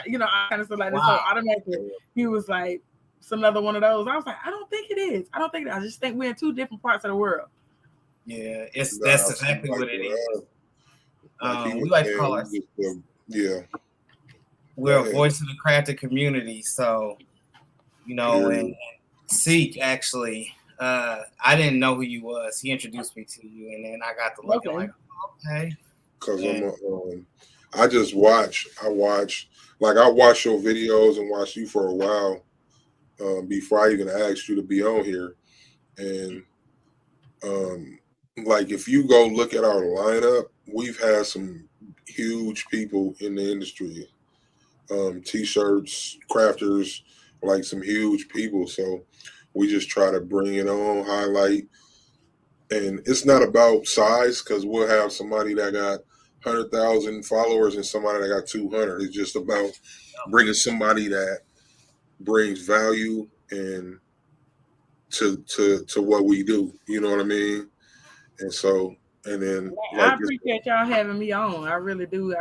kind of stuff like that. So automatically he was like, it's another one of those. I was like, I don't think it is. I just think we're in two different parts of the world. Yeah, that's exactly what it is. We like to call ourselves. We're a voice of the crafted community. So, and Seek actually, I didn't know who you was. He introduced me to you, and then I got to looking like, okay. Because I just watch. I watch your videos and watch you for a while before I even asked you to be on here, and like if you go look at our lineup, we've had some huge people in the industry, t-shirts, crafters, like some huge people. So we just try to bring it on, highlight, and it's not about size because we'll have somebody that got 100,000 followers and somebody that got 200. It's just about bringing somebody that brings value and to what we do. You know what I mean? And so, and then I appreciate y'all having me on. I really do.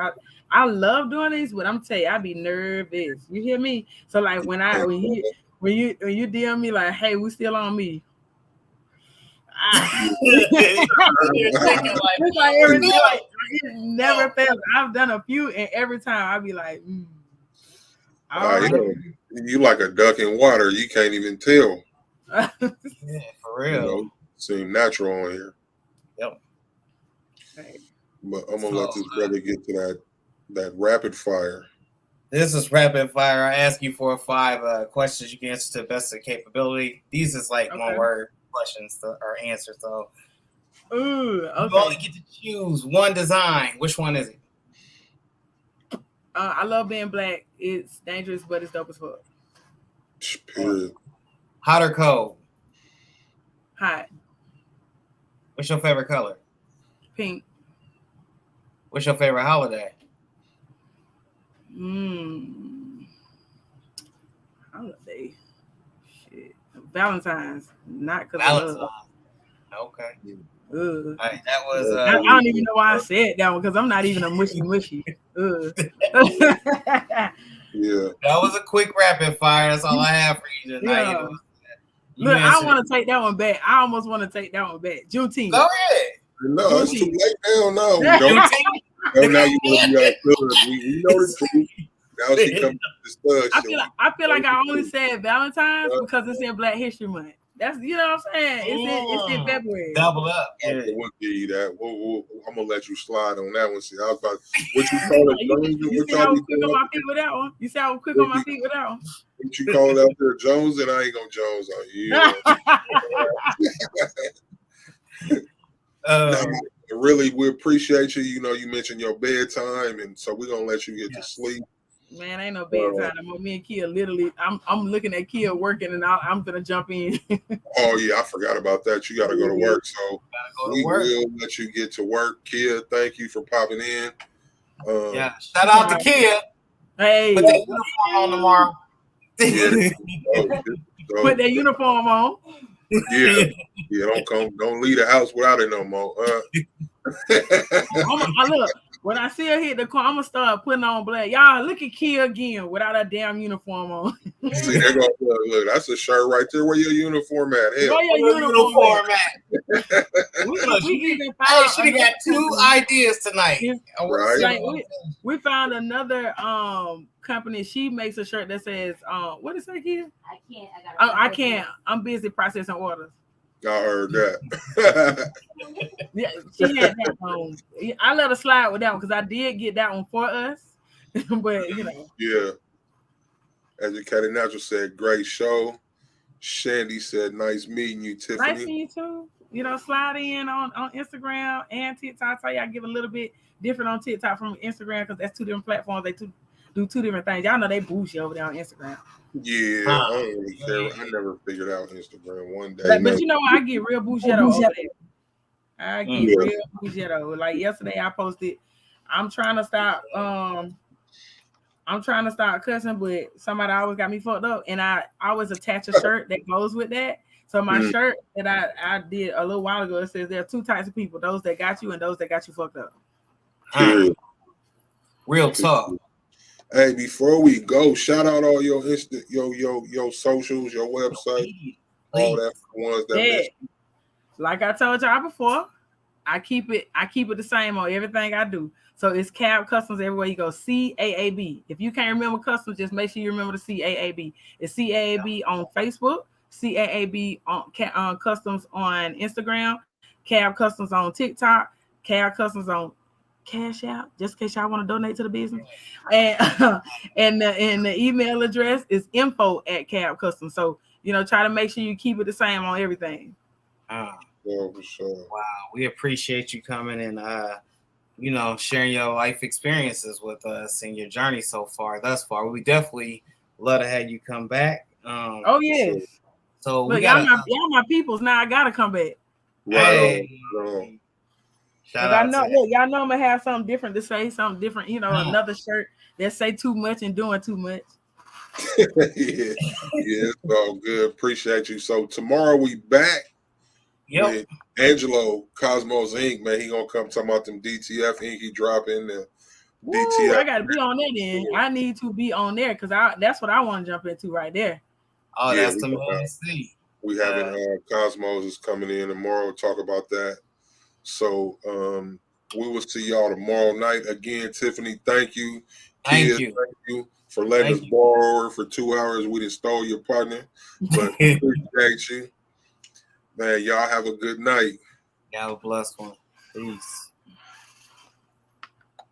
I love doing this, but I'm telling you, I be nervous. You hear me? So like when you DM me like, hey, we still on me. It never fails. I've done a few, and every time I be like, you like a duck in water. You can't even tell. Yeah, for real. You know, seem natural on here. Yep. But I'm gonna let this brother get to that rapid fire. This is rapid fire. I ask you for 5 questions you can answer to the best of capability. These is like 1-word questions or answers. So you only get to choose one design. Which one is it? I love being black. It's dangerous, but it's dope as fuck. Period. Hot or cold? Hot. What's your favorite color? Pink. What's your favorite holiday? Holiday. Shit. Valentine's. Not because Valentine's. of love. Okay. All right, that was. I don't even know why I said that one because I'm not even a mushy. Yeah. That was a quick rapid fire. That's all I have for you tonight. Yeah. Look, I want to take that one back. I almost want to take that one back. Juneteenth. Go ahead. No, it's too late now. No, don't. Now you want to be like, we know the truth. Now she comes to discuss. I feel like I only said Valentine's because it's in Black History Month. That's, you know what I'm saying? It's in February. Double up. I will give you that. I'm gonna let you slide on that one. See, I was about what you call it. You see how I was quick on my feet with that one? You see how I was quick on my feet with that one? What you call it out there, Jones? And I ain't gonna Jones on you. Really, we appreciate you. You know, you mentioned your bedtime, and so we're gonna let you get to sleep. Man, ain't no bedtime. Me and Kia literally, I'm looking at Kia working, and I'm gonna jump in. Oh yeah, I forgot about that. You got to go to work, so will let you get to work. Kia, thank you for popping in. Shout out to Kia. Hey, put that uniform on tomorrow. Put that uniform on. Yeah. Don't leave the house without it no more. Look, when I see her hit the car, I'm gonna start putting on black. Y'all look at Kia again without a damn uniform on. See, they're gonna look. That's a shirt right there. Where your uniform at? Where your uniform at? She got 2 ideas tonight. Right. We found another company. She makes a shirt that says what is that here? I can't. I'm busy processing orders. I heard that. Yeah, she had that. I let her slide with that one because I did get that one for us. But you know. Yeah. Educated Natural said, great show. Shandy said, nice meeting you, Tiffany. Nice meeting you too. You know, slide in on Instagram and TikTok. I tell you, I give a little bit different on TikTok from Instagram because that's 2 different platforms. They do 2 different things. Y'all know they bougie over there on Instagram. Yeah, I don't really care. I never figured out Instagram one day. But you know, I get real bougie over there. I get real bougie. Like yesterday, I posted, I'm trying to stop cussing, but somebody always got me fucked up, and I always attach a shirt that goes with that. So my shirt that I did a little while ago, it says there are 2 types of people: those that got you and those that got you fucked up. Real talk. Hey, before we go, shout out all your your socials, your website, all that for the ones that missed. Like I told y'all before, I keep it the same on everything I do. So it's Caab Customs everywhere you go. CAAB. If you can't remember customs, just make sure you remember the CAAB. It's CAAB on Facebook, CAAB on Customs on Instagram, Caab Customs on TikTok, Caab Customs on Cash App, just in case y'all want to donate to the business. And the email address is info@Caab Customs. So, you know, try to make sure you keep it the same on everything. Yeah, for sure. Wow, we appreciate you coming and you know, sharing your life experiences with us and your journey thus far. We definitely love to have you come back. Oh yes. So look, y'all my peoples now. I gotta come back. Right. I know, look, y'all know I'm gonna have something different to say, something different. You know, another shirt that say too much and doing too much. Yeah, it's all good. Appreciate you. So tomorrow we back. with Angelo Cosmos Inc. Man, he gonna come talking about them DTF Inc. He dropping the DTF. I gotta be on that then. I need to be on there because that's what I want to jump into right there. Oh, yeah, that's the man to see. We having Cosmos is coming in tomorrow to talk about that. So we will see y'all tomorrow night. Again, Tiffany, thank you. Thank you for letting us borrow her for 2 hours. We didn't stole your partner, but appreciate you. Man, y'all have a good night. Y'all have a blessed one. Peace.